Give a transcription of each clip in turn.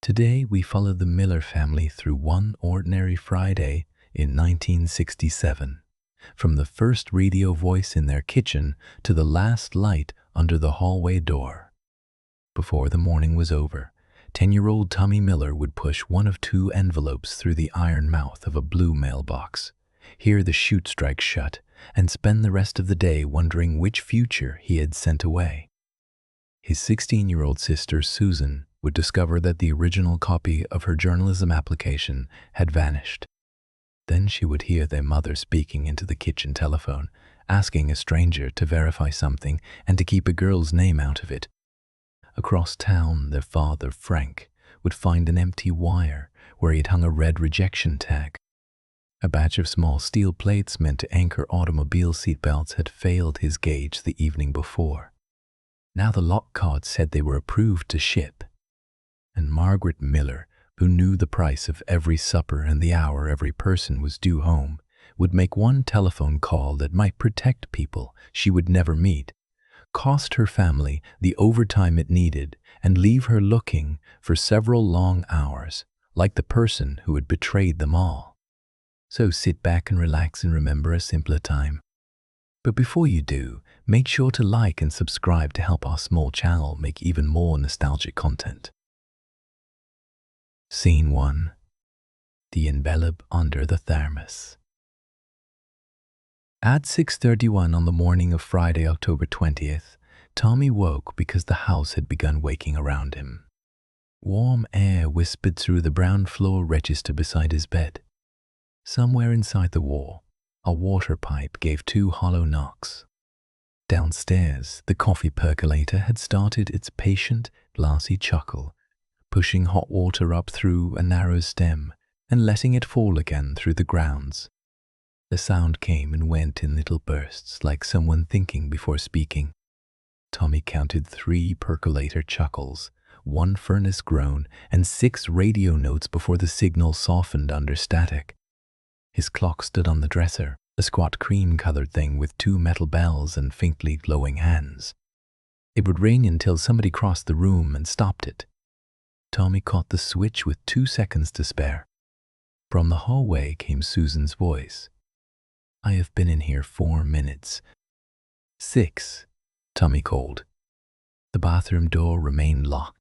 Today we follow the Miller family through one ordinary Friday in 1967, from the first radio voice in their kitchen to the last light under the hallway door. Before the morning was over, 10-year-old Tommy Miller would push one of two envelopes through the iron mouth of a blue mailbox, hear the chute strike shut, and spend the rest of the day wondering which future he had sent away. His 16-year-old sister, Susan, would discover that the original copy of her journalism application had vanished. Then she would hear their mother speaking into the kitchen telephone, asking a stranger to verify something and to keep a girl's name out of it. Across town, their father, Frank, would find an empty wire where he had hung a red rejection tag. A batch of small steel plates meant to anchor automobile seatbelts had failed his gauge the evening before. Now the lock card said they were approved to ship. And Margaret Miller, who knew the price of every supper and the hour every person was due home, would make one telephone call that might protect people she would never meet, cost her family the overtime it needed, and leave her looking for several long hours, like the person who had betrayed them all. So sit back and relax and remember a simpler time. But before you do, make sure to like and subscribe to help our small channel make even more nostalgic content. Scene 1. The envelope under the thermos. At 6:31 on the morning of Friday, October 20th, Tommy woke because the house had begun waking around him. Warm air whispered through the brown floor register beside his bed. Somewhere inside the wall, a water pipe gave two hollow knocks. Downstairs, the coffee percolator had started its patient, glassy chuckle, pushing hot water up through a narrow stem and letting it fall again through the grounds. The sound came and went in little bursts, like someone thinking before speaking. Tommy counted 3 percolator chuckles, 1 furnace groan, and 6 radio notes before the signal softened under static. His clock stood on the dresser, a squat cream-colored thing with 2 metal bells and faintly glowing hands. It would ring until somebody crossed the room and stopped it. Tommy caught the switch with 2 seconds to spare. From the hallway came Susan's voice. "I have been in here 4 minutes." 6, Tommy called. The bathroom door remained locked.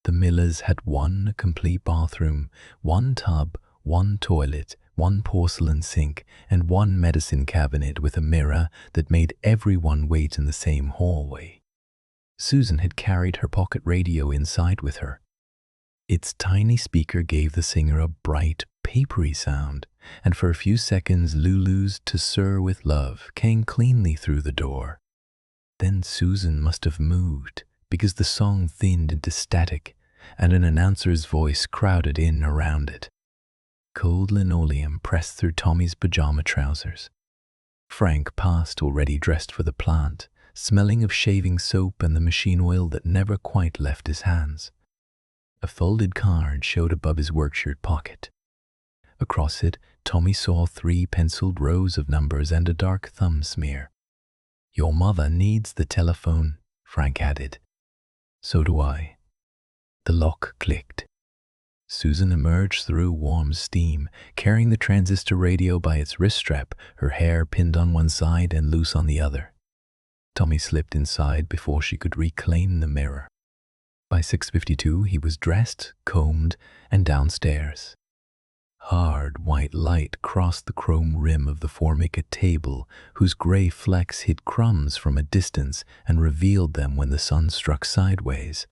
The Millers had 1 complete bathroom, 1 tub, 1 toilet, 1 porcelain sink, and 1 medicine cabinet with a mirror that made everyone wait in the same hallway. Susan had carried her pocket radio inside with her. Its tiny speaker gave the singer a bright, papery sound, and for a few seconds Lulu's "To Sir with Love" came cleanly through the door. Then Susan must have moved, because the song thinned into static, and an announcer's voice crowded in around it. Cold linoleum pressed through Tommy's pajama trousers. Frank passed, already dressed for the plant, smelling of shaving soap and the machine oil that never quite left his hands. A folded card showed above his workshirt pocket. Across it, Tommy saw 3 penciled rows of numbers and a dark thumb smear. "Your mother needs the telephone," Frank added. "So do I." The lock clicked. Susan emerged through warm steam, carrying the transistor radio by its wrist strap, her hair pinned on one side and loose on the other. Tommy slipped inside before she could reclaim the mirror. By 6:52, he was dressed, combed, and downstairs. Hard white light crossed the chrome rim of the Formica table, whose gray flecks hid crumbs from a distance and revealed them when the sun struck sideways.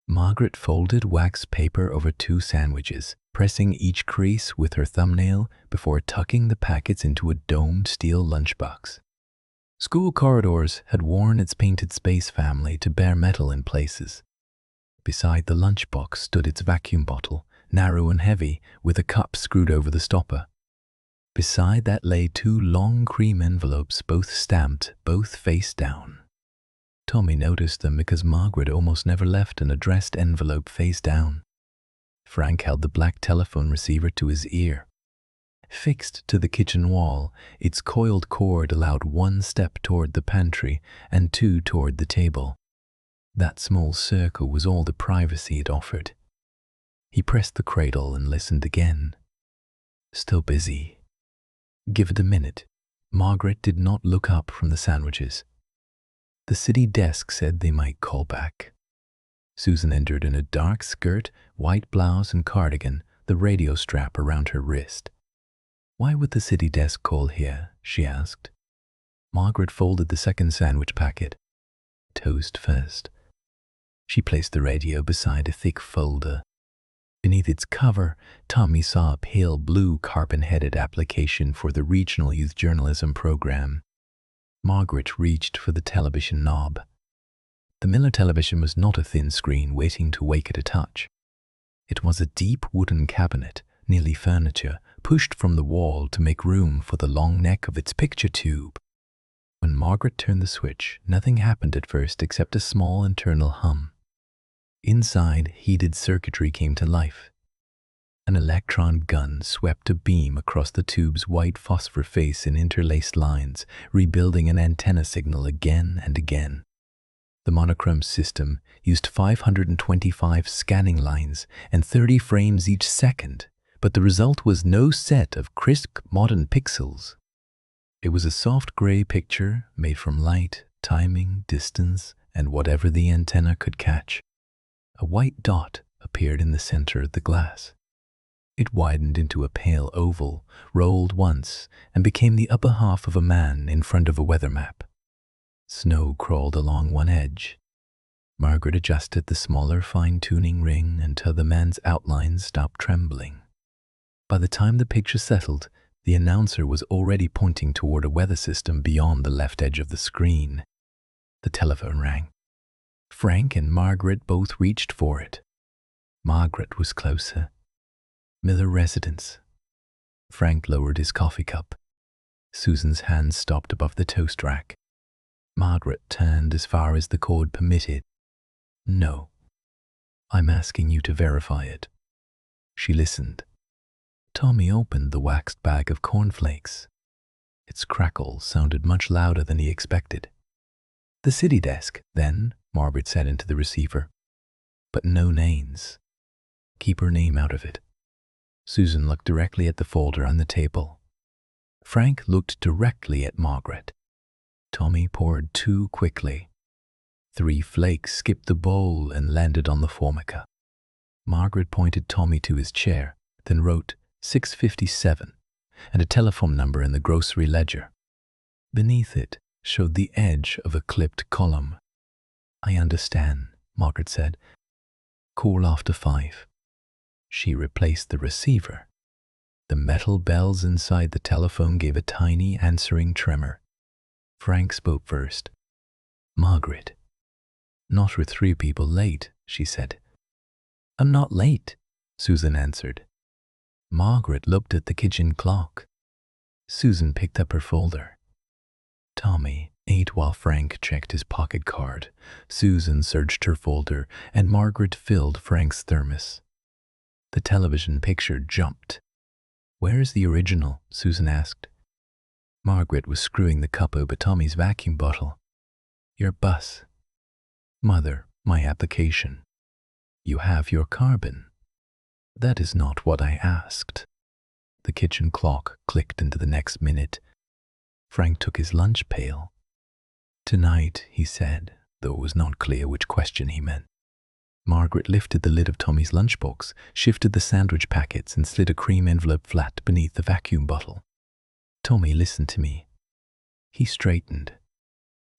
Margaret folded wax paper over 2 sandwiches, pressing each crease with her thumbnail before tucking the packets into a domed steel lunchbox. School corridors had worn its painted space family to bare metal in places. Beside the lunchbox stood its vacuum bottle, narrow and heavy, with a cup screwed over the stopper. Beside that lay 2 long cream envelopes, both stamped, both face down. Tommy noticed them because Margaret almost never left an addressed envelope face down. Frank held the black telephone receiver to his ear. Fixed to the kitchen wall, its coiled cord allowed 1 step toward the pantry and 2 toward the table. That small circle was all the privacy it offered. He pressed the cradle and listened again. Still busy. Give it a minute. Margaret did not look up from the sandwiches. The city desk said they might call back. Susan entered in a dark skirt, white blouse and cardigan, the radio strap around her wrist. "Why would the city desk call here?" she asked. Margaret folded the second sandwich packet. Toast first. She placed the radio beside a thick folder. Beneath its cover, Tommy saw a pale blue carbon-headed application for the Regional Youth Journalism Program. Margaret reached for the television knob. The Miller television was not a thin screen waiting to wake at a touch. It was a deep wooden cabinet, nearly furniture, pushed from the wall to make room for the long neck of its picture tube. When Margaret turned the switch, nothing happened at first except a small internal hum. Inside, heated circuitry came to life. An electron gun swept a beam across the tube's white phosphor face in interlaced lines, rebuilding an antenna signal again and again. The monochrome system used 525 scanning lines and 30 frames each second, but the result was no set of crisp modern pixels. It was a soft gray picture made from light, timing, distance, and whatever the antenna could catch. A white dot appeared in the center of the glass. It widened into a pale oval, rolled once, and became the upper half of a man in front of a weather map. Snow crawled along one edge. Margaret adjusted the smaller fine-tuning ring until the man's outlines stopped trembling. By the time the picture settled, the announcer was already pointing toward a weather system beyond the left edge of the screen. The telephone rang. Frank and Margaret both reached for it. Margaret was closer. Miller residence. Frank lowered his coffee cup. Susan's hand stopped above the toast rack. Margaret turned as far as the cord permitted. "No. I'm asking you to verify it." She listened. Tommy opened the waxed bag of cornflakes. Its crackle sounded much louder than he expected. "The city desk, then," Margaret said into the receiver. "But no names. Keep her name out of it." Susan looked directly at the folder on the table. Frank looked directly at Margaret. Tommy poured 2 quickly. 3 flakes skipped the bowl and landed on the Formica. Margaret pointed Tommy to his chair, then wrote 657 and a telephone number in the grocery ledger. Beneath it showed the edge of a clipped column. "I understand," Margaret said. "Call after 5. She replaced the receiver. The metal bells inside the telephone gave a tiny answering tremor. Frank spoke first. "Margaret." "Not with 3 people late," she said. "I'm not late," Susan answered. Margaret looked at the kitchen clock. Susan picked up her folder. Tommy ate while Frank checked his pocket card. Susan searched her folder, and Margaret filled Frank's thermos. The television picture jumped. "Where is the original?" Susan asked. Margaret was screwing the cup over Tommy's vacuum bottle. "Your bus." "Mother, my application." "You have your carbon." "That is not what I asked." The kitchen clock clicked into the next minute. Frank took his lunch pail. "Tonight," he said, though it was not clear which question he meant. Margaret lifted the lid of Tommy's lunchbox, shifted the sandwich packets, and slid a cream envelope flat beneath the vacuum bottle. "Tommy, listen to me." He straightened.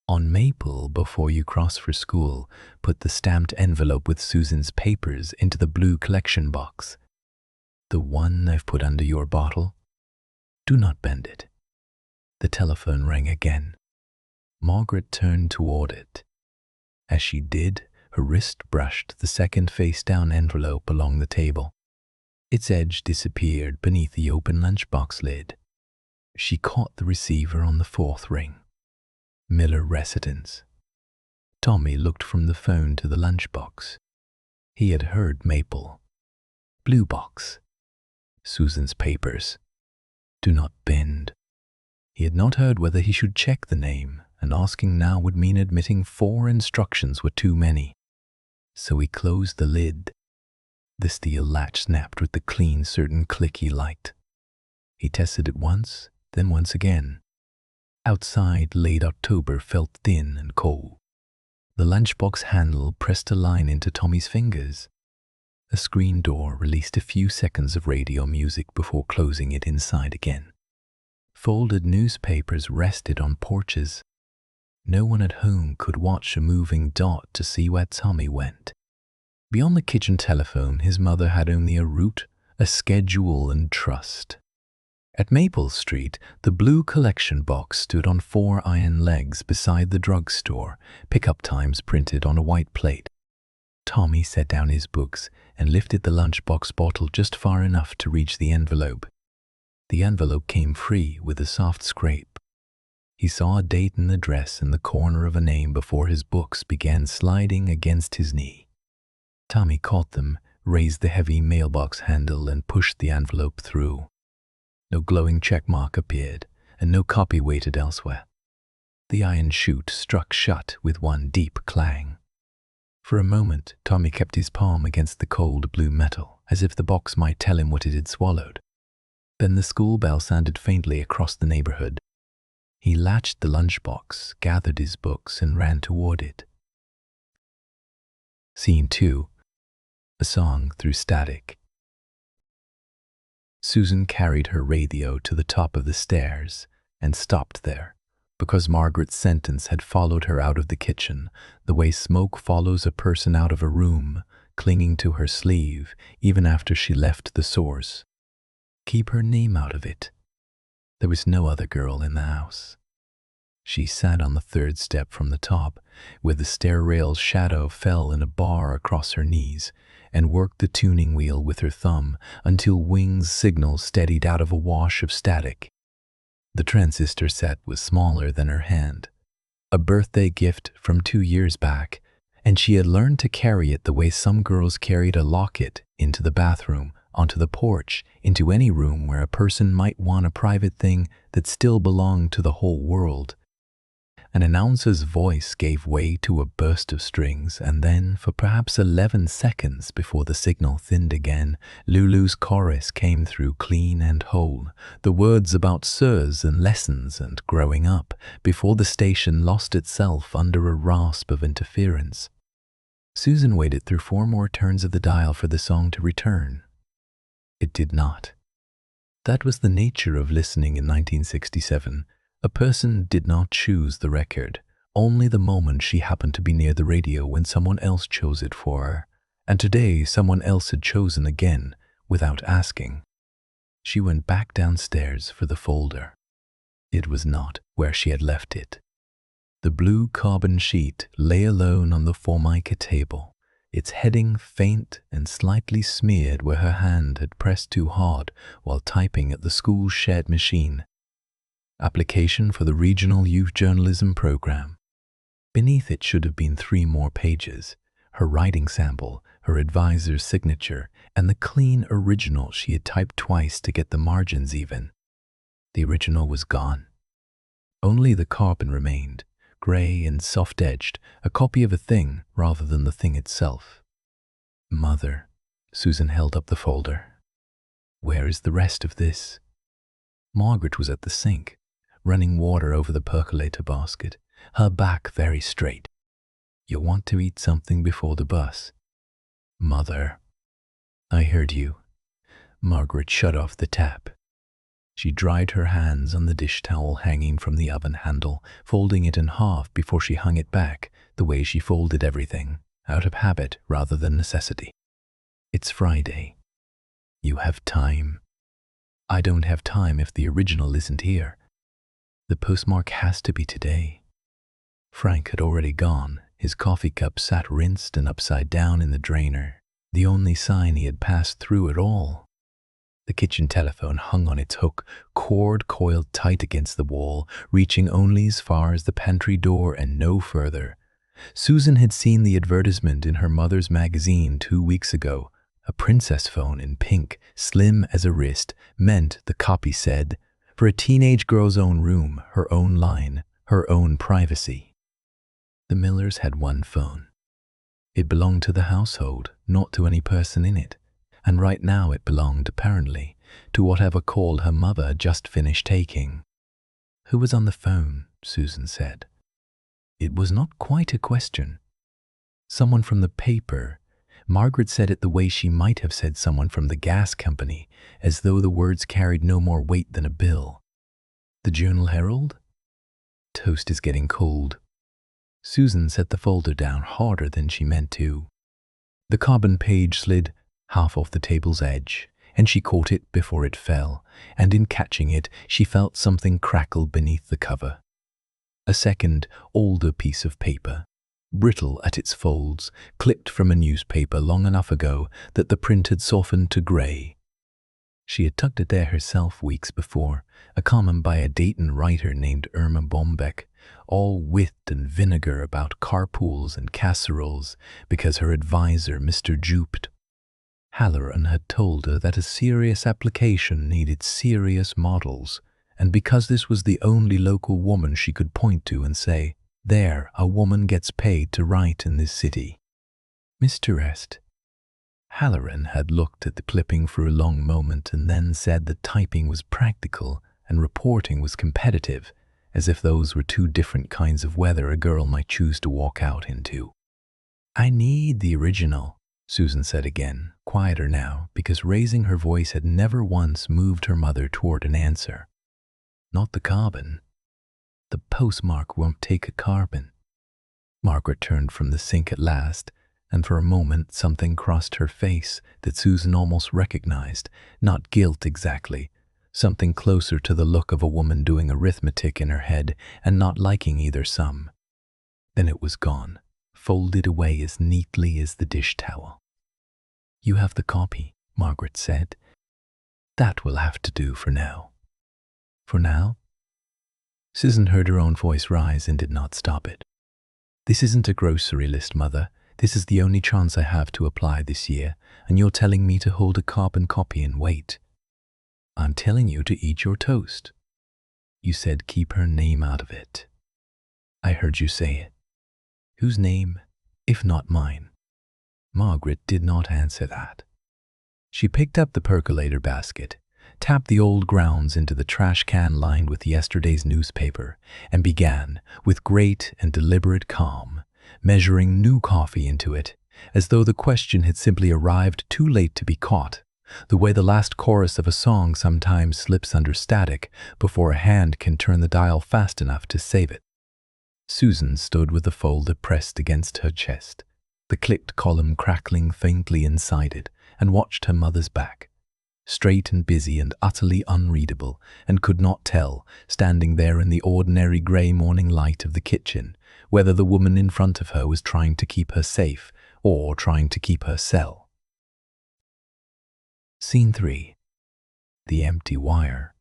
"On Maple, before you cross for school, put the stamped envelope with Susan's papers into the blue collection box. The one I've put under your bottle. Do not bend it." The telephone rang again. Margaret turned toward it. As she did, her wrist brushed the second face-down envelope along the table. Its edge disappeared beneath the open lunchbox lid. She caught the receiver on the 4th ring. Miller residence. Tommy looked from the phone to the lunchbox. He had heard Maple. Blue box. Susan's papers. Do not bend. He had not heard whether he should check the name, and asking now would mean admitting 4 instructions were too many. So he closed the lid. The steel latch snapped with the clean, certain click he liked. He tested it once, then once again. Outside, late October felt thin and cold. The lunchbox handle pressed a line into Tommy's fingers. A screen door released a few seconds of radio music before closing it inside again. Folded newspapers rested on porches. No one at home could watch a moving dot to see where Tommy went. Beyond the kitchen telephone, his mother had only a route, a schedule, and trust. At Maple Street, the blue collection box stood on 4 iron legs beside the drugstore, pickup times printed on a white plate. Tommy set down his books and lifted the lunchbox bottle just far enough to reach the envelope. The envelope came free with a soft scrape. He saw a date and address in the corner of a name before his books began sliding against his knee. Tommy caught them, raised the heavy mailbox handle, and pushed the envelope through. No glowing checkmark appeared, and no copy waited elsewhere. The iron chute struck shut with one deep clang. For a moment, Tommy kept his palm against the cold blue metal, as if the box might tell him what it had swallowed. Then the school bell sounded faintly across the neighborhood. He latched the lunchbox, gathered his books, and ran toward it. Scene 2. A song through static. Susan carried her radio to the top of the stairs and stopped there, because Margaret's sentence had followed her out of the kitchen, the way smoke follows a person out of a room, clinging to her sleeve even after she left the source. Keep her name out of it. There was no other girl in the house. She sat on the 3rd step from the top, where the stair rail's shadow fell in a bar across her knees, and worked the tuning wheel with her thumb until Wing's signal steadied out of a wash of static. The transistor set was smaller than her hand, a birthday gift from 2 years back, and she had learned to carry it the way some girls carried a locket into the bathroom, onto the porch, into any room where a person might want a private thing that still belonged to the whole world. An announcer's voice gave way to a burst of strings, and then, for perhaps 11 seconds before the signal thinned again, Lulu's chorus came through clean and whole, the words about sirs and lessons and growing up, before the station lost itself under a rasp of interference. Susan waited through 4 more turns of the dial for the song to return. It did not. That was the nature of listening in 1967. A person did not choose the record, only the moment she happened to be near the radio when someone else chose it for her, and today someone else had chosen again, without asking. She went back downstairs for the folder. It was not where she had left it. The blue carbon sheet lay alone on the Formica table, its heading faint and slightly smeared where her hand had pressed too hard while typing at the school shared machine. Application for the Regional Youth Journalism Program. Beneath it should have been 3 more pages, her writing sample, her advisor's signature, and the clean original she had typed twice to get the margins even. The original was gone. Only the carbon remained, gray and soft-edged, a copy of a thing rather than the thing itself. Mother, Susan held up the folder. Where is the rest of this? Margaret was at the sink, running water over the percolator basket, her back very straight. You want to eat something before the bus? Mother. I heard you. Margaret shut off the tap. She dried her hands on the dish towel hanging from the oven handle, folding it in half before she hung it back, the way she folded everything, out of habit rather than necessity. It's Friday. You have time. I don't have time if the original isn't here. The postmark has to be today. Frank had already gone. His coffee cup sat rinsed and upside down in the drainer, the only sign he had passed through at all. The kitchen telephone hung on its hook, cord coiled tight against the wall, reaching only as far as the pantry door and no further. Susan had seen the advertisement in her mother's magazine 2 weeks ago. A princess phone in pink, slim as a wrist, meant, the copy said, for a teenage girl's own room, her own line, her own privacy. The Millers had one phone. It belonged to the household, not to any person in it, and right now it belonged, apparently, to whatever call her mother had just finished taking. "Who was on the phone?" Susan said. It was not quite a question. "Someone from the paper." Margaret said it the way she might have said someone from the gas company, as though the words carried no more weight than a bill. "The Journal Herald?" "Toast is getting cold." Susan set the folder down harder than she meant to. The carbon page slid half off the table's edge, and she caught it before it fell, and in catching it, she felt something crackle beneath the cover. A second, older piece of paper, brittle at its folds, clipped from a newspaper long enough ago that the print had softened to grey. She had tucked it there herself weeks before, a comment by a Dayton writer named Irma Bombeck, all wit and vinegar about carpools and casseroles, because her advisor, Mr. Juped, Halloran, had told her that a serious application needed serious models, and because this was the only local woman she could point to and say, "There, a woman gets paid to write in this city." "Mr. Est." Halloran had looked at the clipping for a long moment and then said that typing was practical and reporting was competitive, as if those were two different kinds of weather a girl might choose to walk out into. "I need the original," Susan said again, quieter now, because raising her voice had never once moved her mother toward an answer. "Not the carbon. The postmark won't take a carbon." Margaret turned from the sink at last, and for a moment something crossed her face that Susan almost recognized, not guilt exactly, something closer to the look of a woman doing arithmetic in her head and not liking either sum. Then it was gone, folded away as neatly as the dish towel. "You have the copy," Margaret said. "That will have to do for now." "For now?" Susan heard her own voice rise and did not stop it. "This isn't a grocery list, Mother. This is the only chance I have to apply this year, and you're telling me to hold a carbon copy and wait." "I'm telling you to eat your toast." "You said keep her name out of it." "I heard you say it." "Whose name, if not mine?" Margaret did not answer that. She picked up the percolator basket, tapped the old grounds into the trash can lined with yesterday's newspaper, and began, with great and deliberate calm, measuring new coffee into it, as though the question had simply arrived too late to be caught, the way the last chorus of a song sometimes slips under static before a hand can turn the dial fast enough to save it. Susan stood with the folder pressed against her chest, the clipped column crackling faintly inside it, and watched her mother's back, straight and busy and utterly unreadable, and could not tell, standing there in the ordinary grey morning light of the kitchen, whether the woman in front of her was trying to keep her safe or trying to keep her sell. Scene 3. The Empty Wire.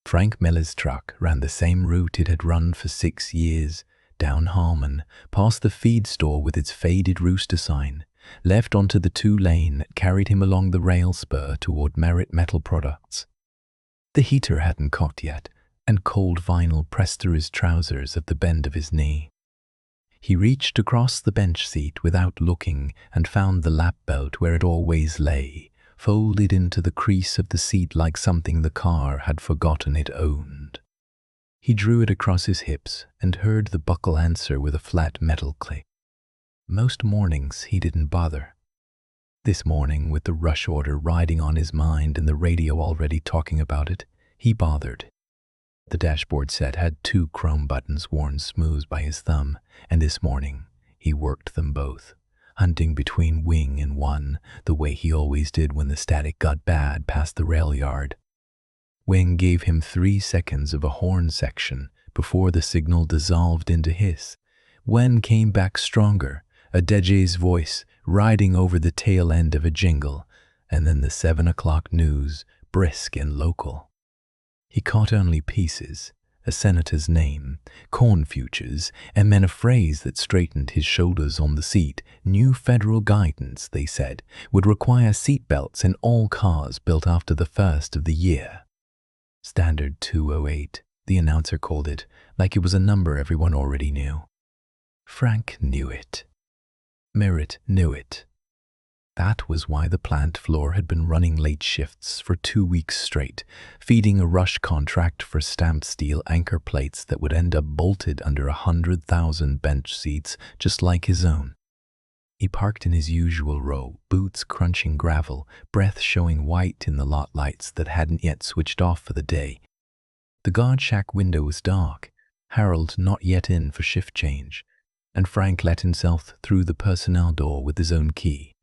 Frank Miller's truck ran the same route it had run for 6 years, down Harmon, past the feed store with its faded rooster sign, left onto the 2-lane that carried him along the rail spur toward Merit Metal Products. The heater hadn't caught yet, and cold vinyl pressed through his trousers at the bend of his knee. He reached across the bench seat without looking and found the lap belt where it always lay, folded into the crease of the seat like something the car had forgotten it owned. He drew it across his hips and heard the buckle answer with a flat metal click. Most mornings he didn't bother. This morning, with the rush order riding on his mind and the radio already talking about it, he bothered. The dashboard set had 2 chrome buttons worn smooth by his thumb, and this morning he worked them both, hunting between wing and one, the way he always did when the static got bad past the rail yard. Wing gave him 3 seconds of a horn section before the signal dissolved into hiss. When came back stronger, a DJ's voice riding over the tail end of a jingle, and then the 7 o'clock news, brisk and local. He caught only pieces, a senator's name, corn futures, and then a phrase that straightened his shoulders on the seat. New federal guidance, they said, would require seat belts in all cars built after the 1st of the year. Standard 208, the announcer called it, like it was a number everyone already knew. Frank knew it. Merritt knew it. That was why the plant floor had been running late shifts for 2 weeks straight, feeding a rush contract for stamped steel anchor plates that would end up bolted under 100,000 bench seats just like his own. He parked in his usual row, boots crunching gravel, breath showing white in the lot lights that hadn't yet switched off for the day. The guard shack window was dark, Harold not yet in for shift change, and Frank let himself through the personnel door with his own key,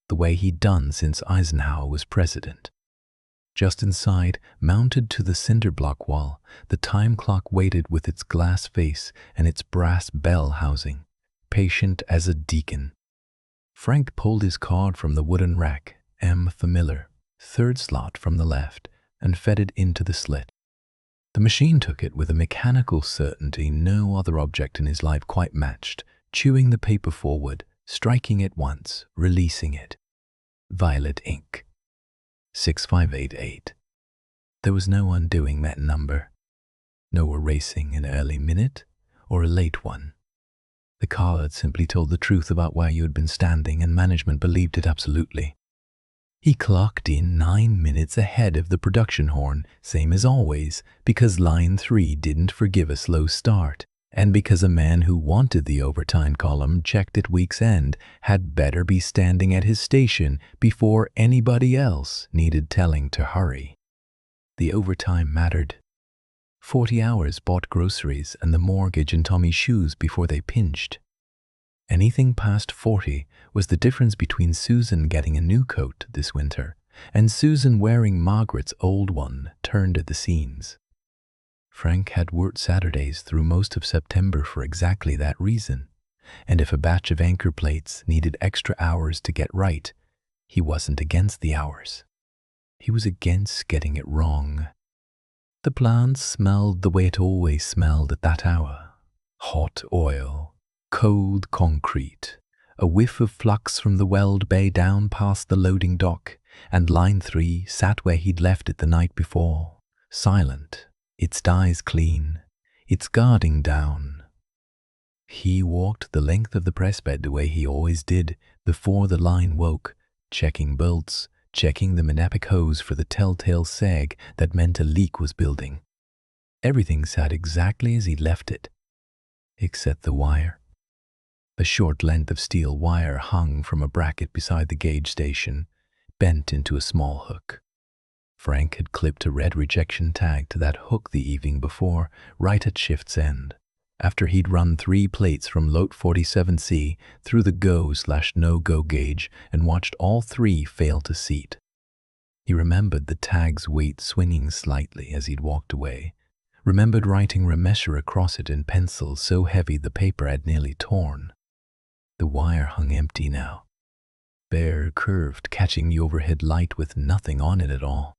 the way he'd done since Eisenhower was president. Just inside, mounted to the cinder block wall, the time clock waited with its glass face and its brass bell housing, patient as a deacon. Frank pulled his card from the wooden rack, M for Miller, third slot from the left, and fed it into the slit. The machine took it with a mechanical certainty no other object in his life quite matched, chewing the paper forward, striking it once, releasing it. Violet ink. 6588. There was no undoing that number. No erasing an early minute or a late one. The card simply told the truth about where you had been standing, and management believed it absolutely. He clocked in 9 minutes ahead of the production horn, same as always, because line 3 didn't forgive a slow start, and because a man who wanted the overtime column checked at week's end had better be standing at his station before anybody else needed telling to hurry. The overtime mattered. 40 hours bought groceries and the mortgage and Tommy's shoes before they pinched. Anything past 40 was the difference between Susan getting a new coat this winter and Susan wearing Margaret's old one turned at the seams. Frank had worked Saturdays through most of September for exactly that reason, and if a batch of anchor plates needed extra hours to get right, he wasn't against the hours. He was against getting it wrong. The plant smelled the way it always smelled at that hour. Hot oil, cold concrete, a whiff of flux from the weld bay down past the loading dock, and line 3 sat where he'd left it the night before, silent, its dies clean, its guarding down. He walked the length of the press bed the way he always did before the line woke, checking bolts, checking the Menepic hose for the telltale sag that meant a leak was building. Everything sat exactly as he'd left it, except the wire. A short length of steel wire hung from a bracket beside the gauge station, bent into a small hook. Frank had clipped a red rejection tag to that hook the evening before, right at shift's end, after he'd run 3 plates from Lot 47C through the go/no-go gauge and watched all 3 fail to seat. He remembered the tag's weight swinging slightly as he'd walked away, remembered writing Ramesha across it in pencil so heavy the paper had nearly torn. The wire hung empty now, bare, curved, catching the overhead light with nothing on it at all.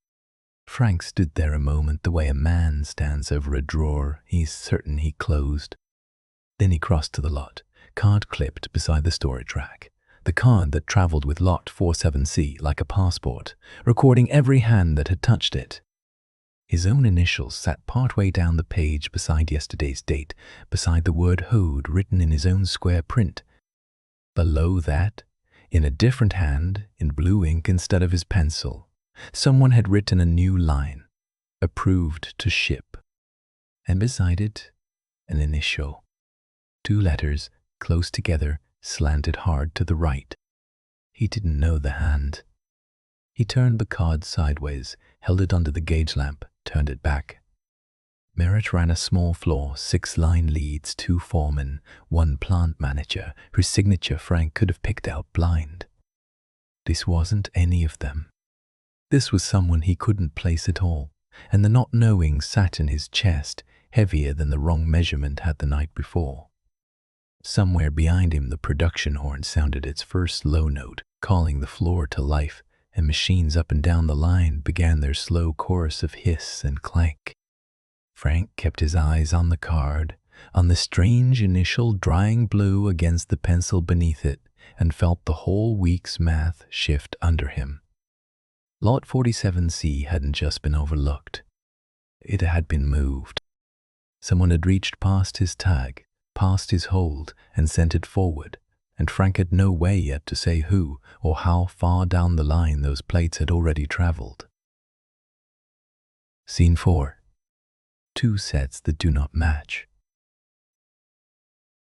Frank stood there a moment the way a man stands over a drawer he's certain he closed. Then he crossed to the lot, card clipped beside the storage rack, the card that traveled with Lot 47C like a passport, recording every hand that had touched it. His own initials sat partway down the page beside yesterday's date, beside the word Hode written in his own square print. Below that, in a different hand, in blue ink instead of his pencil, someone had written a new line, approved to ship. And beside it, an initial. 2 letters, close together, slanted hard to the right. He didn't know the hand. He turned the card sideways, held it under the gauge lamp, turned it back. Margaret ran a small floor, 6 line leads, 2 foremen, 1 plant manager, whose signature Frank could have picked out blind. This wasn't any of them. This was someone he couldn't place at all, and the not knowing sat in his chest, heavier than the wrong measurement had the night before. Somewhere behind him the production horn sounded its first low note, calling the floor to life, and machines up and down the line began their slow chorus of hiss and clank. Frank kept his eyes on the card, on the strange initial drying blue against the pencil beneath it, and felt the whole week's math shift under him. Lot 47C hadn't just been overlooked. It had been moved. Someone had reached past his tag, past his hold, and sent it forward, and Frank had no way yet to say who or how far down the line those plates had already traveled. Scene 4. Two sets that do not match.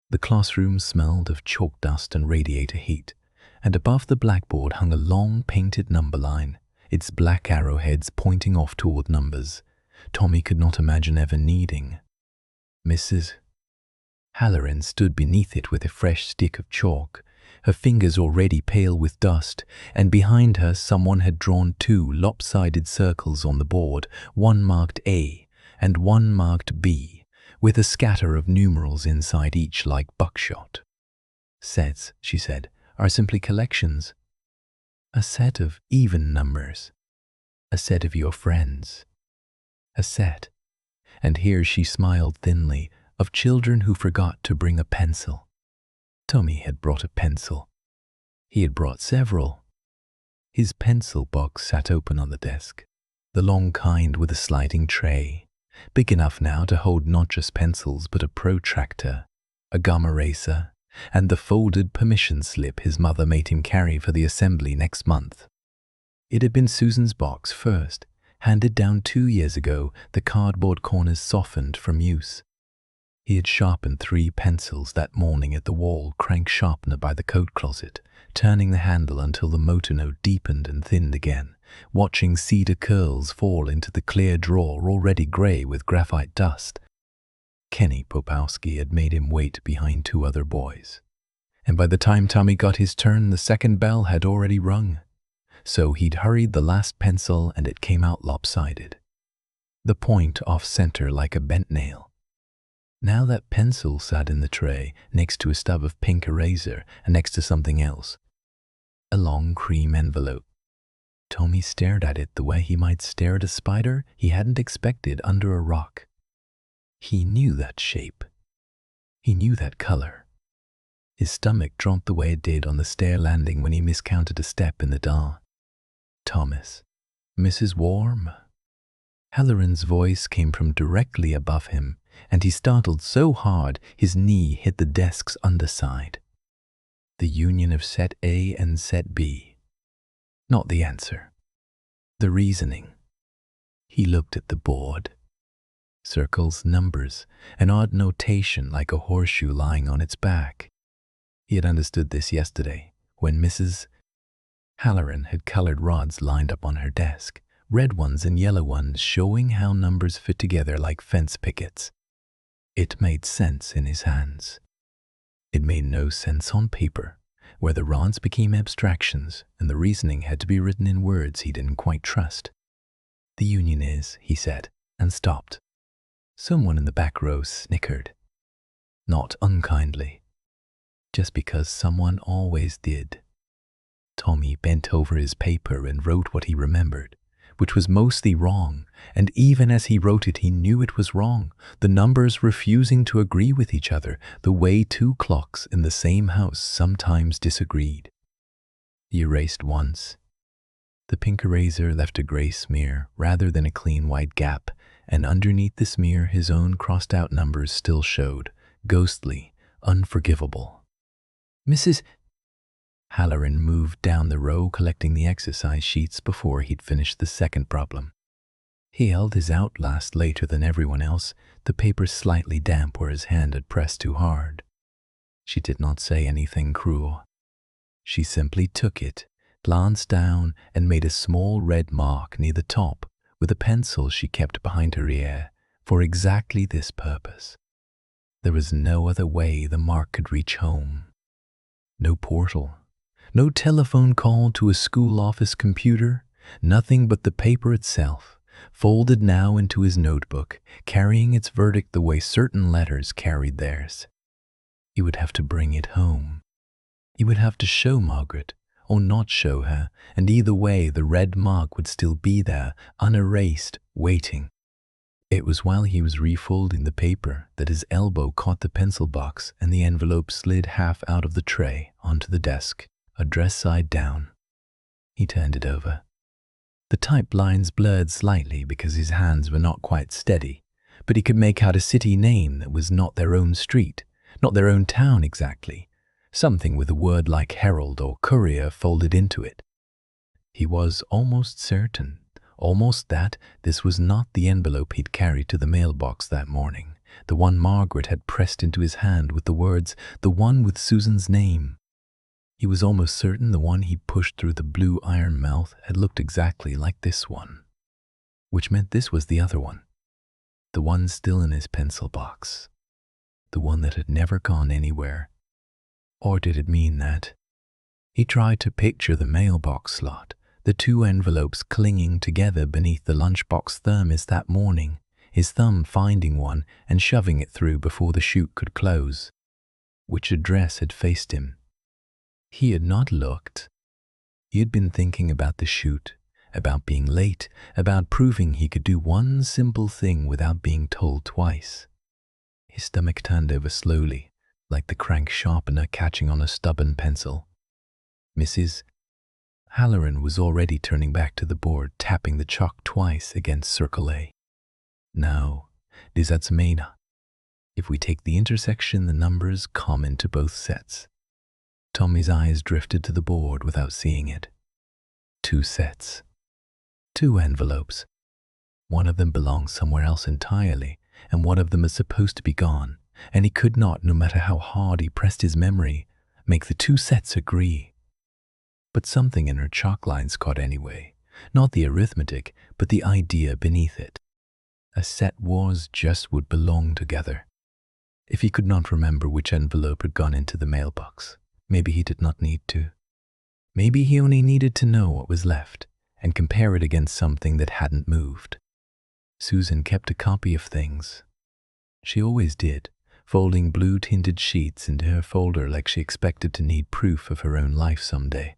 The classroom smelled of chalk dust and radiator heat, and above the blackboard hung a long painted number line, its black arrowheads pointing off toward numbers Tommy could not imagine ever needing. Mrs. Halloran stood beneath it with a fresh stick of chalk, her fingers already pale with dust, and behind her someone had drawn two lopsided circles on the board, one marked A and one marked B, with a scatter of numerals inside each like buckshot. Sets, she said, are simply collections. A set of even numbers. A set of your friends. A set, and here she smiled thinly, of children who forgot to bring a pencil. Tommy had brought a pencil. He had brought several. His pencil box sat open on the desk, the long kind with a sliding tray, big enough now to hold not just pencils but a protractor, a gum eraser, and the folded permission slip his mother made him carry for the assembly next month. It had been Susan's box first, handed down 2 years ago, the cardboard corners softened from use. He had sharpened 3 pencils that morning at the wall crank sharpener by the coat closet, turning the handle until the motor note deepened and thinned again, watching cedar curls fall into the clear drawer already grey with graphite dust. Kenny Popowski had made him wait behind 2 other boys, and by the time Tommy got his turn, the second bell had already rung. So he'd hurried the last pencil and it came out lopsided, the point off-center like a bent nail. Now that pencil sat in the tray next to a stub of pink eraser and next to something else, a long cream envelope. Tommy stared at it the way he might stare at a spider he hadn't expected under a rock. He knew that shape. He knew that color. His stomach dropped the way it did on the stair landing when he miscounted a step in the door. Thomas. Mrs. Warm. Halloran's voice came from directly above him, and he startled so hard his knee hit the desk's underside. The union of set A and set B. Not the answer. The reasoning. He looked at the board. Circles, numbers, an odd notation like a horseshoe lying on its back. He had understood this yesterday, when Mrs. Halloran had colored rods lined up on her desk, red ones and yellow ones showing how numbers fit together like fence pickets. It made sense in his hands. It made no sense on paper, where the rods became abstractions and the reasoning had to be written in words he didn't quite trust. The union is, he said, and stopped. Someone in the back row snickered. Not unkindly. Just because someone always did. Tommy bent over his paper and wrote what he remembered, which was mostly wrong, and even as he wrote it he knew it was wrong, the numbers refusing to agree with each other, the way 2 clocks in the same house sometimes disagreed. He erased once. The pink eraser left a gray smear rather than a clean white gap, and underneath the smear his own crossed-out numbers still showed, ghostly, unforgivable. Mrs. Halloran moved down the row collecting the exercise sheets before he'd finished the second problem. He held his outlast later than everyone else, the paper slightly damp where his hand had pressed too hard. She did not say anything cruel. She simply took it, glanced down, and made a small red mark near the top with a pencil she kept behind her ear for exactly this purpose. There was no other way the mark could reach home. No portal. No telephone call to a school office computer, nothing but the paper itself, folded now into his notebook, carrying its verdict the way certain letters carried theirs. He would have to bring it home. He would have to show Margaret, or not show her, and either way the red mark would still be there, unerased, waiting. It was while he was refolding the paper that his elbow caught the pencil box and the envelope slid half out of the tray onto the desk, address side down. He turned it over. The type lines blurred slightly because his hands were not quite steady, but he could make out a city name that was not their own street, not their own town exactly, something with a word like herald or courier folded into it. He was almost certain, that this was not the envelope he'd carried to the mailbox that morning, the one Margaret had pressed into his hand with the words, the one with Susan's name. He was almost certain the one he pushed through the blue iron mouth had looked exactly like this one, which meant this was the other one, the one still in his pencil box, the one that had never gone anywhere. Or did it mean that? He tried to picture the mailbox slot, the two envelopes clinging together beneath the lunchbox thermos that morning, his thumb finding one and shoving it through before the chute could close. Which address had faced him? He had not looked. He had been thinking about the chute, about being late, about proving he could do one simple thing without being told twice. His stomach turned over slowly, like the crank sharpener catching on a stubborn pencil. Mrs. Halloran was already turning back to the board, tapping the chalk twice against Circle A. Now, does that mean if we take the intersection, the numbers common to both sets? Tommy's eyes drifted to the board without seeing it. 2 sets. 2 envelopes. One of them belongs somewhere else entirely, and one of them is supposed to be gone, and he could not, no matter how hard he pressed his memory, make the 2 sets agree. But something in her chalk lines caught anyway, not the arithmetic, but the idea beneath it. A set was just would belong together. If he could not remember which envelope had gone into the mailbox, maybe he did not need to. Maybe he only needed to know what was left and compare it against something that hadn't moved. Susan kept a copy of things. She always did, folding blue-tinted sheets into her folder like she expected to need proof of her own life someday.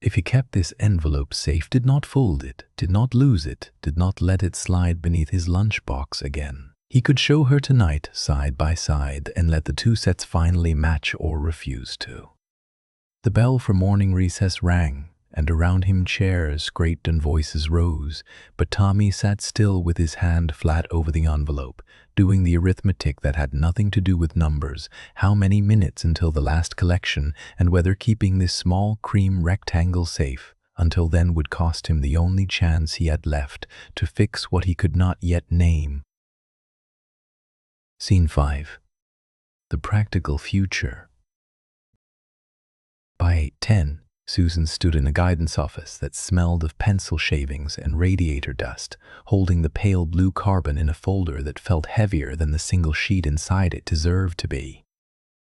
If he kept this envelope safe, did not fold it, did not lose it, did not let it slide beneath his lunchbox again, he could show her tonight side by side and let the 2 sets finally match or refuse to. The bell for morning recess rang, and around him chairs scraped and voices rose, but Tommy sat still with his hand flat over the envelope, doing the arithmetic that had nothing to do with numbers, how many minutes until the last collection, and whether keeping this small cream rectangle safe until then would cost him the only chance he had left to fix what he could not yet name. Scene 5. The practical future. By 8:10, Susan stood in a guidance office that smelled of pencil shavings and radiator dust, holding the pale blue carbon in a folder that felt heavier than the single sheet inside it deserved to be.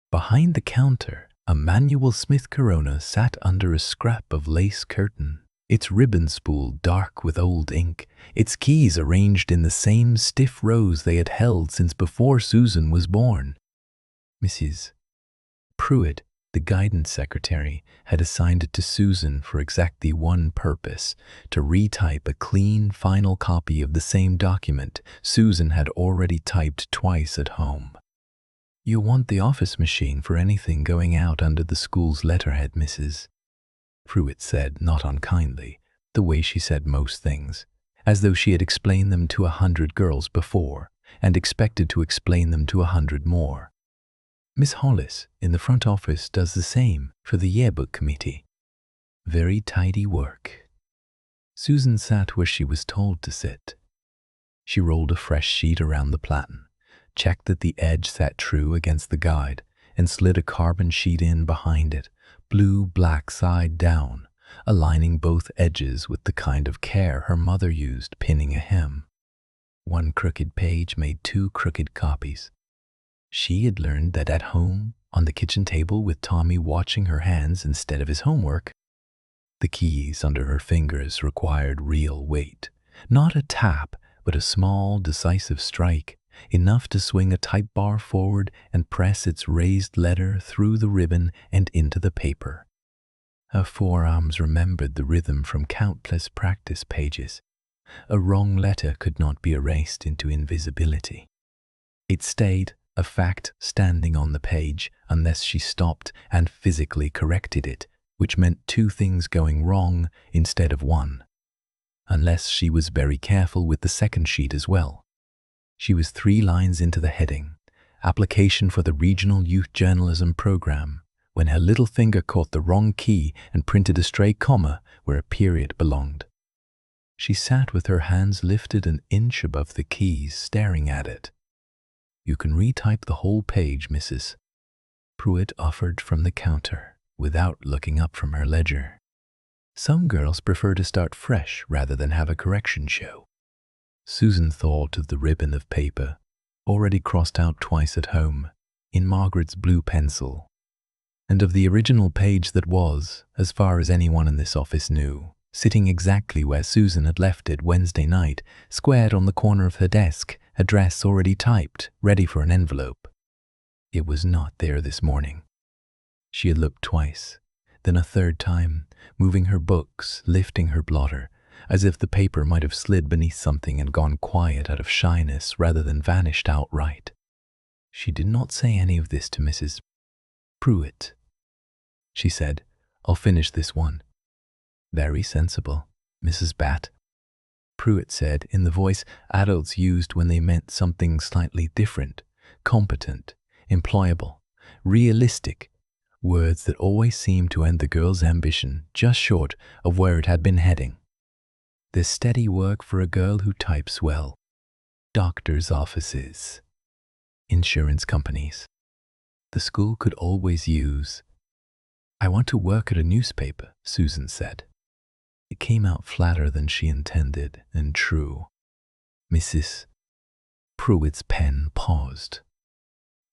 Behind the counter, a manual Smith Corona sat under a scrap of lace curtain, its ribbon spool dark with old ink, its keys arranged in the same stiff rows they had held since before Susan was born. Mrs. Pruitt, the guidance secretary, had assigned it to Susan for exactly one purpose, to retype a clean final copy of the same document Susan had already typed twice at home. "You'll want the office machine for anything going out under the school's letterhead, Mrs. Pruitt said, not unkindly, the way she said most things, as though she had explained them to 100 girls before and expected to explain them to 100 more. Miss Hollis in the front office does the same for the yearbook committee. Very tidy work." Susan sat where she was told to sit. She rolled a fresh sheet around the platen, checked that the edge sat true against the guide, and slid a carbon sheet in behind it, blue-black side down, aligning both edges with the kind of care her mother used pinning a hem. One crooked page made 2 crooked copies. She had learned that at home, on the kitchen table with Tommy watching her hands instead of his homework. The keys under her fingers required real weight, not a tap, but a small, decisive strike, enough to swing a type bar forward and press its raised letter through the ribbon and into the paper. Her forearms remembered the rhythm from countless practice pages. A wrong letter could not be erased into invisibility. It stayed, a fact standing on the page, unless she stopped and physically corrected it, which meant 2 things going wrong instead of 1. Unless she was very careful with the second sheet as well. She was 3 lines into the heading, Application for the Regional Youth Journalism Program, when her little finger caught the wrong key and printed a stray comma where a period belonged. She sat with her hands lifted an inch above the keys, staring at it. "You can retype the whole page, Mrs. Pruitt offered from the counter, without looking up from her ledger. Some girls prefer to start fresh rather than have a correction show. Susan thought of the ribbon of paper, already crossed out twice at home, in Margaret's blue pencil, and of the original page that was, as far as anyone in this office knew, sitting exactly where Susan had left it Wednesday night, squared on the corner of her desk, address already typed, ready for an envelope. It was not there this morning. She had looked twice, then a third time, moving her books, lifting her blotter, as if the paper might have slid beneath something and gone quiet out of shyness rather than vanished outright. She did not say any of this to Mrs. Pruitt. She said, "I'll finish this one." "Very sensible, Mrs. Bat," Pruitt said in the voice adults used when they meant something slightly different, competent, employable, realistic, words that always seemed to end the girl's ambition just short of where it had been heading. There's steady work for a girl who types well. Doctors' offices, insurance companies. The school could always use. "I want to work at a newspaper," Susan said. It came out flatter than she intended and true. Mrs. Pruitt's pen paused.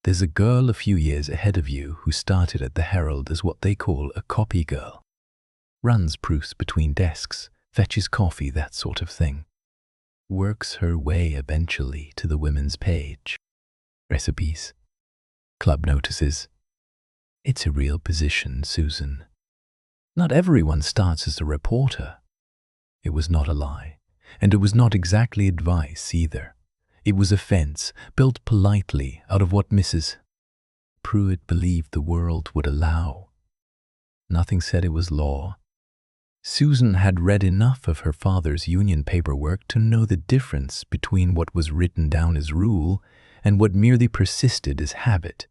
"There's a girl a few years ahead of you who started at the Herald as what they call a copy girl. Runs proofs between desks, fetches coffee, that sort of thing. Works her way eventually to the women's page. Recipes, club notices. It's a real position, Susan. Not everyone starts as a reporter." It was not a lie, and it was not exactly advice either. It was a fence, built politely out of what Mrs. Pruitt believed the world would allow. Nothing said it was law. Susan had read enough of her father's union paperwork to know the difference between what was written down as rule and what merely persisted as habit,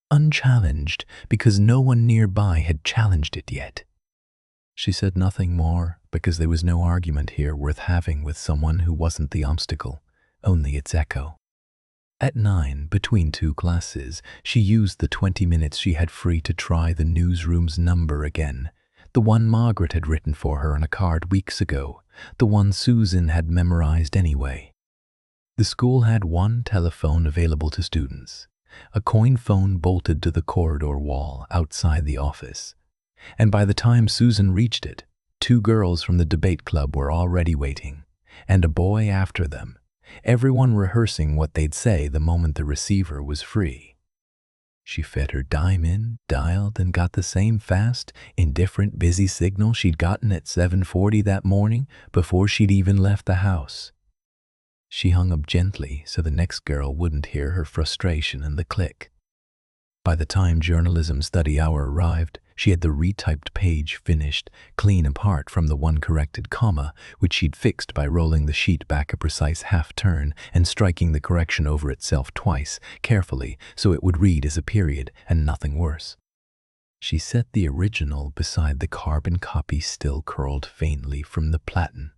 unchallenged because no one nearby had challenged it yet. She said nothing more because there was no argument here worth having with someone who wasn't the obstacle, only its echo. At 9, between two classes, she used the 20 minutes she had free to try the newsroom's number again, the one Margaret had written for her on a card weeks ago, the one Susan had memorized anyway. The school had one telephone available to students, a coin phone bolted to the corridor wall outside the office, and by the time Susan reached it, 2 girls from the debate club were already waiting, and a boy after them, everyone rehearsing what they'd say the moment the receiver was free. She fed her dime in, dialed, and got the same fast, indifferent, busy signal she'd gotten at 7:40 that morning before she'd even left the house. She hung up gently so the next girl wouldn't hear her frustration and the click. By the time journalism study hour arrived, she had the retyped page finished, clean apart from the one corrected comma, which she'd fixed by rolling the sheet back a precise half-turn and striking the correction over itself twice, carefully, so it would read as a period and nothing worse. She set the original beside the carbon copy still curled faintly from the platen,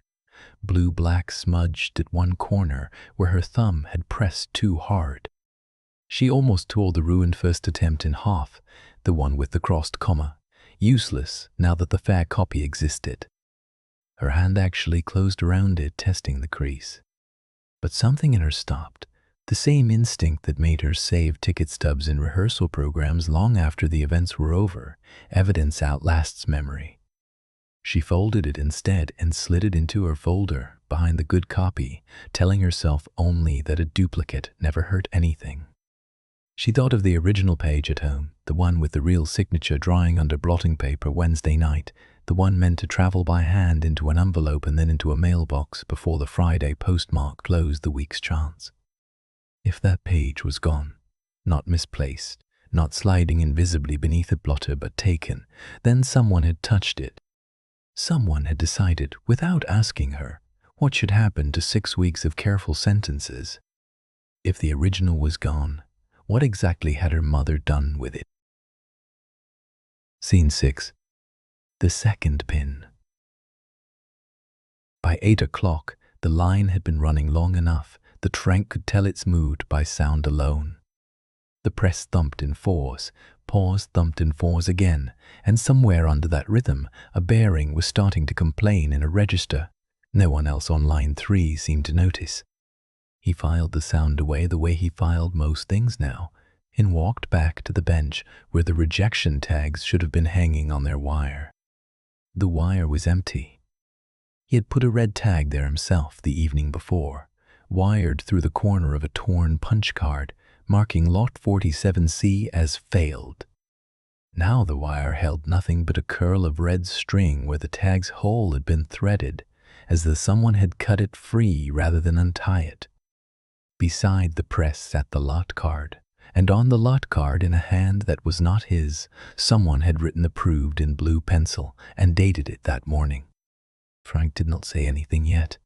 blue-black smudged at one corner where her thumb had pressed too hard. She almost tore the ruined first attempt in half, the one with the crossed comma, useless now that the fair copy existed. Her hand actually closed around it, testing the crease. But something in her stopped, the same instinct that made her save ticket stubs in rehearsal programs long after the events were over. Evidence outlasts memory. She folded it instead and slid it into her folder behind the good copy, telling herself only that a duplicate never hurt anything. She thought of the original page at home, the one with the real signature drying under blotting paper Wednesday night, the one meant to travel by hand into an envelope and then into a mailbox before the Friday postmark closed the week's chance. If that page was gone, not misplaced, not sliding invisibly beneath a blotter but taken, then someone had touched it. Someone had decided, without asking her, what should happen to 6 weeks of careful sentences. If the original was gone, what exactly had her mother done with it? Scene 6. The second pin. By 8 o'clock, the line had been running long enough that Frank could tell its mood by sound alone. The press thumped in fours, pause thumped in fours again, and somewhere under that rhythm, a bearing was starting to complain in a register. No one else on line 3 seemed to notice. He filed the sound away the way he filed most things now, and walked back to the bench where the rejection tags should have been hanging on their wire. The wire was empty. He had put a red tag there himself the evening before, wired through the corner of a torn punch card, marking lot 47C as failed. Now the wire held nothing but a curl of red string where the tag's hole had been threaded, as though someone had cut it free rather than untie it. Beside the press sat the lot card, and on the lot card, in a hand that was not his, someone had written approved in blue pencil and dated it that morning. Frank did not say anything yet.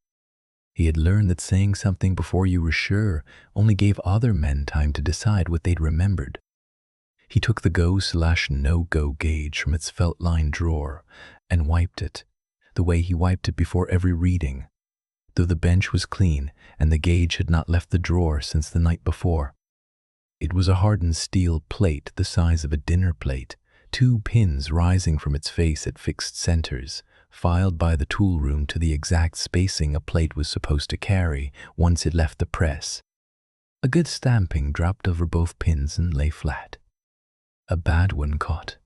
He had learned that saying something before you were sure only gave other men time to decide what they'd remembered. He took the go/no-go gauge from its felt-lined drawer and wiped it, the way he wiped it before every reading, though the bench was clean and the gauge had not left the drawer since the night before. It was a hardened steel plate the size of a dinner plate, 2 pins rising from its face at fixed centers, filed by the tool room to the exact spacing a plate was supposed to carry once it left the press. A good stamping dropped over both pins and lay flat. A bad one caught.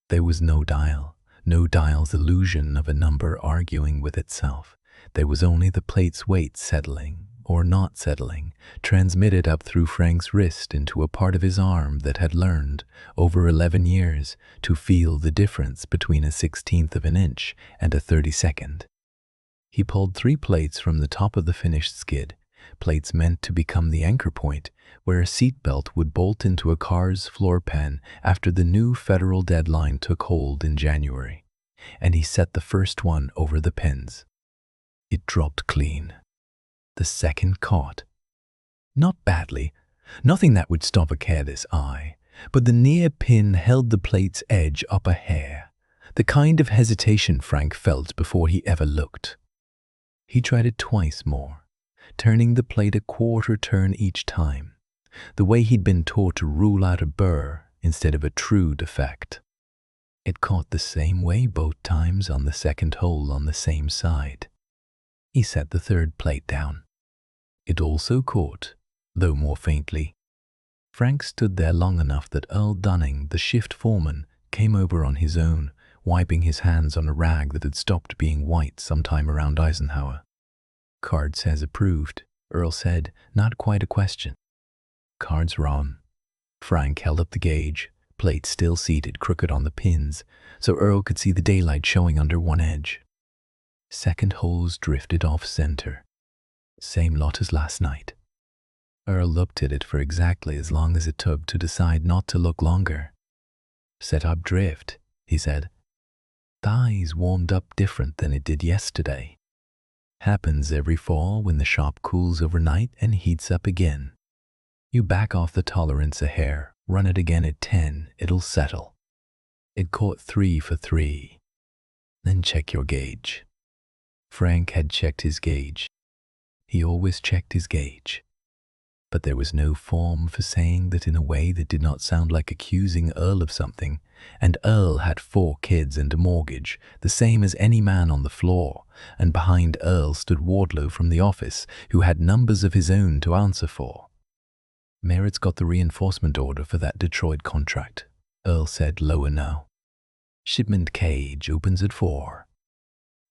There was no dial, no dial's illusion of a number arguing with itself. There was only the plate's weight settling, or not settling, transmitted up through Frank's wrist into a part of his arm that had learned, over 11 years, to feel the difference between a 1/16 of an inch and a 32nd. He pulled 3 plates from the top of the finished skid, plates meant to become the anchor point, where a seatbelt would bolt into a car's floor pan after the new federal deadline took hold in January, and he set the first one over the pins. It dropped clean. The second caught. Not badly, nothing that would stop a careless eye, but the near pin held the plate's edge up a hair, the kind of hesitation Frank felt before he ever looked. He tried it twice more, turning the plate a quarter turn each time, the way he'd been taught to rule out a burr instead of a true defect. It caught the same way both times on the second hole on the same side. He set the third plate down. It also caught, though more faintly. Frank stood there long enough that Earl Dunning, the shift foreman, came over on his own, wiping his hands on a rag that had stopped being white sometime around Eisenhower. "Card says approved," Earl said, not quite a question. "Card's wrong." Frank held up the gauge, plate still seated crooked on the pins, so Earl could see the daylight showing under one edge. Second holes drifted off center. Same lot as last night. Earl looked at it for exactly as long as it took to decide not to look longer. "Set up drift," he said. "Thighs warmed up different than it did yesterday. Happens every fall when the shop cools overnight and heats up again. You back off the tolerance a hair, run it again at 10, it'll settle. It caught 3 for 3. Then check your gauge." Frank had checked his gauge. He always checked his gauge. But there was no form for saying that in a way that did not sound like accusing Earl of something, and Earl had 4 kids and a mortgage, the same as any man on the floor, and behind Earl stood Wardlow from the office, who had numbers of his own to answer for. "Merritt's got the reinforcement order for that Detroit contract," Earl said lower now. "Shipment cage opens at 4.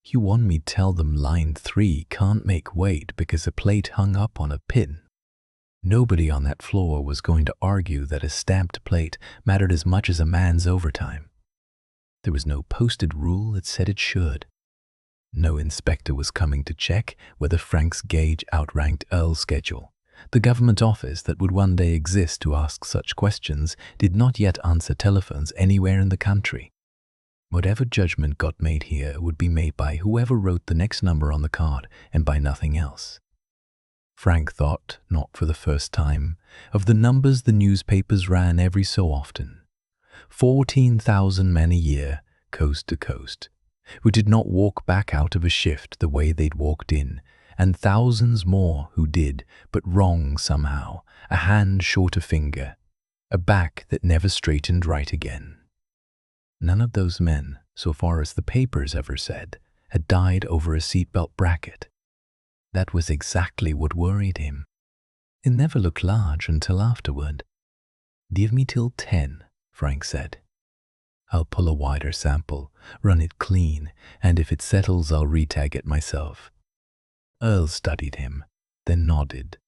You want me to tell them line 3 can't make weight because a plate hung up on a pin?" Nobody on that floor was going to argue that a stamped plate mattered as much as a man's overtime. There was no posted rule that said it should. No inspector was coming to check whether Frank's gauge outranked Earl's schedule. The government office that would one day exist to ask such questions did not yet answer telephones anywhere in the country. Whatever judgment got made here would be made by whoever wrote the next number on the card and by nothing else. Frank thought, not for the first time, of the numbers the newspapers ran every so often. 14,000 men a year, coast to coast, who did not walk back out of a shift the way they'd walked in, and thousands more who did, but wrong somehow, a hand short a finger, a back that never straightened right again. None of those men, so far as the papers ever said, had died over a seatbelt bracket. That was exactly what worried him. It never looked large until afterward. "Give me till 10, Frank said. "I'll pull a wider sample, run it clean, and if it settles I'll retag it myself." Earl studied him, then nodded,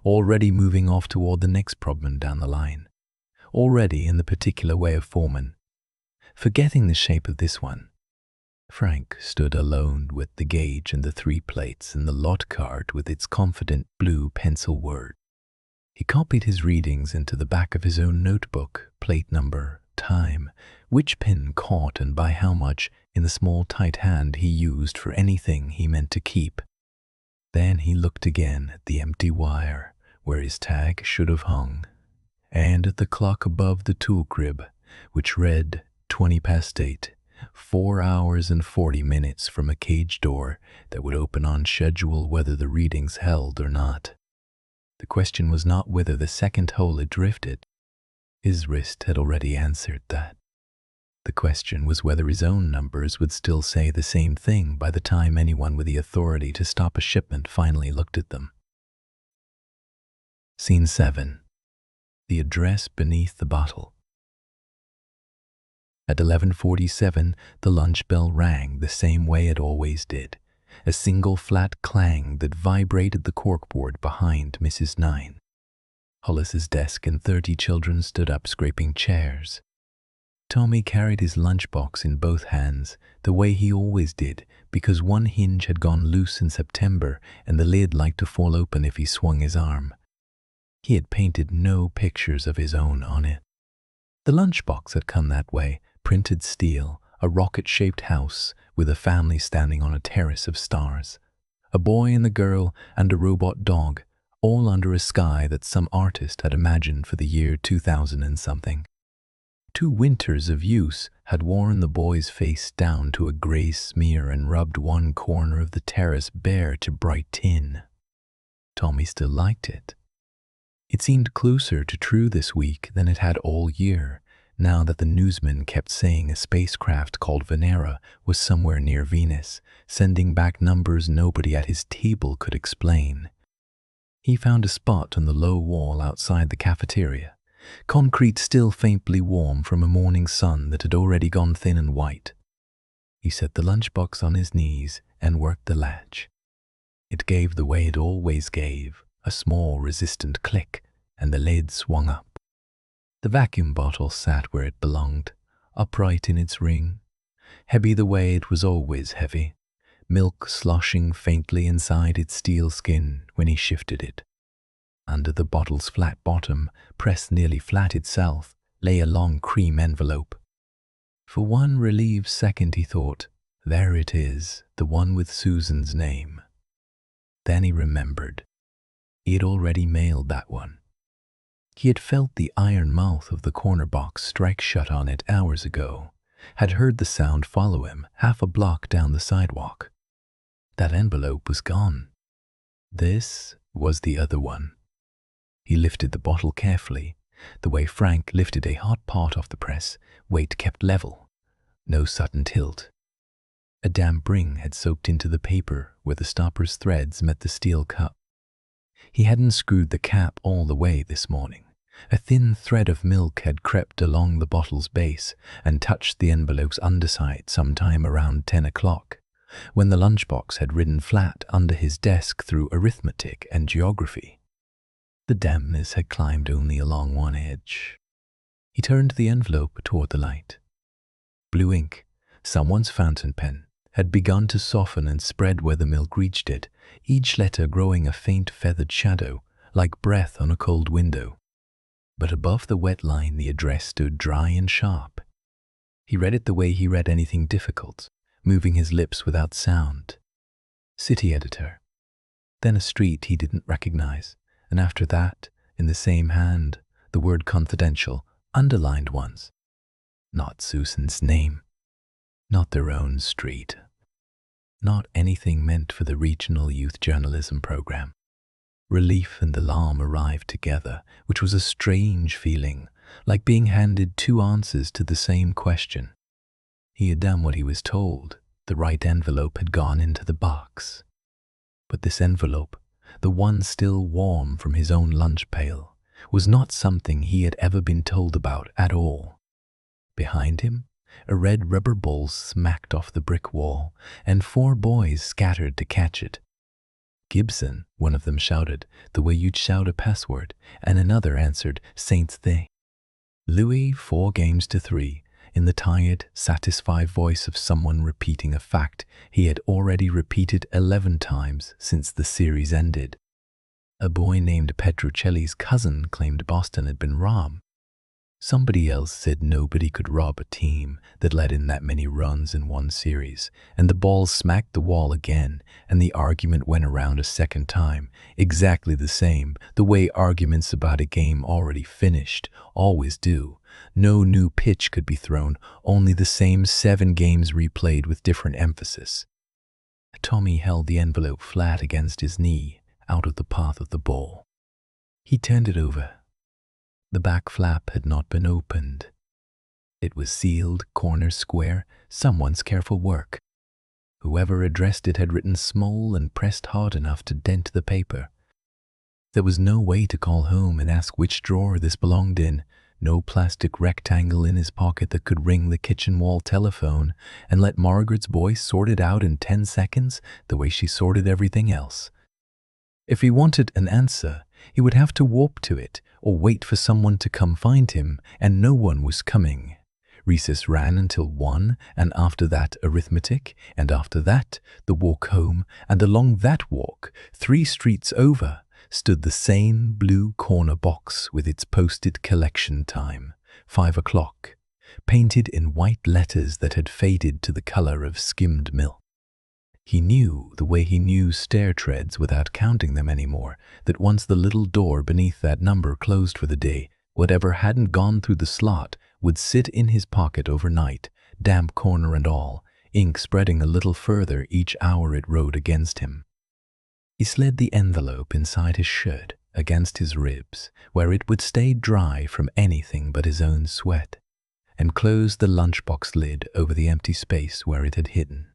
already moving off toward the next problem down the line, already in the particular way of foreman, forgetting the shape of this one. Frank stood alone with the gauge and the 3 plates and the lot card with its confident blue pencil word. He copied his readings into the back of his own notebook, plate number, time, which pin caught and by how much in the small tight hand he used for anything he meant to keep. Then he looked again at the empty wire where his tag should have hung, and at the clock above the tool crib, which read 8:20, 4 hours and 40 minutes from a cage door that would open on schedule whether the readings held or not. The question was not whether the second hole had drifted. His wrist had already answered that. The question was whether his own numbers would still say the same thing by the time anyone with the authority to stop a shipment finally looked at them. Scene 7. The address beneath the bottle. At 11:47, the lunch bell rang the same way it always did, a single flat clang that vibrated the corkboard behind Mrs. 9. Hollis's desk and 30 children stood up scraping chairs. Tommy carried his lunchbox in both hands, the way he always did, because one hinge had gone loose in September and the lid liked to fall open if he swung his arm. He had painted no pictures of his own on it. The lunchbox had come that way, printed steel, a rocket-shaped house with a family standing on a terrace of stars, a boy and a girl and a robot dog, all under a sky that some artist had imagined for the year 2000 and something. 2 winters of use had worn the boy's face down to a gray smear and rubbed one corner of the terrace bare to bright tin. Tommy still liked it. It seemed closer to true this week than it had all year, now that the newsman kept saying a spacecraft called Venera was somewhere near Venus, sending back numbers nobody at his table could explain. He found a spot on the low wall outside the cafeteria, concrete still faintly warm from a morning sun that had already gone thin and white. He set the lunchbox on his knees and worked the latch. It gave the way it always gave, a small resistant click, and the lid swung up. The vacuum bottle sat where it belonged, upright in its ring, heavy the way it was always heavy, milk sloshing faintly inside its steel skin when he shifted it. Under the bottle's flat bottom, pressed nearly flat itself, lay a long cream envelope. For one relieved second he thought, there it is, the one with Susan's name. Then he remembered. He had already mailed that one. He had felt the iron mouth of the corner box strike shut on it hours ago, had heard the sound follow him half a block down the sidewalk. That envelope was gone. This was the other one. He lifted the bottle carefully, the way Frank lifted a hot pot off the press, weight kept level, no sudden tilt. A damp ring had soaked into the paper where the stopper's threads met the steel cup. He hadn't screwed the cap all the way this morning. A thin thread of milk had crept along the bottle's base and touched the envelope's underside sometime around 10 o'clock, when the lunchbox had ridden flat under his desk through arithmetic and geography. The dampness had climbed only along one edge. He turned the envelope toward the light. Blue ink, someone's fountain pen, had begun to soften and spread where the milk reached it, each letter growing a faint feathered shadow, like breath on a cold window. But above the wet line the address stood dry and sharp. He read it the way he read anything difficult, moving his lips without sound. City editor. Then a street he didn't recognize, and after that, in the same hand, the word confidential, underlined once. Not Susan's name, not their own street, not anything meant for the regional youth journalism program. Relief and alarm arrived together, which was a strange feeling, like being handed two answers to the same question. He had done what he was told. The right envelope had gone into the box. But this envelope, the one still warm from his own lunch pail, was not something he had ever been told about at all. Behind him, a red rubber ball smacked off the brick wall, and 4 boys scattered to catch it. Gibson, one of them, shouted, the way you'd shout a password, and another answered, Saints they. Louis 4 games to 3, in the tired, satisfied voice of someone repeating a fact he had already repeated 11 times since the series ended. A boy named Petruccelli's cousin claimed Boston had been robbed. Somebody else said nobody could rob a team that let in that many runs in one series, and the ball smacked the wall again, and the argument went around a second time, exactly the same, the way arguments about a game already finished always do. No new pitch could be thrown, only the same 7 games replayed with different emphasis. Tommy held the envelope flat against his knee, out of the path of the ball. He turned it over. The back flap had not been opened. It was sealed, corners square, someone's careful work. Whoever addressed it had written small and pressed hard enough to dent the paper. There was no way to call home and ask which drawer this belonged in, no plastic rectangle in his pocket that could ring the kitchen wall telephone and let Margaret's voice sort it out in 10 seconds the way she sorted everything else. If he wanted an answer, he would have to walk to it or wait for someone to come find him, and no one was coming. Recess ran until 1, and after that arithmetic, and after that the walk home, and along that walk, 3 streets over, stood the same blue corner box with its posted collection time, 5 o'clock, painted in white letters that had faded to the color of skimmed milk. He knew, the way he knew stair treads without counting them anymore, that once the little door beneath that number closed for the day, whatever hadn't gone through the slot would sit in his pocket overnight, damp corner and all, ink spreading a little further each hour it rode against him. He slid the envelope inside his shirt, against his ribs, where it would stay dry from anything but his own sweat, and closed the lunchbox lid over the empty space where it had hidden.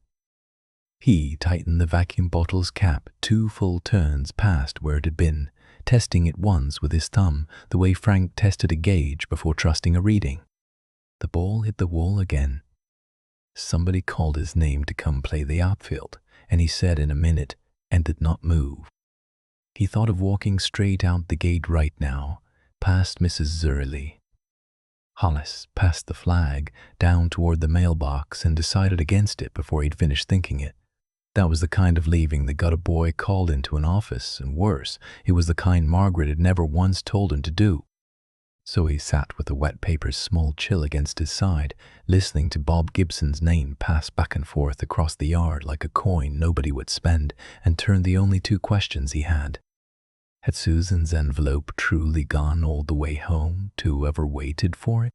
He tightened the vacuum bottle's cap 2 full turns past where it had been, testing it once with his thumb, the way Frank tested a gauge before trusting a reading. The ball hit the wall again. Somebody called his name to come play the outfield, and he said in a minute, and did not move. He thought of walking straight out the gate right now, past Mrs. Zurley. Hollis passed the flag, down toward the mailbox, and decided against it before he'd finished thinking it. That was the kind of leaving that got a boy called into an office, and worse, it was the kind Margaret had never once told him to do. So he sat with the wet paper's small chill against his side, listening to Bob Gibson's name pass back and forth across the yard like a coin nobody would spend, and turned the only 2 questions he had. Had Susan's envelope truly gone all the way home to whoever waited for it?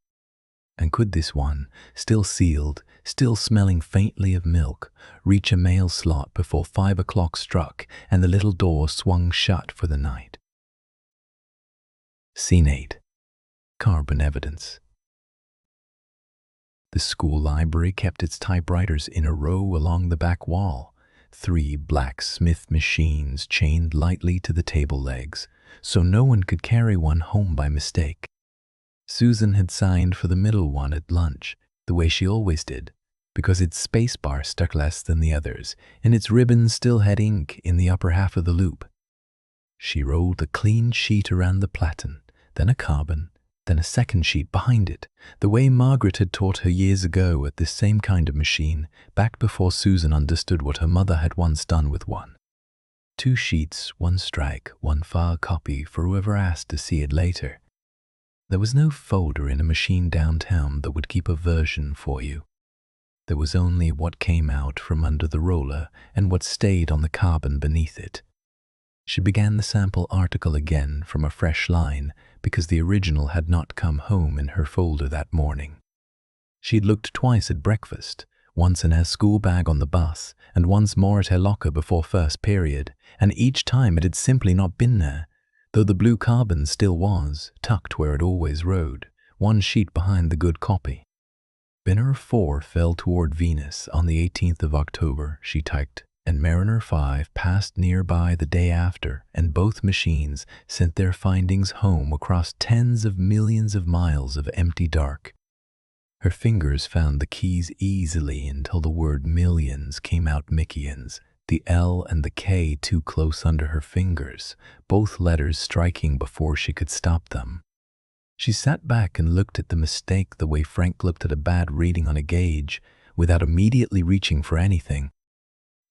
And could this one, still sealed, still smelling faintly of milk, reach a mail slot before 5 o'clock struck and the little door swung shut for the night? Scene 8. Carbon evidence. The school library kept its typewriters in a row along the back wall, 3 black Smith machines chained lightly to the table legs, so no one could carry one home by mistake. Susan had signed for the middle one at lunch, the way she always did, because its space bar stuck less than the others, and its ribbon still had ink in the upper half of the loop. She rolled a clean sheet around the platen, then a carbon, then a second sheet behind it, the way Margaret had taught her years ago at this same kind of machine, back before Susan understood what her mother had once done with one. 2 sheets, 1 strike, 1 file copy for whoever asked to see it later. There was no folder in a machine downtown that would keep a version for you. There was only what came out from under the roller and what stayed on the carbon beneath it. She began the sample article again from a fresh line because the original had not come home in her folder that morning. She'd looked twice at breakfast, once in her school bag on the bus, and once more at her locker before first period, and each time it had simply not been there, though the blue carbon still was, tucked where it always rode, one sheet behind the good copy. Binner 4 fell toward Venus on the 18th of October, she typed, and Mariner 5 passed nearby the day after, and both machines sent their findings home across tens of millions of miles of empty dark. Her fingers found the keys easily until the word millions came out Mickeans, the L and the K too close under her fingers, both letters striking before she could stop them. She sat back and looked at the mistake the way Frank looked at a bad reading on a gauge, without immediately reaching for anything.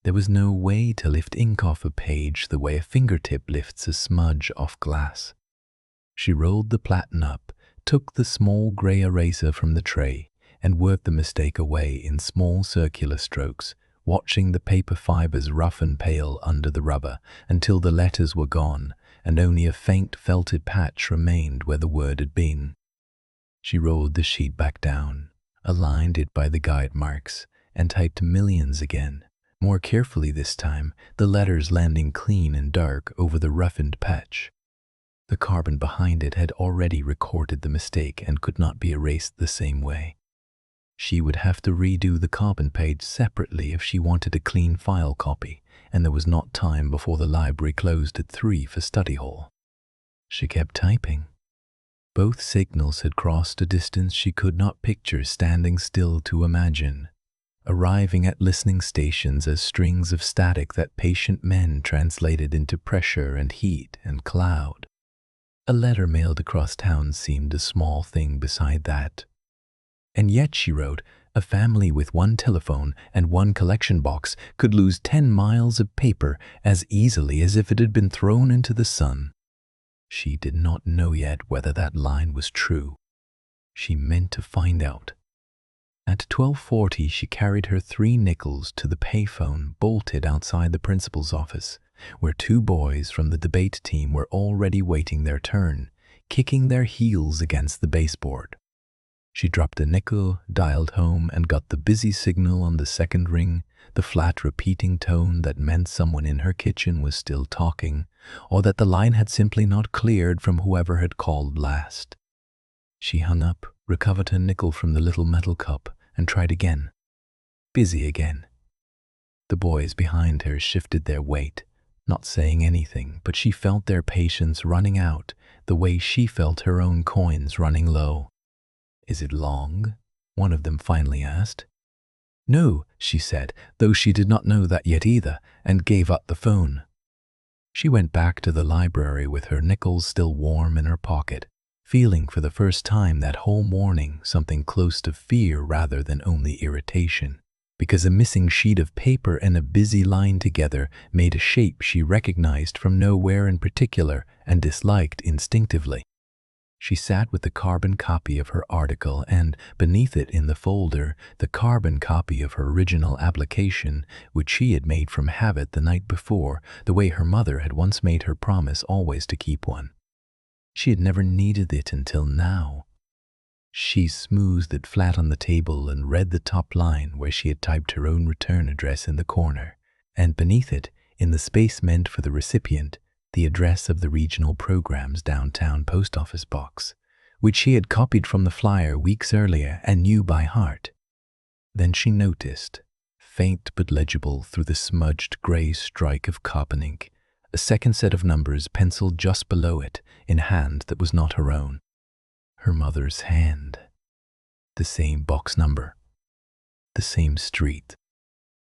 There was no way to lift ink off a page the way a fingertip lifts a smudge off glass. She rolled the platen up, took the small grey eraser from the tray, and worked the mistake away in small circular strokes, watching the paper fibers rough and pale under the rubber until the letters were gone and only a faint felted patch remained where the word had been. She rolled the sheet back down, aligned it by the guide marks, and typed millions again, more carefully this time, the letters landing clean and dark over the roughened patch. The carbon behind it had already recorded the mistake and could not be erased the same way. She would have to redo the carbon page separately if she wanted a clean file copy, and there was not time before the library closed at 3 for study hall. She kept typing. Both signals had crossed a distance she could not picture standing still to imagine, arriving at listening stations as strings of static that patient men translated into pressure and heat and cloud. A letter mailed across town seemed a small thing beside that. And yet, she wrote, a family with one telephone and one collection box could lose 10 miles of paper as easily as if it had been thrown into the sun. She did not know yet whether that line was true. She meant to find out. At 12:40, she carried her 3 nickels to the payphone bolted outside the principal's office, where 2 boys from the debate team were already waiting their turn, kicking their heels against the baseboard. She dropped a nickel, dialed home, and got the busy signal on the second ring, the flat repeating tone that meant someone in her kitchen was still talking, or that the line had simply not cleared from whoever had called last. She hung up, recovered her nickel from the little metal cup, and tried again. Busy again. The boys behind her shifted their weight, not saying anything, but she felt their patience running out, the way she felt her own coins running low. "Is it long?" one of them finally asked. "No," she said, though she did not know that yet either, and gave up the phone. She went back to the library with her nickels still warm in her pocket, feeling for the first time that whole morning something close to fear rather than only irritation, because a missing sheet of paper and a busy line together made a shape she recognized from nowhere in particular and disliked instinctively. She sat with the carbon copy of her article and, beneath it in the folder, the carbon copy of her original application, which she had made from habit the night before, the way her mother had once made her promise always to keep one. She had never needed it until now. She smoothed it flat on the table and read the top line where she had typed her own return address in the corner, and beneath it, in the space meant for the recipient, the address of the regional program's downtown post office box, which she had copied from the flyer weeks earlier and knew by heart. Then she noticed, faint but legible through the smudged grey strike of carbon ink, a second set of numbers penciled just below it in hand that was not her own. Her mother's hand. The same box number. The same street.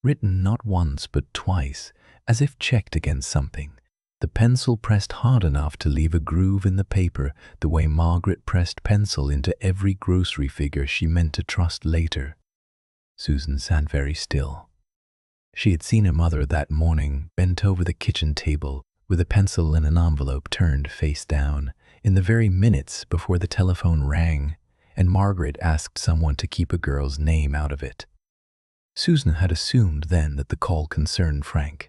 Written not once but twice, as if checked against something. The pencil pressed hard enough to leave a groove in the paper the way Margaret pressed pencil into every grocery figure she meant to trust later. Susan sat very still. She had seen her mother that morning, bent over the kitchen table, with a pencil in an envelope turned face down, in the very minutes before the telephone rang, and Margaret asked someone to keep a girl's name out of it. Susan had assumed then that the call concerned Frank.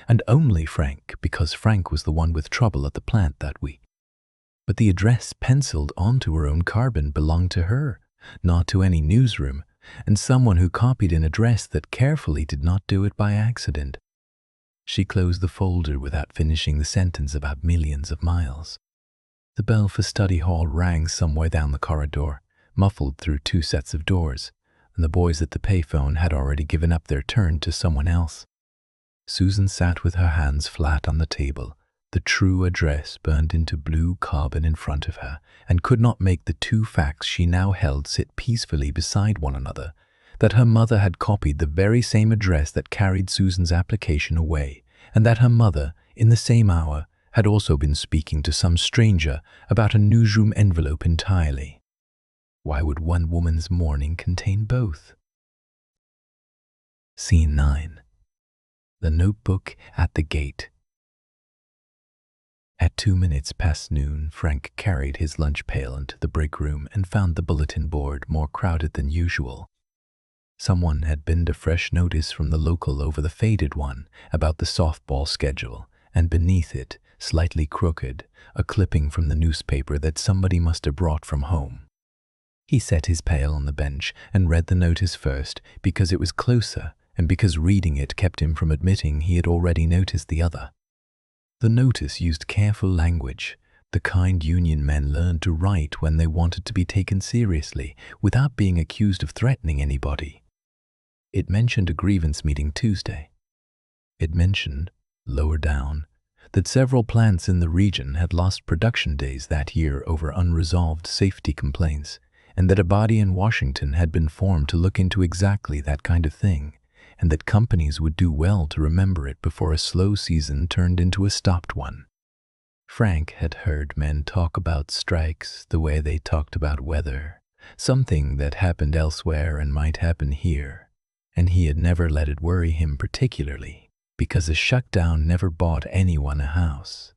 And only Frank, because Frank was the one with trouble at the plant that week. But the address penciled onto her own carbon belonged to her, not to any newsroom, and someone who copied an address that carefully did not do it by accident. She closed the folder without finishing the sentence about millions of miles. The bell for study hall rang somewhere down the corridor, muffled through 2 sets of doors, and the boys at the payphone had already given up their turn to someone else. Susan sat with her hands flat on the table, the true address burned into blue carbon in front of her, and could not make the 2 facts she now held sit peacefully beside one another, that her mother had copied the very same address that carried Susan's application away, and that her mother, in the same hour, had also been speaking to some stranger about a newsroom envelope entirely. Why would one woman's mourning contain both? Scene 9. The notebook at the gate. At 2 minutes past noon, Frank carried his lunch pail into the break room and found the bulletin board more crowded than usual. Someone had pinned a fresh notice from the local over the faded one about the softball schedule, and beneath it, slightly crooked, a clipping from the newspaper that somebody must have brought from home. He set his pail on the bench and read the notice first because it was closer and because reading it kept him from admitting he had already noticed the other. The notice used careful language, the kind union men learned to write when they wanted to be taken seriously without being accused of threatening anybody. It mentioned a grievance meeting Tuesday. It mentioned, lower down, that several plants in the region had lost production days that year over unresolved safety complaints, and that a body in Washington had been formed to look into exactly that kind of thing, and that companies would do well to remember it before a slow season turned into a stopped one. Frank had heard men talk about strikes the way they talked about weather, something that happened elsewhere and might happen here, and he had never let it worry him particularly, because a shutdown never bought anyone a house.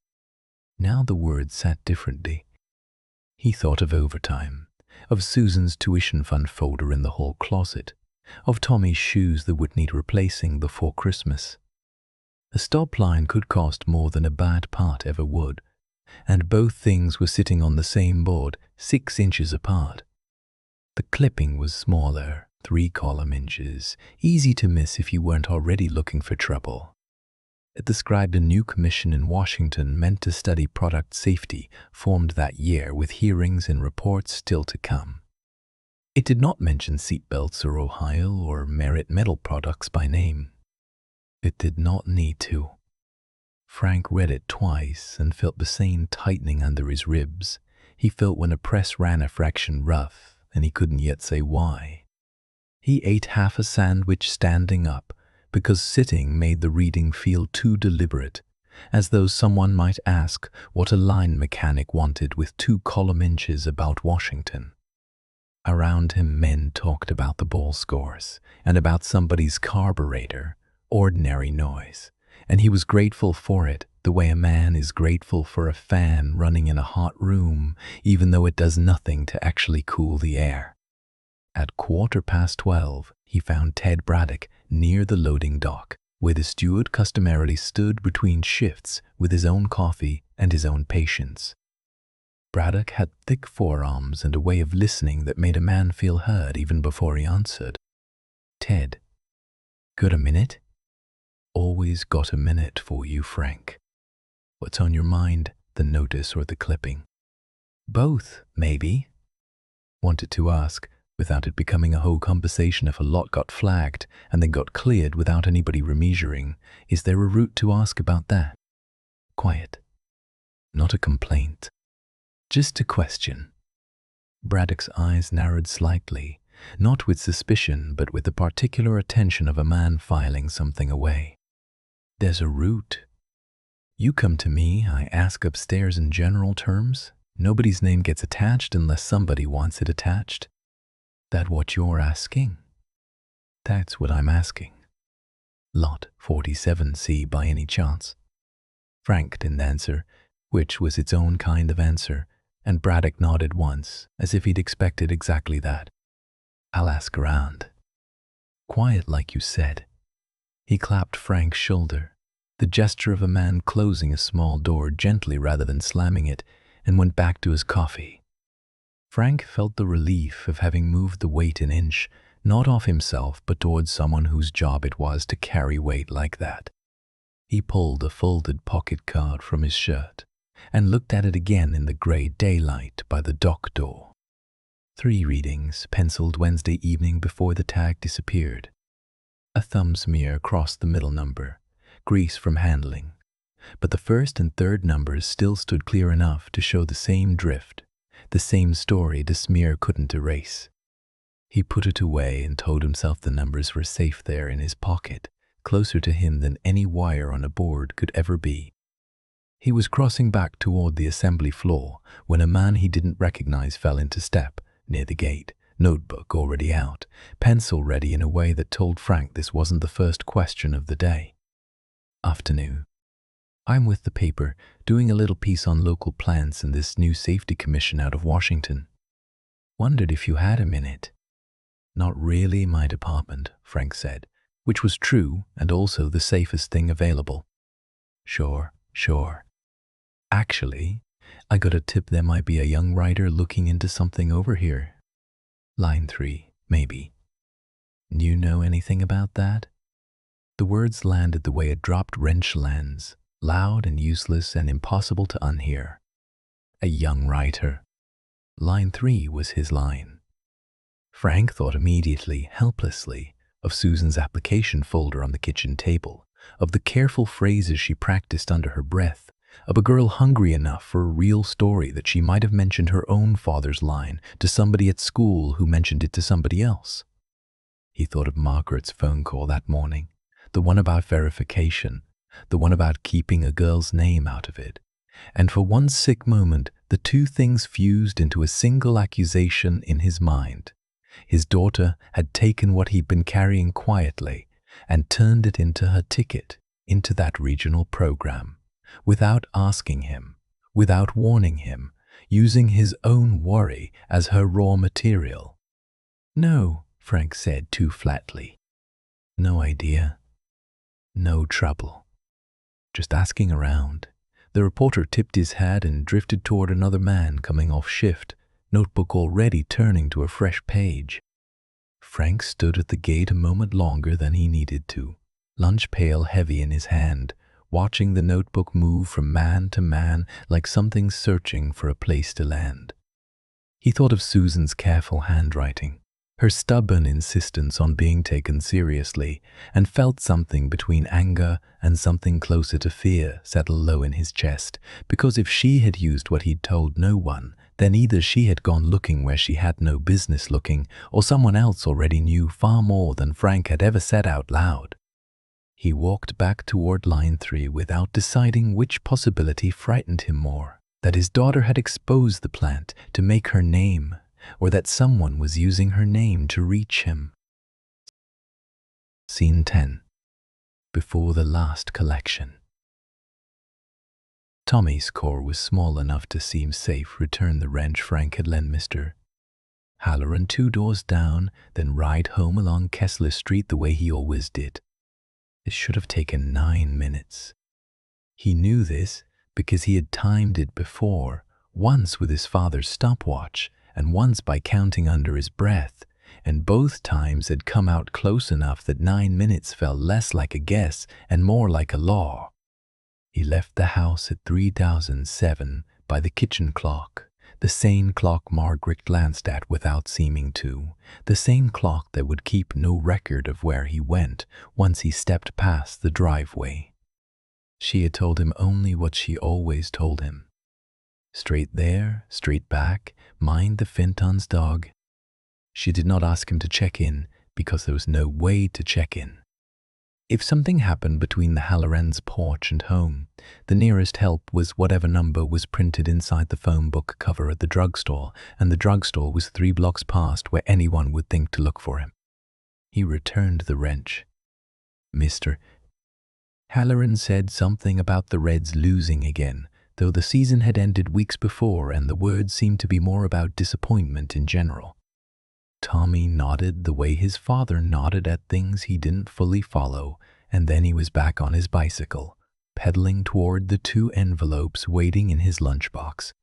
Now the words sat differently. He thought of overtime, of Susan's tuition fund folder in the hall closet, of Tommy's shoes that would need replacing before Christmas. A stop line could cost more than a bad part ever would, and both things were sitting on the same board, 6 inches apart. The clipping was smaller, 3 column inches, easy to miss if you weren't already looking for trouble. It described a new commission in Washington meant to study product safety, formed that year with hearings and reports still to come. It did not mention seatbelts or Ohio or Merit metal products by name. It did not need to. Frank read it twice and felt the same tightening under his ribs he felt when a press ran a fraction rough and he couldn't yet say why. He ate half a sandwich standing up because sitting made the reading feel too deliberate, as though someone might ask what a line mechanic wanted with 2 column inches about Washington. Around him men talked about the ball scores and about somebody's carburetor, ordinary noise, and he was grateful for it the way a man is grateful for a fan running in a hot room even though it does nothing to actually cool the air. At 12:15, he found Ted Braddock near the loading dock, where the steward customarily stood between shifts with his own coffee and his own patients. Braddock had thick forearms and a way of listening that made a man feel heard even before he answered. Ted, got a minute? Always got a minute for you, Frank. What's on your mind, the notice or the clipping? Both, maybe. Wanted to ask, without it becoming a whole conversation if a lot got flagged and then got cleared without anybody remeasuring, is there a route to ask about that? Quiet. Not a complaint. Just a question. Braddock's eyes narrowed slightly, not with suspicion but with the particular attention of a man filing something away. There's a route. You come to me, I ask upstairs in general terms. Nobody's name gets attached unless somebody wants it attached. That what you're asking? That's what I'm asking. Lot 47C by any chance? Frank didn't answer, which was its own kind of answer, and Braddock nodded once, as if he'd expected exactly that. I'll ask around. Quiet like you said. He clapped Frank's shoulder, the gesture of a man closing a small door gently rather than slamming it, and went back to his coffee. Frank felt the relief of having moved the weight an inch, not off himself but towards someone whose job it was to carry weight like that. He pulled a folded pocket card from his shirt and looked at it again in the grey daylight by the dock door. 3 readings, penciled Wednesday evening before the tag disappeared. A thumb smear across the middle number, grease from handling, but the first and third numbers still stood clear enough to show the same drift, the same story the smear couldn't erase. He put it away and told himself the numbers were safe there in his pocket, closer to him than any wire on a board could ever be. He was crossing back toward the assembly floor when a man he didn't recognize fell into step near the gate, notebook already out, pencil ready in a way that told Frank this wasn't the first question of the day. Afternoon. I'm with the paper, doing a little piece on local plants and this new safety commission out of Washington. Wondered if you had a minute. Not really my department, Frank said, which was true and also the safest thing available. Sure. Actually, I got a tip there might be a young writer looking into something over here. Line 3, maybe. You know anything about that? The words landed the way a dropped wrench lands, loud and useless and impossible to unhear. A young writer. Line 3 was his line. Frank thought immediately, helplessly, of Susan's application folder on the kitchen table, of the careful phrases she practiced under her breath, of a girl hungry enough for a real story that she might have mentioned her own father's line to somebody at school who mentioned it to somebody else. He thought of Margaret's phone call that morning, the one about verification, the one about keeping a girl's name out of it, and for one sick moment the two things fused into a single accusation in his mind. His daughter had taken what he'd been carrying quietly and turned it into her ticket, into that regional program, without asking him, without warning him, using his own worry as her raw material. No, Frank said too flatly. No idea. No trouble. Just asking around. The reporter tipped his hat and drifted toward another man coming off shift, notebook already turning to a fresh page. Frank stood at the gate a moment longer than he needed to, lunch pail heavy in his hand, watching the notebook move from man to man like something searching for a place to land. He thought of Susan's careful handwriting, her stubborn insistence on being taken seriously, and felt something between anger and something closer to fear settle low in his chest, because if she had used what he'd told no one, then either she had gone looking where she had no business looking, or someone else already knew far more than Frank had ever said out loud. He walked back toward line 3 without deciding which possibility frightened him more, that his daughter had exposed the plant to make her name, or that someone was using her name to reach him. Scene 10. Before the last collection. Tommy's car was small enough to seem safe return the wrench Frank had lent Mr. Halloran 2 doors down, then ride home along Kessler Street the way he always did. It should have taken 9 minutes. He knew this because he had timed it before, once with his father's stopwatch and once by counting under his breath, and both times had come out close enough that 9 minutes felt less like a guess and more like a law. He left the house at 3007 by the kitchen clock, the same clock Margaret glanced at without seeming to, the same clock that would keep no record of where he went once he stepped past the driveway. She had told him only what she always told him. Straight there, straight back, mind the Finton's dog. She did not ask him to check in because there was no way to check in. If something happened between the Hallorans' porch and home, the nearest help was whatever number was printed inside the phone book cover at the drugstore, and the drugstore was 3 blocks past where anyone would think to look for him. He returned the wrench. Mr. Halloran said something about the Reds losing again, though the season had ended weeks before and the words seemed to be more about disappointment in general. Tommy nodded the way his father nodded at things he didn't fully follow, and then he was back on his bicycle, pedaling toward the 2 envelopes waiting in his lunchbox.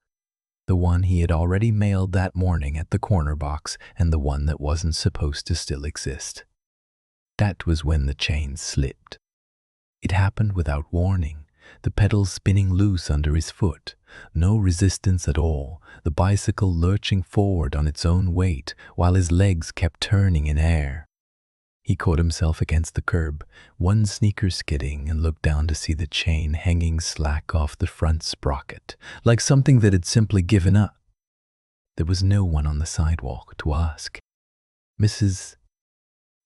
The one he had already mailed that morning at the corner box, and the one that wasn't supposed to still exist. That was when the chain slipped. It happened without warning, the pedals spinning loose under his foot. No resistance at all, the bicycle lurching forward on its own weight while his legs kept turning in air. He caught himself against the curb, one sneaker skidding, and looked down to see the chain hanging slack off the front sprocket, like something that had simply given up. There was no one on the sidewalk to ask. Mrs.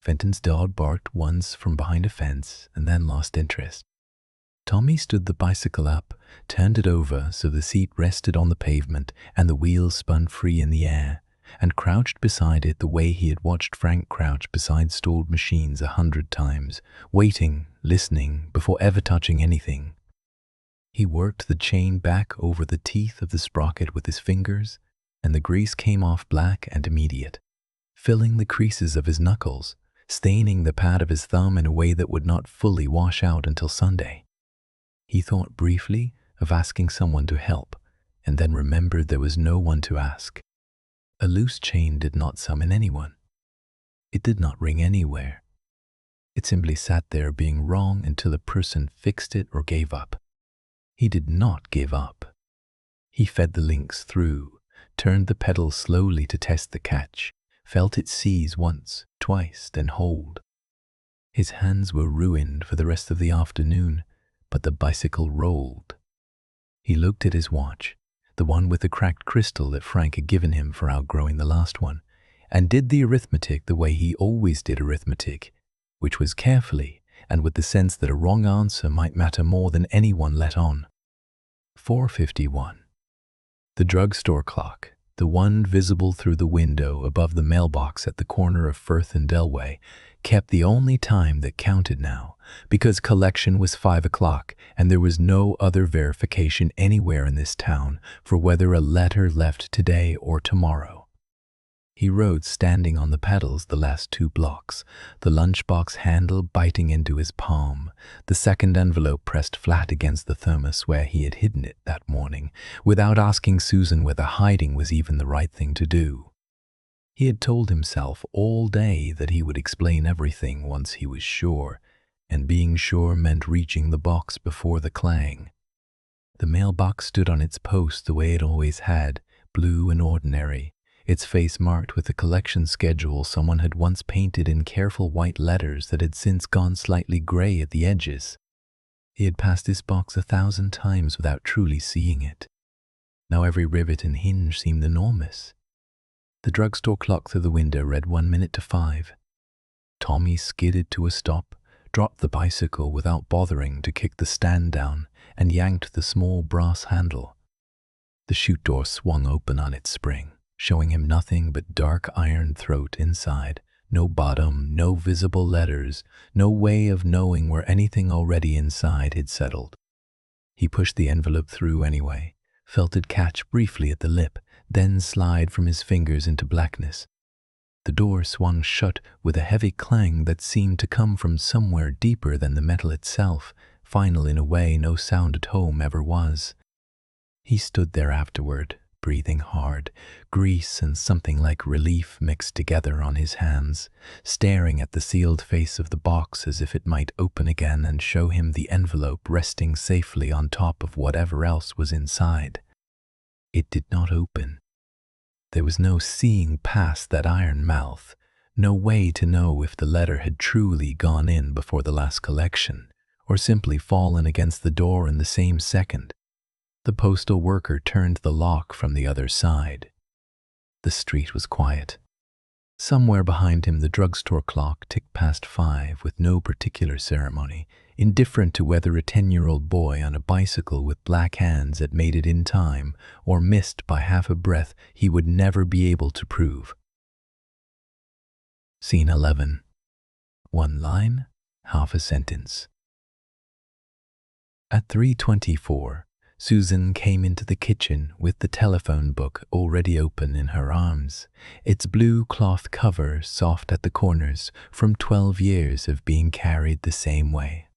Fenton's dog barked once from behind a fence and then lost interest. Tommy stood the bicycle up, turned it over so the seat rested on the pavement and the wheels spun free in the air, and crouched beside it the way he had watched Frank crouch beside stalled machines 100 times, waiting, listening, before ever touching anything. He worked the chain back over the teeth of the sprocket with his fingers, and the grease came off black and immediate, filling the creases of his knuckles, staining the pad of his thumb in a way that would not fully wash out until Sunday. He thought briefly of asking someone to help, and then remembered there was no one to ask. A loose chain did not summon anyone. It did not ring anywhere. It simply sat there being wrong until a person fixed it or gave up. He did not give up. He fed the links through, turned the pedal slowly to test the catch, felt it seize once, twice, then hold. His hands were ruined for the rest of the afternoon, but the bicycle rolled. He looked at his watch, the one with the cracked crystal that Frank had given him for outgrowing the last one, and did the arithmetic the way he always did arithmetic, which was carefully and with the sense that a wrong answer might matter more than anyone let on. 4:51. The drugstore clock, the one visible through the window above the mailbox at the corner of Firth and Delway, kept the only time that counted now, because collection was 5 o'clock and there was no other verification anywhere in this town for whether a letter left today or tomorrow. He rode standing on the pedals the last 2 blocks, the lunchbox handle biting into his palm, the second envelope pressed flat against the thermos where he had hidden it that morning, without asking Susan whether hiding was even the right thing to do. He had told himself all day that he would explain everything once he was sure, and being sure meant reaching the box before the clang. The mailbox stood on its post the way it always had, blue and ordinary, its face marked with a collection schedule someone had once painted in careful white letters that had since gone slightly gray at the edges. He had passed this box 1,000 times without truly seeing it. Now every rivet and hinge seemed enormous. The drugstore clock through the window read 1 minute to 5. Tommy skidded to a stop, dropped the bicycle without bothering to kick the stand down, and yanked the small brass handle. The chute door swung open on its spring, showing him nothing but dark iron throat inside, no bottom, no visible letters, no way of knowing where anything already inside had settled. He pushed the envelope through anyway, felt it catch briefly at the lip, then slide from his fingers into blackness. The door swung shut with a heavy clang that seemed to come from somewhere deeper than the metal itself, final in a way no sound at home ever was. He stood there afterward, breathing hard, grease and something like relief mixed together on his hands, staring at the sealed face of the box as if it might open again and show him the envelope resting safely on top of whatever else was inside. It did not open. There was no seeing past that iron mouth, no way to know if the letter had truly gone in before the last collection, or simply fallen against the door in the same second. The postal worker turned the lock from the other side. The street was quiet. Somewhere behind him the drugstore clock ticked past 5 with no particular ceremony, indifferent to whether a 10-year-old boy on a bicycle with black hands had made it in time or missed by half a breath he would never be able to prove. Scene 11. 1 line, half a sentence. At 3:24, Susan came into the kitchen with the telephone book already open in her arms, its blue cloth cover soft at the corners from 12 years of being carried the same way.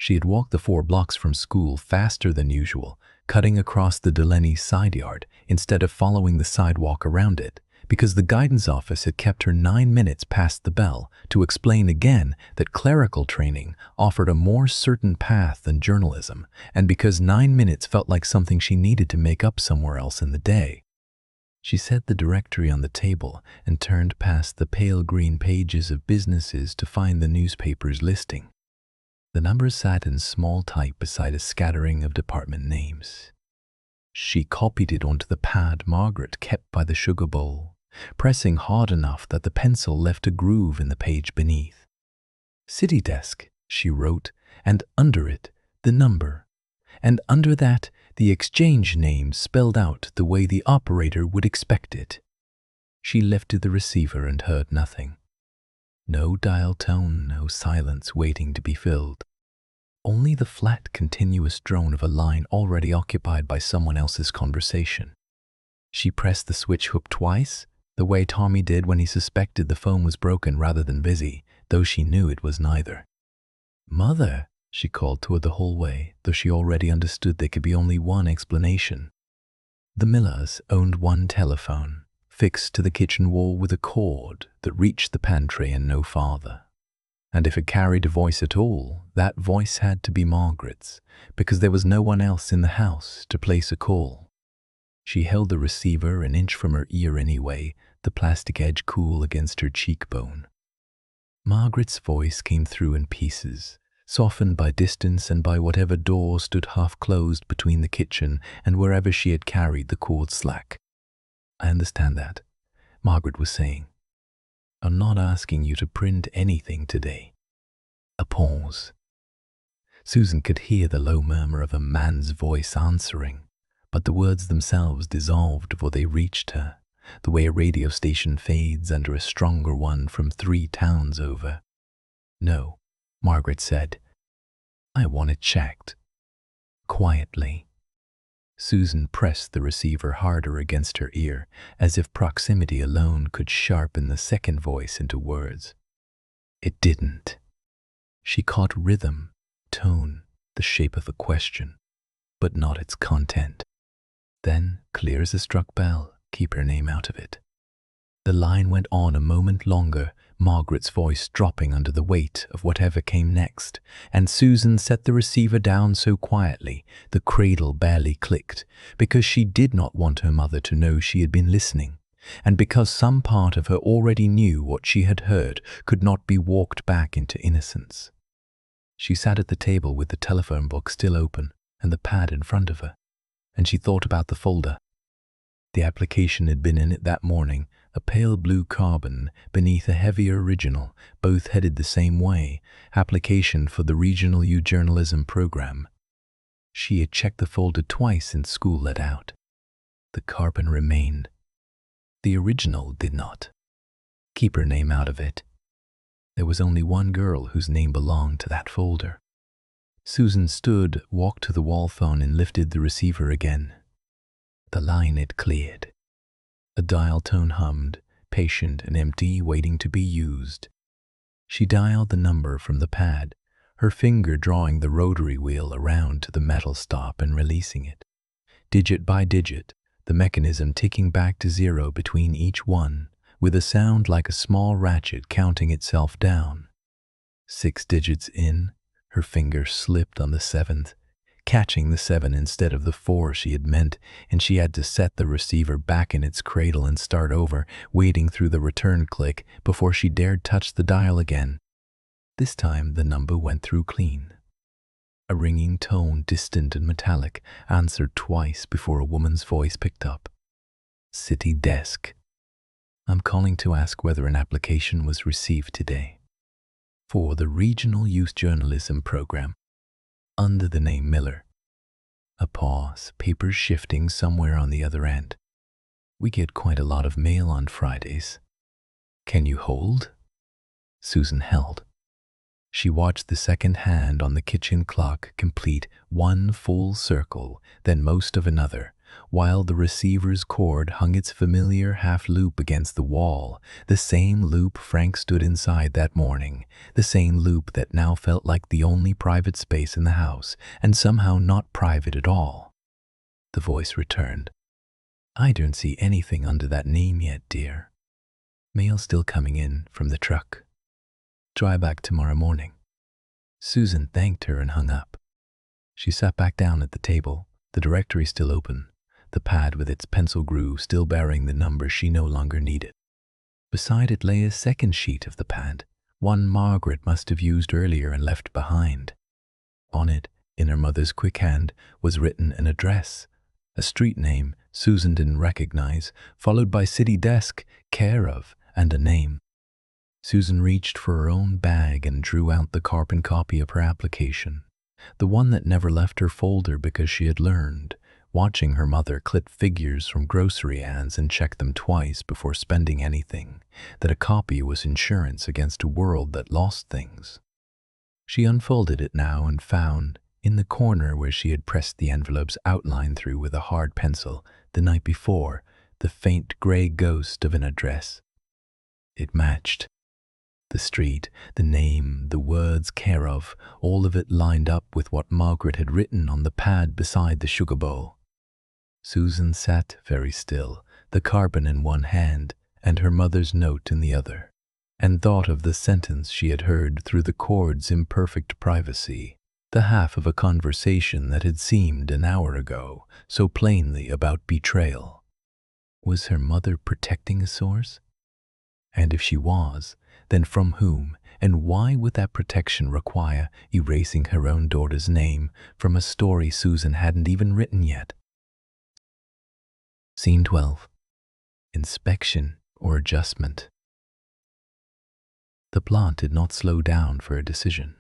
She had walked the 4 blocks from school faster than usual, cutting across the Delaney side yard instead of following the sidewalk around it, because the guidance office had kept her 9 minutes past the bell to explain again that clerical training offered a more certain path than journalism, and because 9 minutes felt like something she needed to make up somewhere else in the day. She set the directory on the table and turned past the pale green pages of businesses to find the newspaper's listing. The numbers sat in small type beside a scattering of department names. She copied it onto the pad Margaret kept by the sugar bowl, pressing hard enough that the pencil left a groove in the page beneath. City desk, she wrote, and under it, the number, and under that, the exchange name spelled out the way the operator would expect it. She lifted the receiver and heard nothing. No dial tone, no silence waiting to be filled. Only the flat, continuous drone of a line already occupied by someone else's conversation. She pressed the switch hook twice, the way Tommy did when he suspected the phone was broken rather than busy, though she knew it was neither. "Mother," she called toward the hallway, though she already understood there could be only one explanation. The Millers owned one telephone, fixed to the kitchen wall with a cord that reached the pantry and no farther. And if it carried a voice at all, that voice had to be Margaret's, because there was no one else in the house to place a call. She held the receiver an inch from her ear anyway, the plastic edge cool against her cheekbone. Margaret's voice came through in pieces, softened by distance and by whatever door stood half-closed between the kitchen and wherever she had carried the cord slack. "I understand that," Margaret was saying. "I'm not asking you to print anything today." A pause. Susan could hear the low murmur of a man's voice answering, but the words themselves dissolved before they reached her, the way a radio station fades under a stronger one from 3 towns over. "No," Margaret said. "I want it checked." Quietly. Susan pressed the receiver harder against her ear, as if proximity alone could sharpen the second voice into words. It didn't. She caught rhythm, tone, the shape of a question, but not its content. Then, clear as a struck bell, keep her name out of it. The line went on a moment longer, Margaret's voice dropping under the weight of whatever came next, and Susan set the receiver down so quietly the cradle barely clicked, because she did not want her mother to know she had been listening, and because some part of her already knew what she had heard could not be walked back into innocence. She sat at the table with the telephone book still open and the pad in front of her, and she thought about the folder. The application had been in it that morning, a pale blue carbon beneath a heavier original, both headed the same way, application for the Regional U Journalism program. She had checked the folder twice since school let out. The carbon remained. The original did not. Keep her name out of it. There was only one girl whose name belonged to that folder. Susan stood, walked to the wall phone and lifted the receiver again. The line had cleared. A dial tone hummed, patient and empty, waiting to be used. She dialed the number from the pad, her finger drawing the rotary wheel around to the metal stop and releasing it. Digit by digit, the mechanism ticking back to 0 between each one, with a sound like a small ratchet counting itself down. 6 digits in, her finger slipped on the 7th, catching the 7 instead of the 4 she had meant, and she had to set the receiver back in its cradle and start over, waiting through the return click before she dared touch the dial again. This time the number went through clean. A ringing tone, distant and metallic, answered twice before a woman's voice picked up. "City desk. I'm calling to ask whether an application was received today for the Regional Youth Journalism program under the name Miller." A pause, papers shifting somewhere on the other end. "We get quite a lot of mail on Fridays. Can you hold?" Susan held. She watched the second hand on the kitchen clock complete one full circle, then most of another, while the receiver's cord hung its familiar half-loop against the wall, the same loop Frank stood inside that morning, the same loop that now felt like the only private space in the house, and somehow not private at all. The voice returned. "I don't see anything under that name yet, dear. Mail still coming in from the truck. Try back tomorrow morning." Susan thanked her and hung up. She sat back down at the table, the directory still open, the pad with its pencil groove still bearing the number she no longer needed. Beside it lay a second sheet of the pad, one Margaret must have used earlier and left behind. On it, in her mother's quick hand, was written an address, a street name Susan didn't recognize, followed by city desk, care of, and a name. Susan reached for her own bag and drew out the carbon copy of her application, the one that never left her folder because she had learned, watching her mother clip figures from grocery ads and check them twice before spending anything, that a copy was insurance against a world that lost things. She unfolded it now and found, in the corner where she had pressed the envelope's outline through with a hard pencil the night before, the faint gray ghost of an address. It matched. The street, the name, the words care of, all of it lined up with what Margaret had written on the pad beside the sugar bowl. Susan sat very still, the carbon in one hand and her mother's note in the other, and thought of the sentence she had heard through the cord's imperfect privacy, the half of a conversation that had seemed an hour ago so plainly about betrayal. Was her mother protecting a source? And if she was, then from whom, and why would that protection require erasing her own daughter's name from a story Susan hadn't even written yet? Scene 12. Inspection or adjustment. The plant did not slow down for a decision.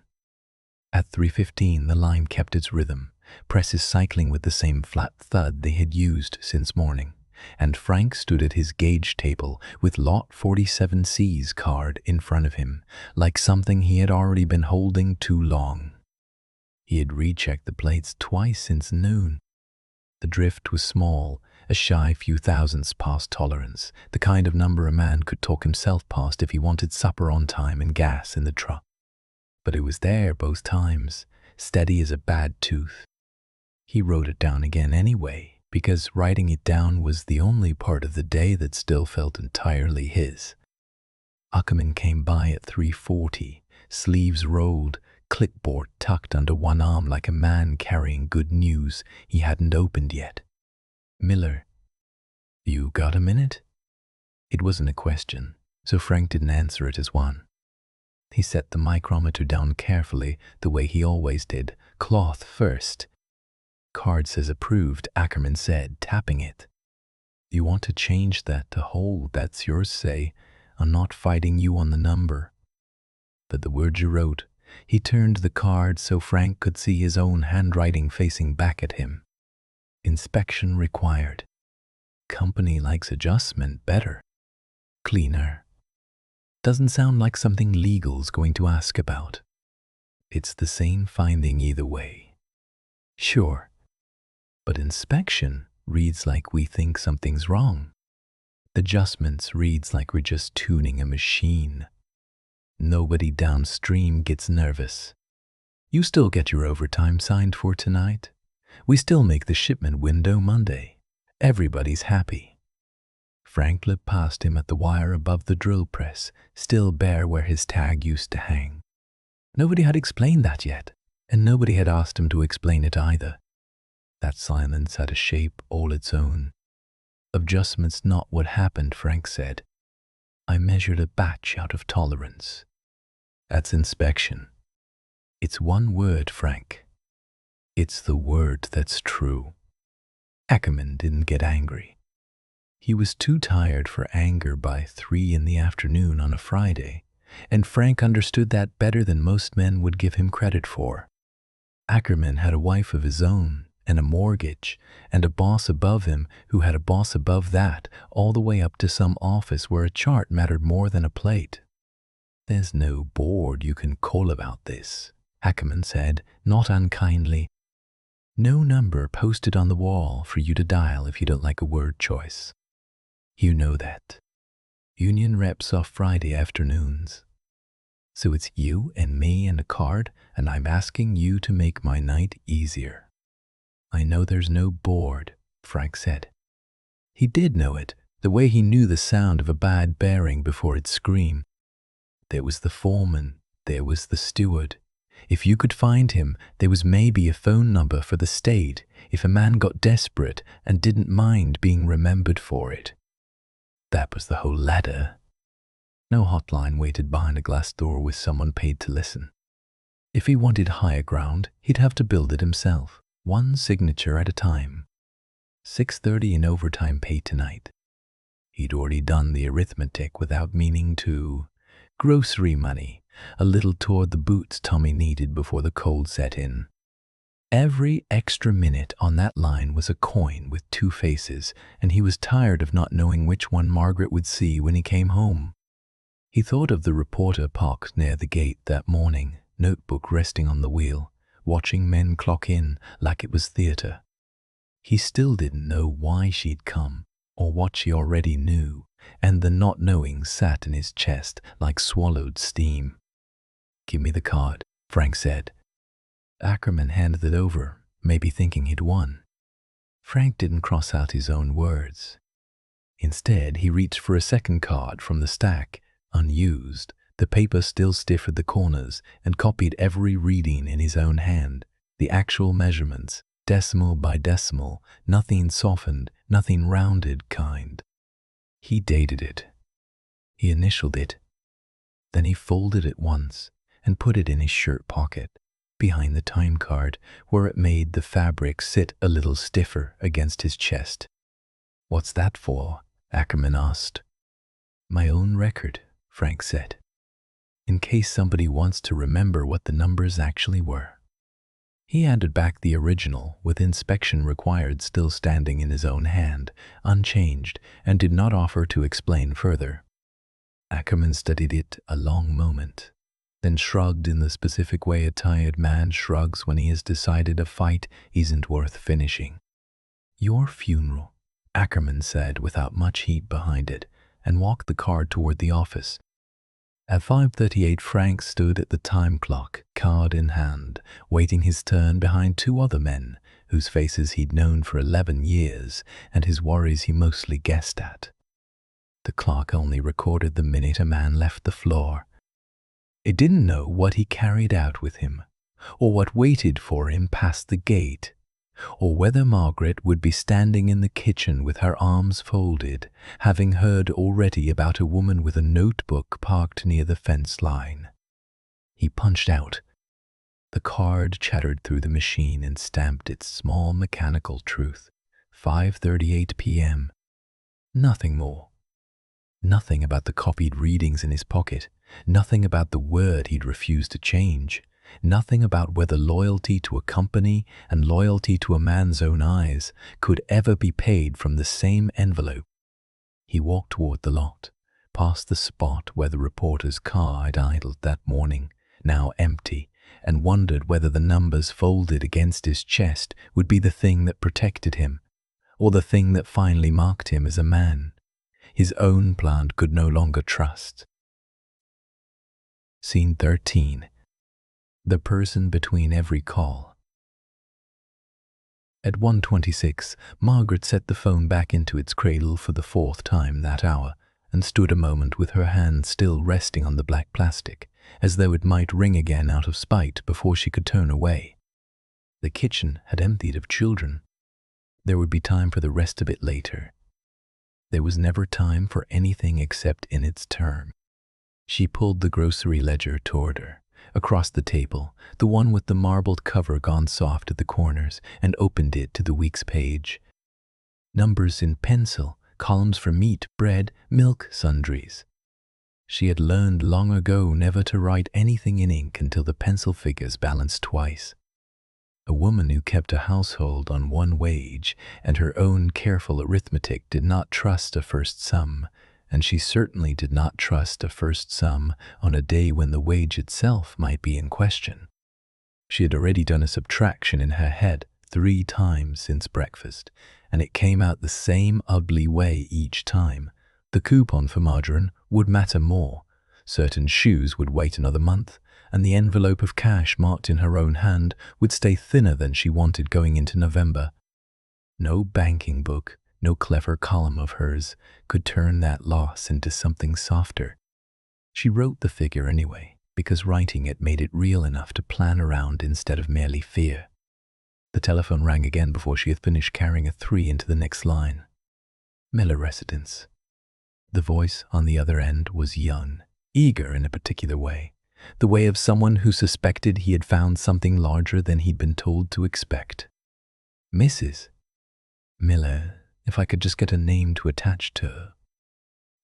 At 3:15 the line kept its rhythm, presses cycling with the same flat thud they had used since morning, and Frank stood at his gauge table with Lot 47C's card in front of him, like something he had already been holding too long. He had rechecked the plates twice since noon. The drift was small, a shy few thousandths past tolerance, the kind of number a man could talk himself past if he wanted supper on time and gas in the truck. But it was there both times, steady as a bad tooth. He wrote it down again anyway, because writing it down was the only part of the day that still felt entirely his. Ackerman came by at 3:40, sleeves rolled, clipboard tucked under one arm like a man carrying good news he hadn't opened yet. "Miller, you got a minute?" It wasn't a question, so Frank didn't answer it as one. He set the micrometer down carefully, the way he always did, cloth first. "Card says approved," Ackerman said, tapping it. "You want to change that to hold, that's yours, say. I'm not fighting you on the number." But the words you wrote, he turned the card so Frank could see his own handwriting facing back at him. Inspection required. Company likes adjustment better. Cleaner. Doesn't sound like something legal's going to ask about. It's the same finding either way. Sure. But inspection reads like we think something's wrong. Adjustments reads like we're just tuning a machine. Nobody downstream gets nervous. You still get your overtime signed for tonight. We still make the shipment window Monday. Everybody's happy. Frank looked past him at the wire above the drill press, still bare where his tag used to hang. Nobody had explained that yet, and nobody had asked him to explain it either. That silence had a shape all its own. Adjustment's not what happened, Frank said. I measured a batch out of tolerance. That's inspection. It's one word, Frank. It's the word that's true. Ackerman didn't get angry. He was too tired for anger by 3 in the afternoon on a Friday, and Frank understood that better than most men would give him credit for. Ackerman had a wife of his own, and a mortgage, and a boss above him who had a boss above that, all the way up to some office where a chart mattered more than a plate. There's no board you can call about this, Ackerman said, not unkindly. No number posted on the wall for you to dial if you don't like a word choice. You know that. Union reps off Friday afternoons. So it's you and me and a card, and I'm asking you to make my night easier. I know there's no board, Frank said. He did know it, the way he knew the sound of a bad bearing before it screamed. There was the foreman, there was the steward. If you could find him, there was maybe a phone number for the state if a man got desperate and didn't mind being remembered for it. That was the whole ladder. No hotline waited behind a glass door with someone paid to listen. If he wanted higher ground, he'd have to build it himself, one signature at a time. 6:30 in overtime pay tonight. He'd already done the arithmetic without meaning to. Grocery money, a little toward the boots Tommy needed before the cold set in. Every extra minute on that line was a coin with two faces, and he was tired of not knowing which one Margaret would see when he came home. He thought of the reporter parked near the gate that morning, notebook resting on the wheel, watching men clock in like it was theater. He still didn't know why she'd come, or what she already knew, and the not knowing sat in his chest like swallowed steam. "Give me the card," Frank said. Ackerman handed it over, maybe thinking he'd won. Frank didn't cross out his own words. Instead, he reached for a second card from the stack, unused, the paper still stiff at the corners, and copied every reading in his own hand, the actual measurements, decimal by decimal, nothing softened, nothing rounded kind. He dated it. He initialed it. Then he folded it once and put it in his shirt pocket, behind the time card, where it made the fabric sit a little stiffer against his chest. "What's that for?" Ackerman asked. "My own record," Frank said, "in case somebody wants to remember what the numbers actually were." He handed back the original, with inspection required still standing in his own hand, unchanged, and did not offer to explain further. Ackerman studied it a long moment, then shrugged in the specific way a tired man shrugs when he has decided a fight isn't worth finishing. "Your funeral," Ackerman said without much heat behind it, and walked the card toward the office. At 5:38, Frank stood at the time clock, card in hand, waiting his turn behind two other men, whose faces he'd known for 11 years, and his worries he mostly guessed at. The clock only recorded the minute a man left the floor. It didn't know what he carried out with him, or what waited for him past the gate, or whether Margaret would be standing in the kitchen with her arms folded, having heard already about a woman with a notebook parked near the fence line. He punched out. The card chattered through the machine and stamped its small mechanical truth. 5:38 p.m. Nothing more. Nothing about the copied readings in his pocket. Nothing about the word he'd refused to change. Nothing about whether loyalty to a company and loyalty to a man's own eyes could ever be paid from the same envelope. He walked toward the lot, past the spot where the reporter's car had idled that morning, now empty, and wondered whether the numbers folded against his chest would be the thing that protected him, or the thing that finally marked him as a man his own plant could no longer trust. Scene 13. The person between every call. At 1:26, Margaret set the phone back into its cradle for the fourth time that hour, and stood a moment with her hand still resting on the black plastic, as though it might ring again out of spite before she could turn away. The kitchen had emptied of children. There would be time for the rest of it later. There was never time for anything except in its turn. She pulled the grocery ledger toward her, across the table, the one with the marbled cover gone soft at the corners, and opened it to the week's page. Numbers in pencil, columns for meat, bread, milk, sundries. She had learned long ago never to write anything in ink until the pencil figures balanced twice. A woman who kept a household on one wage and her own careful arithmetic did not trust a first sum, and she certainly did not trust a first sum on a day when the wage itself might be in question. She had already done a subtraction in her head, 3 times since breakfast, and it came out the same ugly way each time. The coupon for margarine would matter more. Certain shoes would wait another month, and the envelope of cash marked in her own hand would stay thinner than she wanted going into November. No banking book, no clever column of hers could turn that loss into something softer. She wrote the figure anyway, because writing it made it real enough to plan around instead of merely fear. The telephone rang again before she had finished carrying a 3 into the next line. Miller residence. The voice on the other end was young, eager in a particular way, the way of someone who suspected he had found something larger than he'd been told to expect. Mrs. Miller, if I could just get a name to attach to her.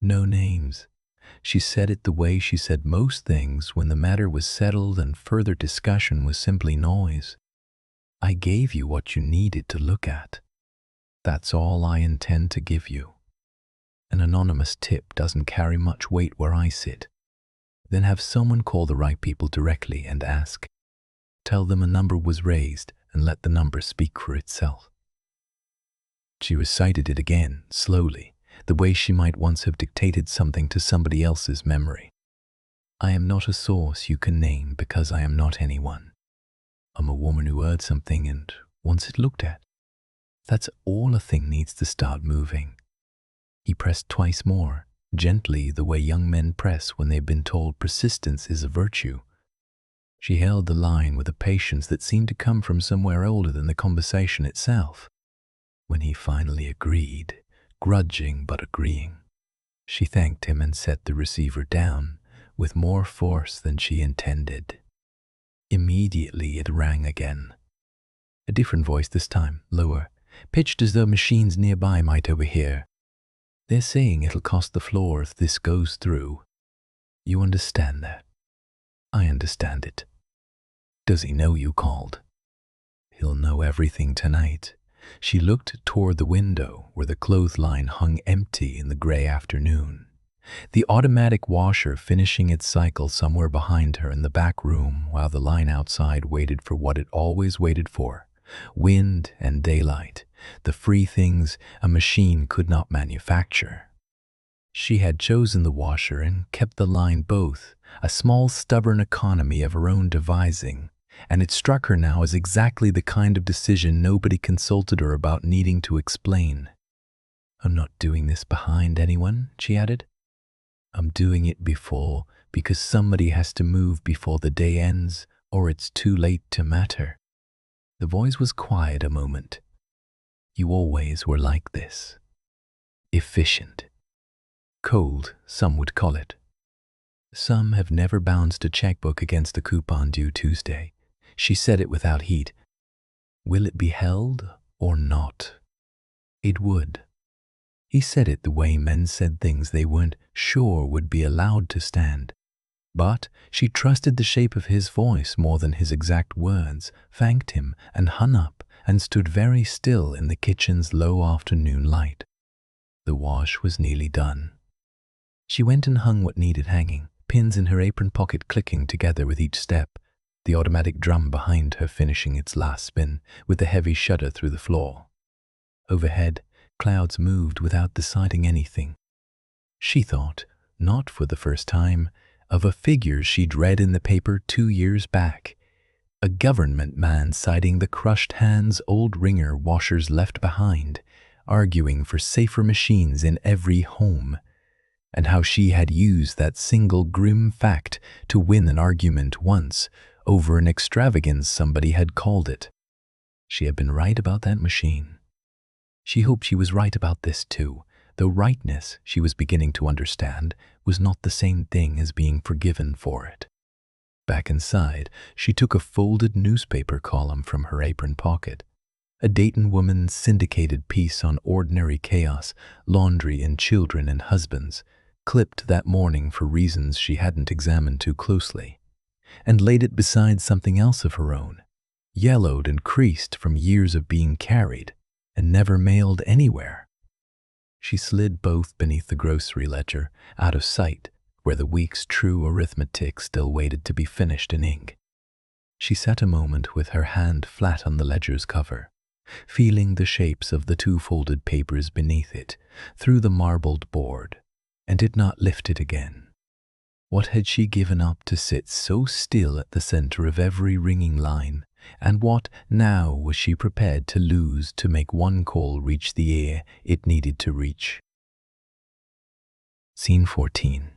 No names. She said it the way she said most things when the matter was settled and further discussion was simply noise. I gave you what you needed to look at. That's all I intend to give you. An anonymous tip doesn't carry much weight where I sit. Then have someone call the right people directly and ask. Tell them a number was raised and let the number speak for itself. She recited it again, slowly, the way she might once have dictated something to somebody else's memory. I am not a source you can name because I am not anyone. I'm a woman who heard something and wants it looked at. That's all a thing needs to start moving. He pressed twice more, gently the way young men press when they've been told persistence is a virtue. She held the line with a patience that seemed to come from somewhere older than the conversation itself. When he finally agreed, grudging but agreeing, she thanked him and set the receiver down with more force than she intended. Immediately it rang again. A different voice this time, lower, pitched as though machines nearby might overhear. They're saying it'll cost the floor if this goes through. You understand that? I understand it. Does he know you called? He'll know everything tonight. She looked toward the window where the clothesline hung empty in the gray afternoon. The automatic washer finishing its cycle somewhere behind her in the back room while the line outside waited for what it always waited for. Wind and daylight, the free things a machine could not manufacture. She had chosen the washer and kept the line both, a small stubborn economy of her own devising, and it struck her now as exactly the kind of decision nobody consulted her about needing to explain. I'm not doing this behind anyone, she added. I'm doing it before because somebody has to move before the day ends or it's too late to matter. The voice was quiet a moment. You always were like this. Efficient. Cold, some would call it. Some have never bounced a checkbook against a coupon due Tuesday. She said it without heat. Will it be held or not? It would. He said it the way men said things they weren't sure would be allowed to stand. But she trusted the shape of his voice more than his exact words, thanked him and hung up and stood very still in the kitchen's low afternoon light. The wash was nearly done. She went and hung what needed hanging, pins in her apron pocket clicking together with each step, the automatic drum behind her finishing its last spin with the heavy shudder through the floor. Overhead, clouds moved without deciding anything. She thought, not for the first time, of a figure she'd read in the paper 2 years back, a government man citing the crushed hands old wringer washers left behind, arguing for safer machines in every home, and how she had used that single grim fact to win an argument once over an extravagance somebody had called it. She had been right about that machine. She hoped she was right about this too, though rightness, she was beginning to understand, was not the same thing as being forgiven for it. Back inside, she took a folded newspaper column from her apron pocket, a Dayton woman's syndicated piece on ordinary chaos, laundry and children and husbands, clipped that morning for reasons she hadn't examined too closely, and laid it beside something else of her own, yellowed and creased from years of being carried and never mailed anywhere. She slid both beneath the grocery ledger, out of sight, where the week's true arithmetic still waited to be finished in ink. She sat a moment with her hand flat on the ledger's cover, feeling the shapes of the two folded papers beneath it through the marbled board, and did not lift it again. What had she given up to sit so still at the center of every ringing line, and what now was she prepared to lose to make one call reach the ear it needed to reach? Scene 14.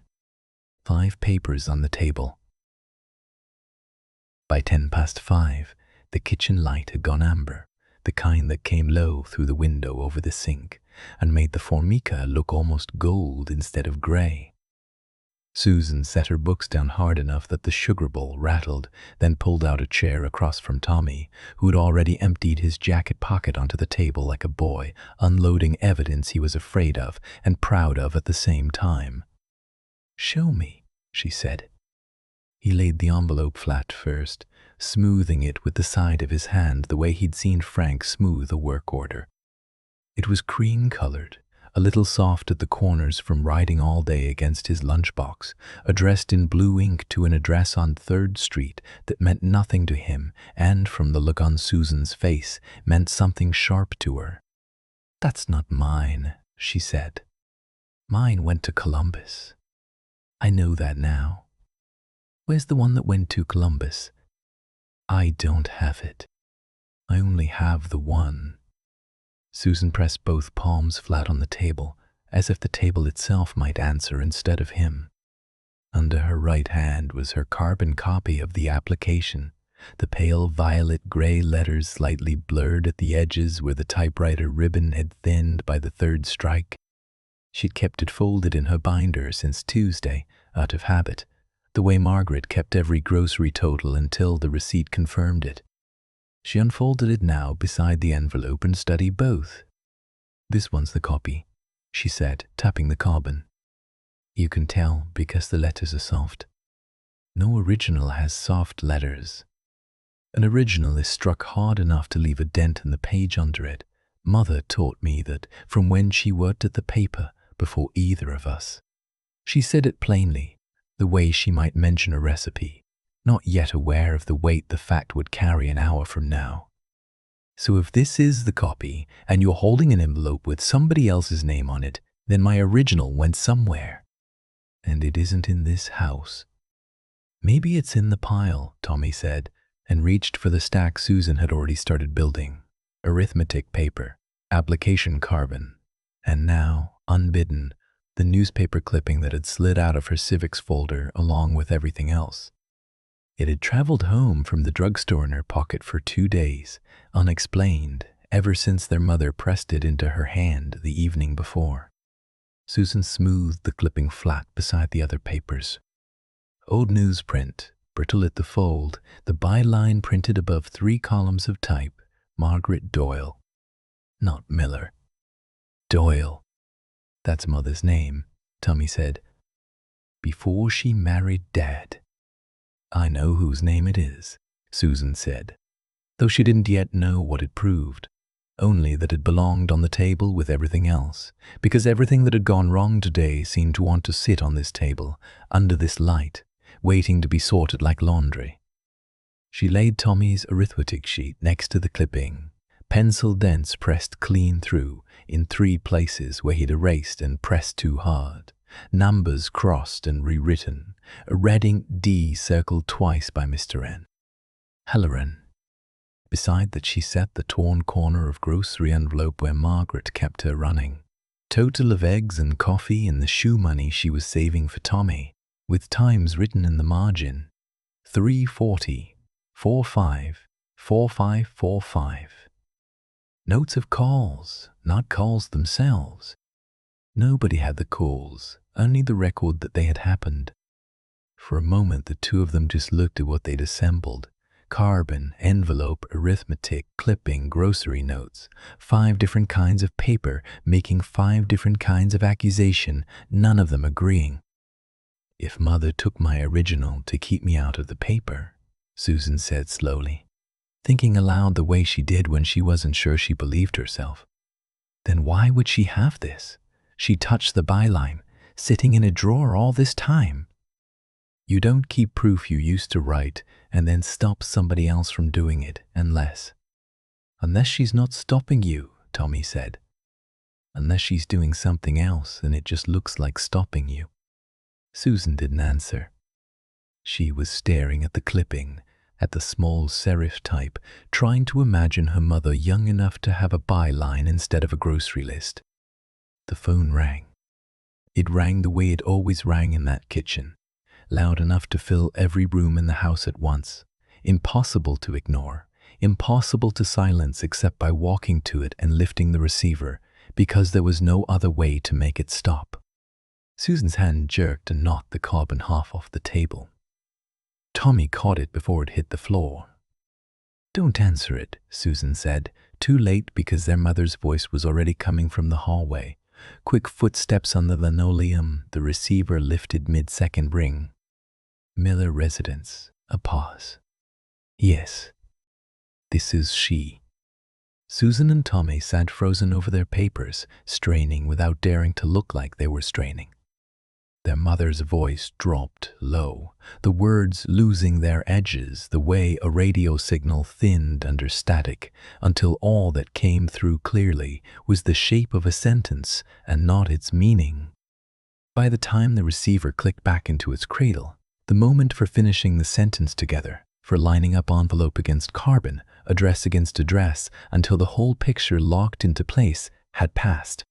5 papers on the table. By 5:10, the kitchen light had gone amber, the kind that came low through the window over the sink and made the Formica look almost gold instead of grey. Susan set her books down hard enough that the sugar bowl rattled, then pulled out a chair across from Tommy, who had already emptied his jacket pocket onto the table like a boy, unloading evidence he was afraid of and proud of at the same time. "Show me," she said. He laid the envelope flat first, smoothing it with the side of his hand the way he'd seen Frank smooth a work order. It was cream-colored, a little soft at the corners from writing all day against his lunchbox, addressed in blue ink to an address on 3rd Street that meant nothing to him and, from the look on Susan's face, meant something sharp to her. "That's not mine," she said. "Mine went to Columbus. I know that now." "Where's the one that went to Columbus?" "I don't have it. I only have the one." Susan pressed both palms flat on the table, as if the table itself might answer instead of him. Under her right hand was her carbon copy of the application, the pale violet-gray letters slightly blurred at the edges where the typewriter ribbon had thinned by the 3rd strike. She'd kept it folded in her binder since Tuesday, out of habit, the way Margaret kept every grocery total until the receipt confirmed it. She unfolded it now beside the envelope and studied both. "This one's the copy," she said, tapping the carbon. "You can tell because the letters are soft. No original has soft letters. An original is struck hard enough to leave a dent in the page under it. Mother taught me that from when she worked at the paper before either of us. She said it plainly, the way she might mention a recipe, not yet aware of the weight the fact would carry an hour from now. So if this is the copy, and you're holding an envelope with somebody else's name on it, then my original went somewhere. And it isn't in this house." "Maybe it's in the pile," Tommy said, and reached for the stack Susan had already started building. Arithmetic paper, application carbon, and now, unbidden, the newspaper clipping that had slid out of her civics folder along with everything else. It had traveled home from the drugstore in her pocket for 2 days, unexplained, ever since their mother pressed it into her hand the evening before. Susan smoothed the clipping flat beside the other papers. Old newsprint, brittle at the fold, the byline printed above 3 columns of type, Margaret Doyle. Not Miller. Doyle. "That's Mother's name," Tommy said. "Before she married Dad." "I know whose name it is," Susan said, though she didn't yet know what it proved, only that it belonged on the table with everything else, because everything that had gone wrong today seemed to want to sit on this table, under this light, waiting to be sorted like laundry. She laid Tommy's arithmetic sheet next to the clipping, pencil dents pressed clean through in 3 places where he'd erased and pressed too hard, numbers crossed and rewritten, a red ink D circled twice by Mr. N. Halloran. Beside that she set the torn corner of grocery envelope where Margaret kept her running. Total of eggs and coffee and the shoe money she was saving for Tommy, with times written in the margin. 3:40, 45, 4545. Notes of calls, not calls themselves. Nobody had the calls, only the record that they had happened. For a moment the two of them just looked at what they'd assembled. Carbon, envelope, arithmetic, clipping, grocery notes. 5 different kinds of paper, making 5 different kinds of accusation, none of them agreeing. "If Mother took my original to keep me out of the paper," Susan said slowly, thinking aloud the way she did when she wasn't sure she believed herself, "then why would she have this? She touched the byline, sitting in a drawer all this time." "You don't keep proof you used to write and then stop somebody else from doing it unless—" Unless she's not stopping you, Tommy said. Unless she's doing something else and it just looks like stopping you. Susan didn't answer. She was staring at the clipping, at the small serif type, trying to imagine her mother young enough to have a byline instead of a grocery list. The phone rang. It rang the way it always rang in that kitchen, loud enough to fill every room in the house at once, impossible to ignore, impossible to silence except by walking to it and lifting the receiver, because there was no other way to make it stop. Susan's hand jerked and knocked the carbon half off the table. Tommy caught it before it hit the floor. "Don't answer it," Susan said, too late because their mother's voice was already coming from the hallway. Quick footsteps on the linoleum, the receiver lifted mid-second ring. Miller residence, a pause. "Yes, this is she." Susan and Tommy sat frozen over their papers, straining without daring to look like they were straining. Their mother's voice dropped low, the words losing their edges the way a radio signal thinned under static, until all that came through clearly was the shape of a sentence and not its meaning. By the time the receiver clicked back into its cradle, the moment for finishing the sentence together, for lining up envelope against carbon, address against address, until the whole picture locked into place, had passed.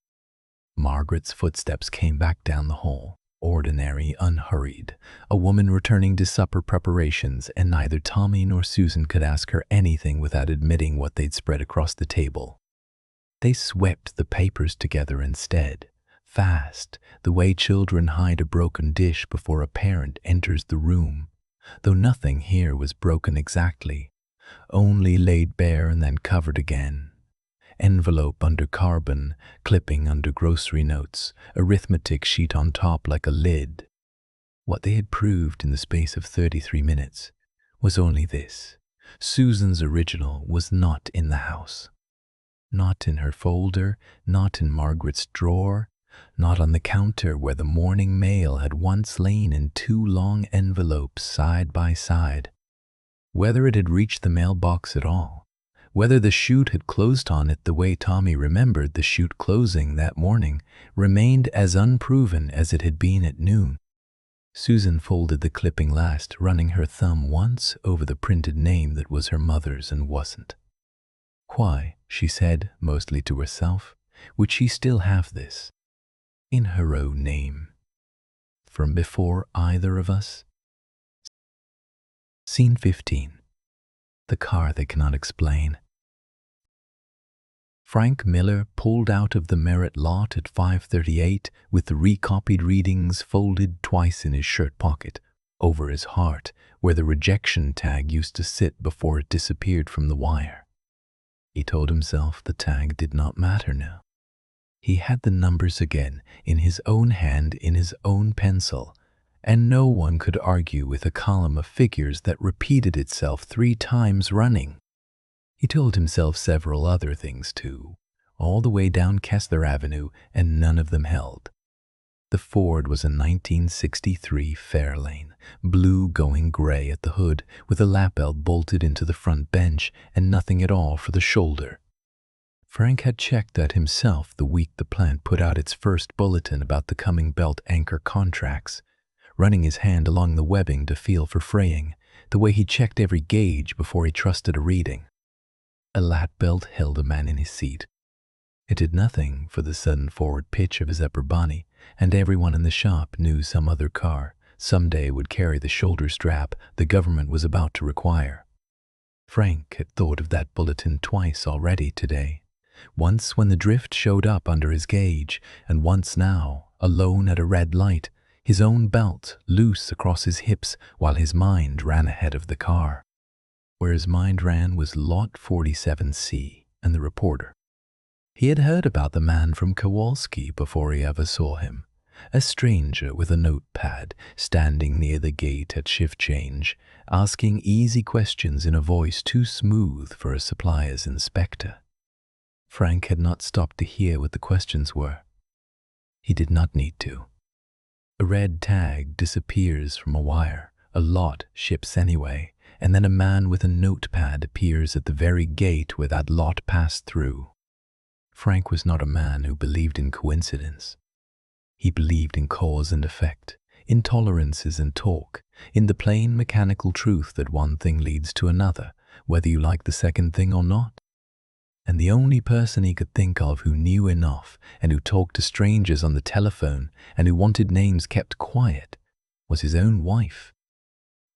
Margaret's footsteps came back down the hall. Ordinary, unhurried, a woman returning to supper preparations, and neither Tommy nor Susan could ask her anything without admitting what they'd spread across the table. They swept the papers together instead, fast, the way children hide a broken dish before a parent enters the room, though nothing here was broken exactly, only laid bare and then covered again. Envelope under carbon, clipping under grocery notes, arithmetic sheet on top like a lid. What they had proved in the space of 33 minutes was only this: Susan's original was not in the house. Not in her folder, not in Margaret's drawer, not on the counter where the morning mail had once lain in 2 long envelopes side by side. Whether it had reached the mailbox at all, whether the chute had closed on it the way Tommy remembered the chute closing that morning, remained as unproven as it had been at noon. Susan folded the clipping last, running her thumb once over the printed name that was her mother's and wasn't. "Why," she said, mostly to herself, "would she still have this? In her own name. From before either of us?" Scene 15. The car they cannot explain. Frank Miller pulled out of the Merritt lot at 5:38 with the recopied readings folded twice in his shirt pocket, over his heart, where the rejection tag used to sit before it disappeared from the wire. He told himself the tag did not matter now. He had the numbers again, in his own hand, in his own pencil, and no one could argue with a column of figures that repeated itself 3 times running. He told himself several other things too, all the way down Kessler Avenue, and none of them held. The Ford was a 1963 Fairlane, blue going gray at the hood, with a lap belt bolted into the front bench and nothing at all for the shoulder. Frank had checked that himself the week the plant put out its first bulletin about the coming belt anchor contracts, running his hand along the webbing to feel for fraying, the way he checked every gauge before he trusted a reading. A lap belt held a man in his seat. It did nothing for the sudden forward pitch of his upper body, and everyone in the shop knew some other car someday would carry the shoulder strap the government was about to require. Frank had thought of that bulletin twice already today. Once when the drift showed up under his gauge, and once now, alone at a red light, his own belt loose across his hips while his mind ran ahead of the car. Where his mind ran was Lot 47C and the reporter. He had heard about the man from Kowalski before he ever saw him, a stranger with a notepad standing near the gate at shift change, asking easy questions in a voice too smooth for a supplier's inspector. Frank had not stopped to hear what the questions were. He did not need to. A red tag disappears from a wire, a lot ships anyway, and then a man with a notepad appears at the very gate where that lot passed through. Frank was not a man who believed in coincidence. He believed in cause and effect, in tolerances and talk, in the plain mechanical truth that one thing leads to another, whether you like the second thing or not. And the only person he could think of who knew enough and who talked to strangers on the telephone and who wanted names kept quiet was his own wife.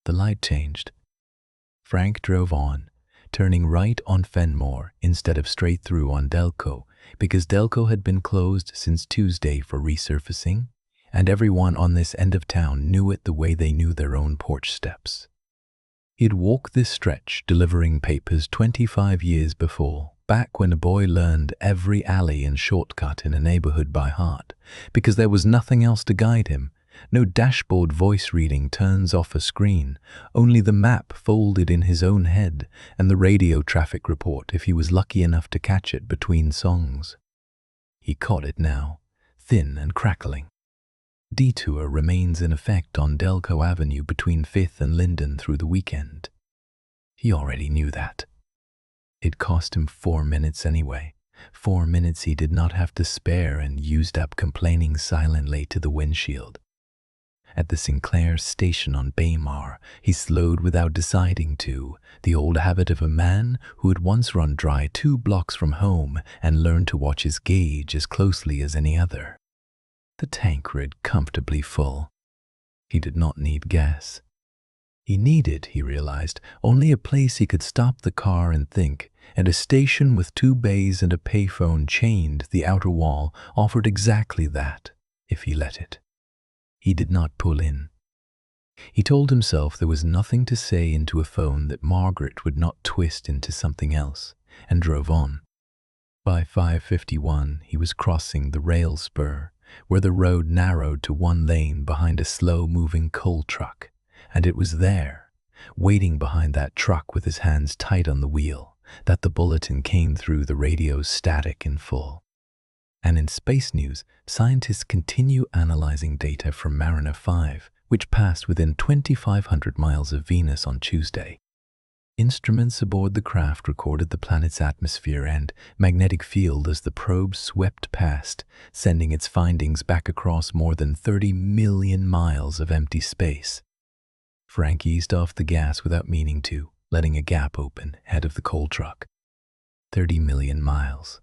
The light changed. Frank drove on, turning right on Fenmore instead of straight through on Delco, because Delco had been closed since Tuesday for resurfacing, and everyone on this end of town knew it the way they knew their own porch steps. He'd walked this stretch delivering papers 25 years before, back when a boy learned every alley and shortcut in a neighborhood by heart, because there was nothing else to guide him. No dashboard voice reading turns off a screen, only the map folded in his own head and the radio traffic report if he was lucky enough to catch it between songs. He caught it now, thin and crackling. Detour remains in effect on Delco Avenue between 5th and Linden through the weekend. He already knew that. It cost him 4 minutes anyway. 4 minutes he did not have to spare and used up complaining silently to the windshield. At the Sinclair station on Baymar, he slowed without deciding to, the old habit of a man who had once run dry 2 blocks from home and learned to watch his gauge as closely as any other. The tank rid comfortably full. He did not need gas. He needed, he realized, only a place he could stop the car and think, and a station with 2 bays and a payphone chained the outer wall offered exactly that, if he let it. He did not pull in. He told himself there was nothing to say into a phone that Margaret would not twist into something else, and drove on. By 5:51, he was crossing the rail spur, where the road narrowed to 1 lane behind a slow-moving coal truck, and it was there, waiting behind that truck with his hands tight on the wheel, that the bulletin came through the radio's static in full. And in space news, scientists continue analyzing data from Mariner 5, which passed within 2,500 miles of Venus on Tuesday. Instruments aboard the craft recorded the planet's atmosphere and magnetic field as the probe swept past, sending its findings back across more than 30 million miles of empty space. Frank eased off the gas without meaning to, letting a gap open ahead of the coal truck. 30 million miles.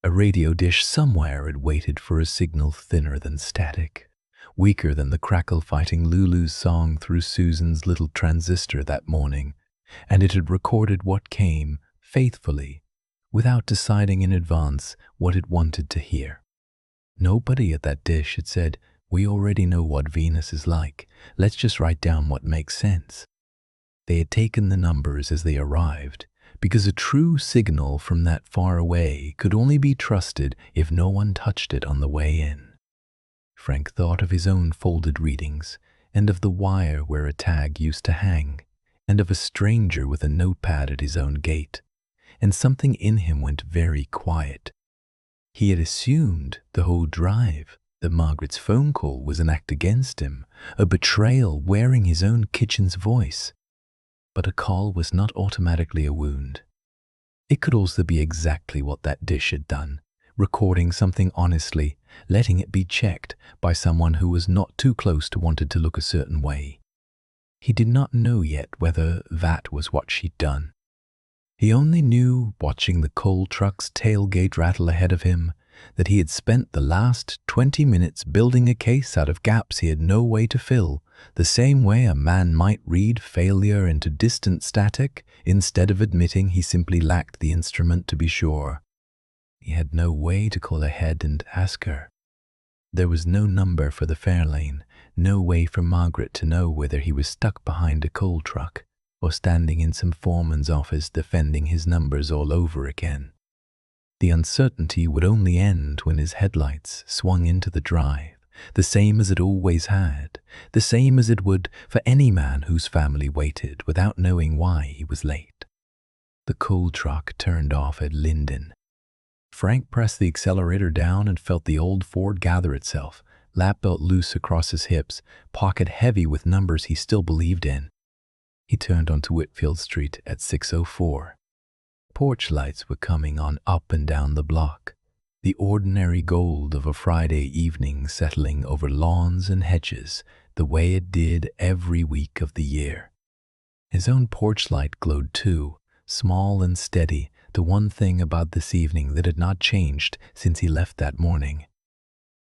A radio dish somewhere had waited for a signal thinner than static, weaker than the crackle-fighting Lulu's song through Susan's little transistor that morning, and it had recorded what came, faithfully, without deciding in advance what it wanted to hear. Nobody at that dish had said, "We already know what Venus is like, let's just write down what makes sense." They had taken the numbers as they arrived, because a true signal from that far away could only be trusted if no one touched it on the way in. Frank thought of his own folded readings, and of the wire where a tag used to hang, and of a stranger with a notepad at his own gate, and something in him went very quiet. He had assumed the whole drive that Margaret's phone call was an act against him, a betrayal wearing his own kitchen's voice. But a call was not automatically a wound. It could also be exactly what that dish had done, recording something honestly, letting it be checked by someone who was not too close to wanted to look a certain way. He did not know yet whether that was what she'd done. He only knew, watching the coal truck's tailgate rattle ahead of him, that he had spent the last 20 minutes building a case out of gaps he had no way to fill, the same way a man might read failure into distant static instead of admitting he simply lacked the instrument to be sure. He had no way to call ahead and ask her. There was no number for the fare lane, no way for Margaret to know whether he was stuck behind a coal truck or standing in some foreman's office defending his numbers all over again. The uncertainty would only end when his headlights swung into the drive, the same as it always had, the same as it would for any man whose family waited without knowing why he was late. The coal truck turned off at Linden. Frank pressed the accelerator down and felt the old Ford gather itself, lap belt loose across his hips, pocket heavy with numbers he still believed in. He turned onto Whitfield Street at 6:04. Porch lights were coming on up and down the block, the ordinary gold of a Friday evening settling over lawns and hedges the way it did every week of the year. His own porch light glowed too, small and steady, the one thing about this evening that had not changed since he left that morning.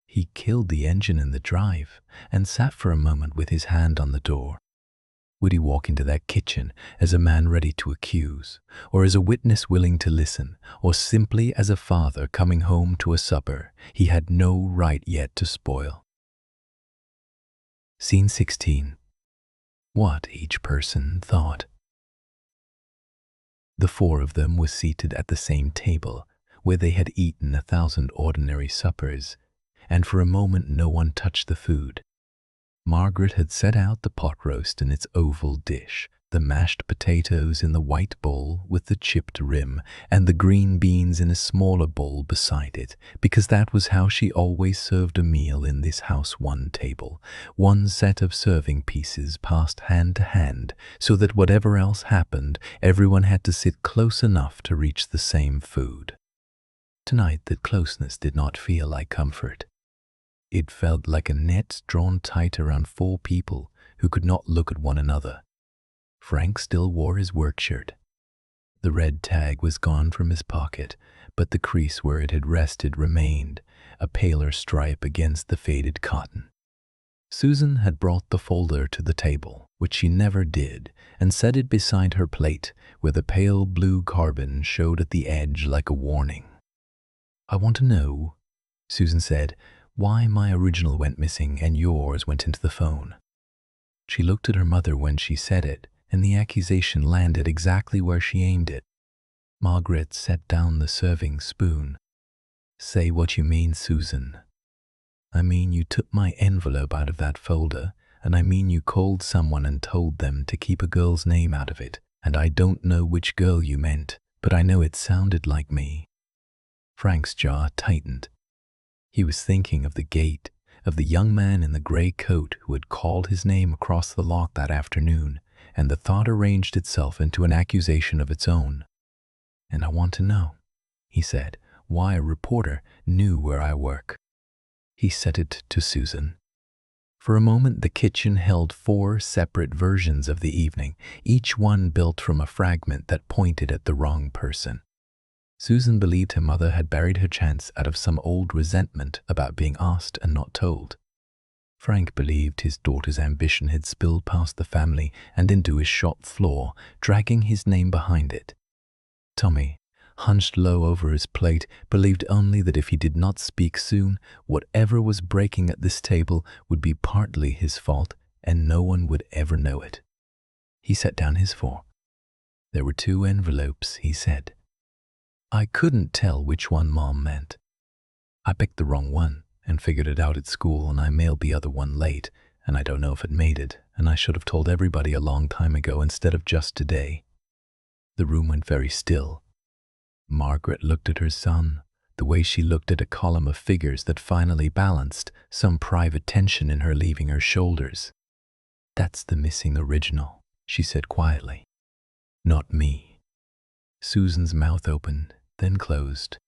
He killed the engine in the drive and sat for a moment with his hand on the door. Would he walk into that kitchen as a man ready to accuse, or as a witness willing to listen, or simply as a father coming home to a supper he had no right yet to spoil? Scene 16. What each person thought. The four of them were seated at the same table, where they had eaten 1,000 ordinary suppers, and for a moment no one touched the food. Margaret had set out the pot roast in its oval dish, the mashed potatoes in the white bowl with the chipped rim, and the green beans in a smaller bowl beside it, because that was how she always served a meal in this house, one table, one set of serving pieces passed hand to hand, so that whatever else happened, everyone had to sit close enough to reach the same food. Tonight that closeness did not feel like comfort. It felt like a net drawn tight around four people who could not look at one another. Frank still wore his work shirt. The red tag was gone from his pocket, but the crease where it had rested remained, a paler stripe against the faded cotton. Susan had brought the folder to the table, which she never did, and set it beside her plate, where the pale blue carbon showed at the edge like a warning. "I want to know," Susan said, "why my original went missing and yours went into the phone." She looked at her mother when she said it, and the accusation landed exactly where she aimed it. Margaret set down the serving spoon. "Say what you mean, Susan." "I mean you took my envelope out of that folder, and I mean you called someone and told them to keep a girl's name out of it, and I don't know which girl you meant, but I know it sounded like me." Frank's jaw tightened. He was thinking of the gate, of the young man in the gray coat who had called his name across the lot that afternoon, and the thought arranged itself into an accusation of its own. "And I want to know," he said, "why a reporter knew where I work." He said it to Susan. For a moment the kitchen held four separate versions of the evening, each one built from a fragment that pointed at the wrong person. Susan believed her mother had buried her chance out of some old resentment about being asked and not told. Frank believed his daughter's ambition had spilled past the family and into his shop floor, dragging his name behind it. Tommy, hunched low over his plate, believed only that if he did not speak soon, whatever was breaking at this table would be partly his fault, and no one would ever know it. He set down his fork. "There were 2 envelopes," he said. "I couldn't tell which one Mom meant. I picked the wrong one and figured it out at school, and I mailed the other one late, and I don't know if it made it, and I should have told everybody a long time ago instead of just today." The room went very still. Margaret looked at her son, the way she looked at a column of figures that finally balanced, some private tension in her leaving her shoulders. "That's the missing original," she said quietly. "Not me." Susan's mouth opened, then closed.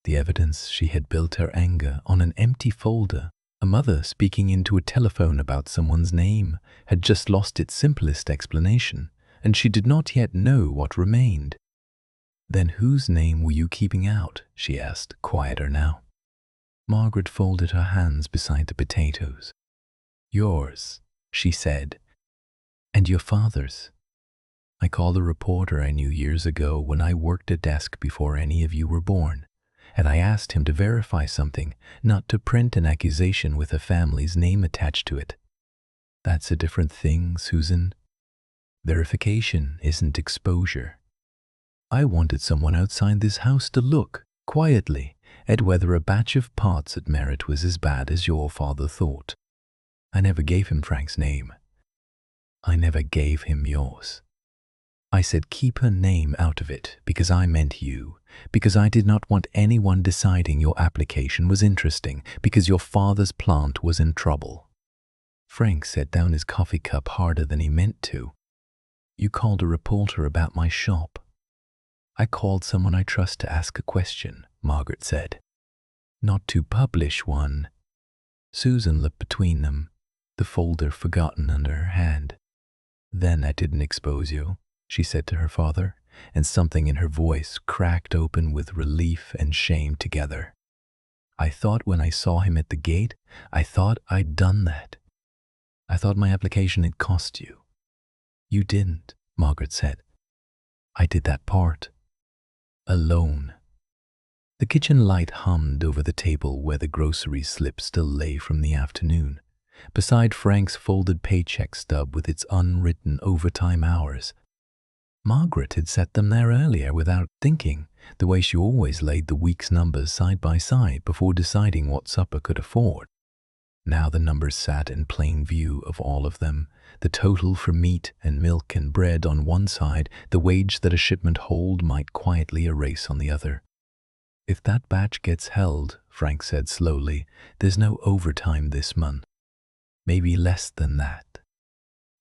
The evidence she had built her anger on an empty folder, a mother speaking into a telephone about someone's name, had just lost its simplest explanation, and she did not yet know what remained. "Then whose name were you keeping out?" she asked, quieter now. Margaret folded her hands beside the potatoes. "Yours," she said. "And your father's. I called a reporter I knew years ago when I worked a desk before any of you were born, and I asked him to verify something, not to print an accusation with a family's name attached to it. That's a different thing, Susan. Verification isn't exposure. I wanted someone outside this house to look, quietly, at whether a batch of pots at Merritt was as bad as your father thought. I never gave him Frank's name. I never gave him yours. I said keep her name out of it because I meant you, because I did not want anyone deciding your application was interesting, because your father's plant was in trouble." Frank set down his coffee cup harder than he meant to. You called a reporter about my shop. I called someone I trust to ask a question, Margaret said. Not to publish one. Susan looked between them, the folder forgotten under her hand. Then I didn't expose you, she said to her father, and something in her voice cracked open with relief and shame together. I thought when I saw him at the gate, I thought I'd done that. I thought my application had cost you. You didn't, Margaret said. I did that part. Alone. The kitchen light hummed over the table where the grocery slip still lay from the afternoon, beside Frank's folded paycheck stub with its unwritten overtime hours. Margaret had set them there earlier without thinking, the way she always laid the week's numbers side by side before deciding what supper could afford. Now the numbers sat in plain view of all of them, the total for meat and milk and bread on one side, the wage that a shipment hold might quietly erase on the other. If that batch gets held, Frank said slowly, there's no overtime this month. Maybe less than that.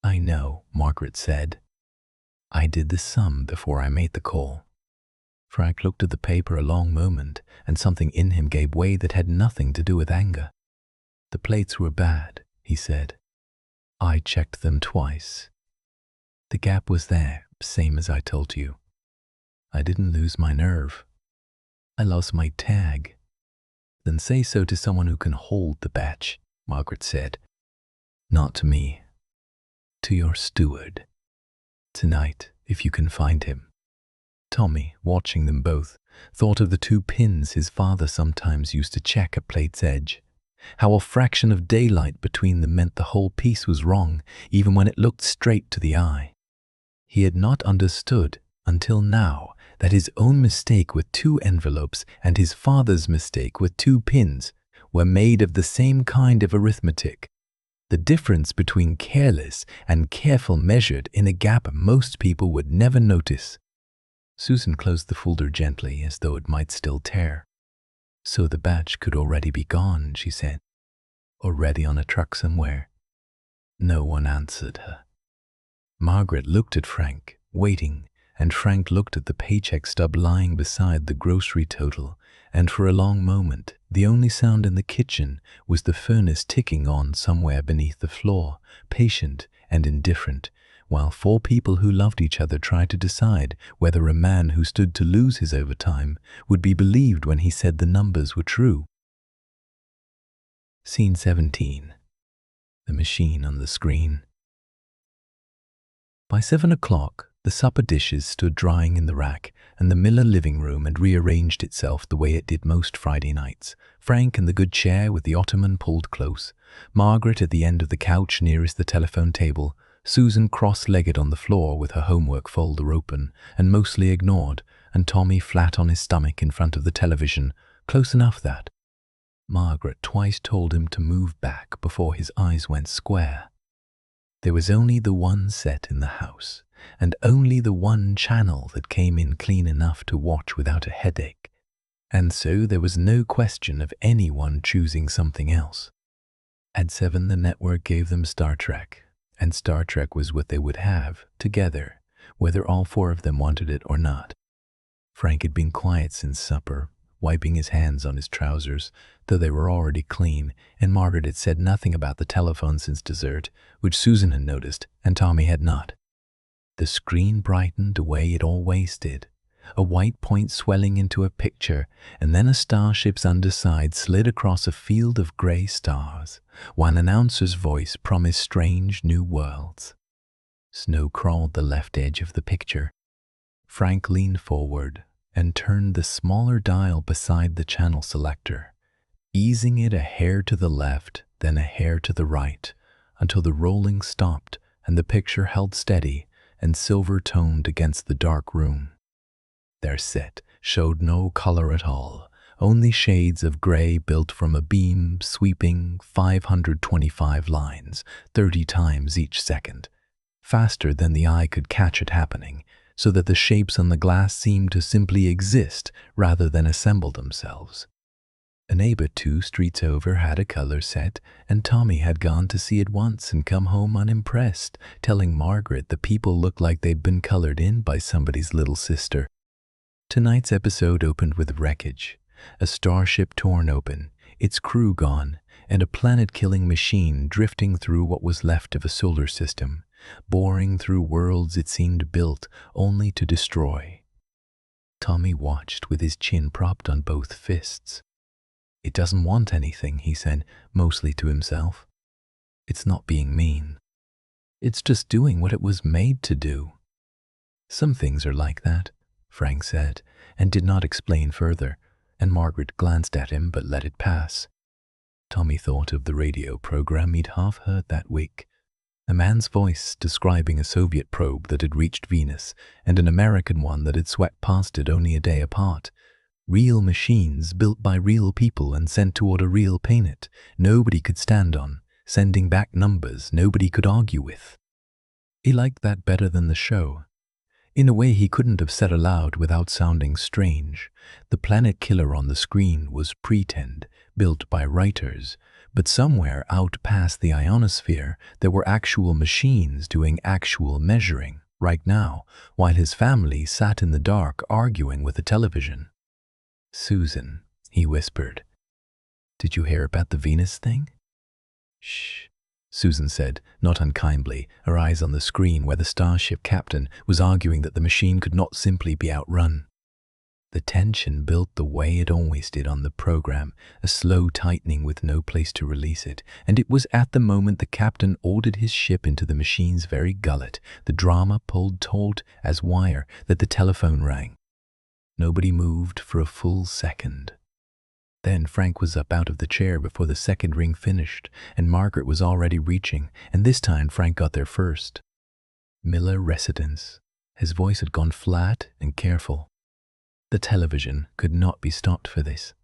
I know, Margaret said. I did the sum before I made the call. Frank looked at the paper a long moment, and something in him gave way that had nothing to do with anger. The plates were bad, he said. I checked them twice. The gap was there, same as I told you. I didn't lose my nerve. I lost my tag. Then say so to someone who can hold the batch, Margaret said. Not to me. To your steward. Tonight, if you can find him. Tommy, watching them both, thought of the 2 pins his father sometimes used to check a plate's edge. How a fraction of daylight between them meant the whole piece was wrong, even when it looked straight to the eye. He had not understood, until now, that his own mistake with 2 envelopes and his father's mistake with 2 pins were made of the same kind of arithmetic. The difference between careless and careful measured in a gap most people would never notice. Susan closed the folder gently as though it might still tear. So the batch could already be gone, she said. Already on a truck somewhere. No one answered her. Margaret looked at Frank, waiting, and Frank looked at the paycheck stub lying beside the grocery total, and for a long moment, the only sound in the kitchen was the furnace ticking on somewhere beneath the floor, patient and indifferent, while 4 people who loved each other tried to decide whether a man who stood to lose his overtime would be believed when he said the numbers were true. Scene 17. The machine on the screen. By 7 o'clock, the supper dishes stood drying in the rack, and the Miller living room had rearranged itself the way it did most Friday nights. Frank in the good chair with the ottoman pulled close, Margaret at the end of the couch nearest the telephone table, Susan cross-legged on the floor with her homework folder open and mostly ignored, and Tommy flat on his stomach in front of the television, close enough that Margaret twice told him to move back before his eyes went square. There was only the one set in the house, and only the one channel that came in clean enough to watch without a headache, and so there was no question of anyone choosing something else. At 7, the network gave them Star Trek, and Star Trek was what they would have, together, whether all 4 of them wanted it or not. Frank had been quiet since supper, wiping his hands on his trousers, though they were already clean, and Margaret had said nothing about the telephone since dessert, which Susan had noticed, and Tommy had not. The screen brightened the way it always did, a white point swelling into a picture, and then a starship's underside slid across a field of gray stars, while an announcer's voice promised strange new worlds. Snow crawled the left edge of the picture. Frank leaned forward and turned the smaller dial beside the channel selector, easing it a hair to the left, then a hair to the right, until the rolling stopped and the picture held steady and silver-toned against the dark room. Their set showed no color at all, only shades of gray built from a beam sweeping 525 lines, 30 times each second, faster than the eye could catch it happening, so that the shapes on the glass seemed to simply exist rather than assemble themselves. A neighbor 2 streets over had a color set, and Tommy had gone to see it once and come home unimpressed, telling Margaret the people looked like they'd been colored in by somebody's little sister. Tonight's episode opened with wreckage. A starship torn open, its crew gone, and a planet-killing machine drifting through what was left of a solar system, boring through worlds it seemed built only to destroy. Tommy watched with his chin propped on both fists. "It doesn't want anything," he said, mostly to himself. "It's not being mean. It's just doing what it was made to do." "Some things are like that," Frank said, and did not explain further, and Margaret glanced at him but let it pass. Tommy thought of the radio program he'd half heard that week. A man's voice describing a Soviet probe that had reached Venus and an American one that had swept past it only a day apart. Real machines built by real people and sent toward a real planet nobody could stand on, sending back numbers nobody could argue with. He liked that better than the show. In a way he couldn't have said aloud without sounding strange. The planet killer on the screen was pretend, built by writers, but somewhere out past the ionosphere there were actual machines doing actual measuring, right now, while his family sat in the dark arguing with the television. "Susan," he whispered, "did you hear about the Venus thing?" "Shh," Susan said, not unkindly, her eyes on the screen where the starship captain was arguing that the machine could not simply be outrun. The tension built the way it always did on the program, a slow tightening with no place to release it, and it was at the moment the captain ordered his ship into the machine's very gullet, the drama pulled taut as wire, that the telephone rang. Nobody moved for a full second. Then Frank was up out of the chair before the second ring finished, and Margaret was already reaching, and this time Frank got there first. Miller Residence. His voice had gone flat and careful. The television could not be stopped for this.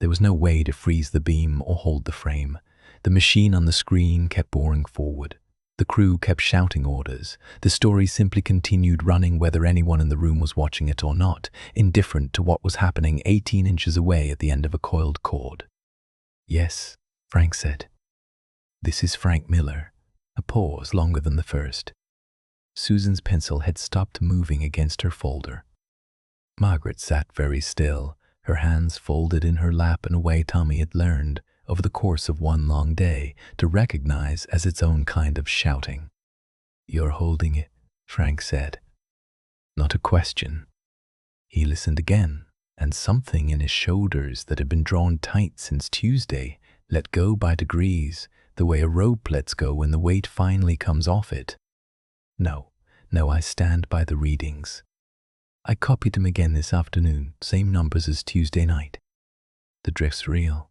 There was no way to freeze the beam or hold the frame. The machine on the screen kept boring forward. The crew kept shouting orders. The story simply continued running whether anyone in the room was watching it or not, indifferent to what was happening 18 inches away at the end of a coiled cord. "Yes," Frank said. "This is Frank Miller." A pause longer than the first. Susan's pencil had stopped moving against her folder. Margaret sat very still, her hands folded in her lap in a way Tommy had learned, over the course of one long day, to recognize as its own kind of shouting. "You're holding it," Frank said. Not a question. He listened again, and something in his shoulders that had been drawn tight since Tuesday let go by degrees, the way a rope lets go when the weight finally comes off it. No, I stand by the readings. I copied them again this afternoon, same numbers as Tuesday night. The drift's real."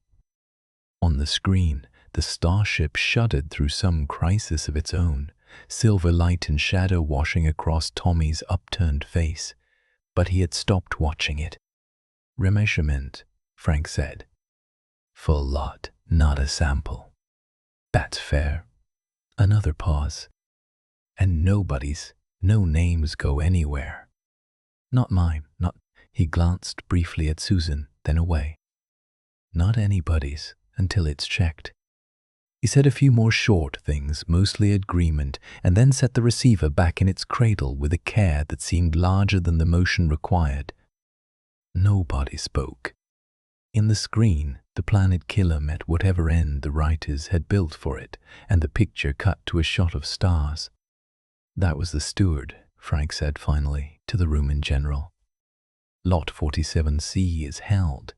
On the screen, the starship shuddered through some crisis of its own, silver light and shadow washing across Tommy's upturned face, but he had stopped watching it. "Remeasurement," Frank said. "Full lot, not a sample." "That's fair." Another pause. "And nobody's, no names go anywhere." "Not mine, not..." He glanced briefly at Susan, then away. "Not anybody's, until it's checked." He said a few more short things, mostly agreement, and then set the receiver back in its cradle with a care that seemed larger than the motion required. Nobody spoke. In the screen, the planet killer met whatever end the writers had built for it, and the picture cut to a shot of stars. "That was the steward," Frank said finally, to the room in general. "Lot 47C is held.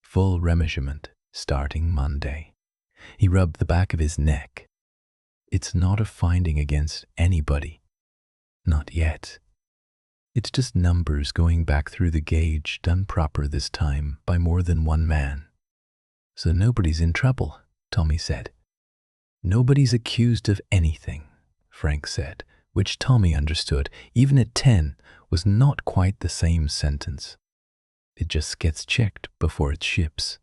Full remeasurement, starting Monday." He rubbed the back of his neck. "It's not a finding against anybody. Not yet. It's just numbers going back through the gauge, done proper this time by more than one man. So nobody's in trouble," Tommy said. "Nobody's accused of anything," Frank said, which Tommy understood, even at 10, was not quite the same sentence. It just gets checked before it ships.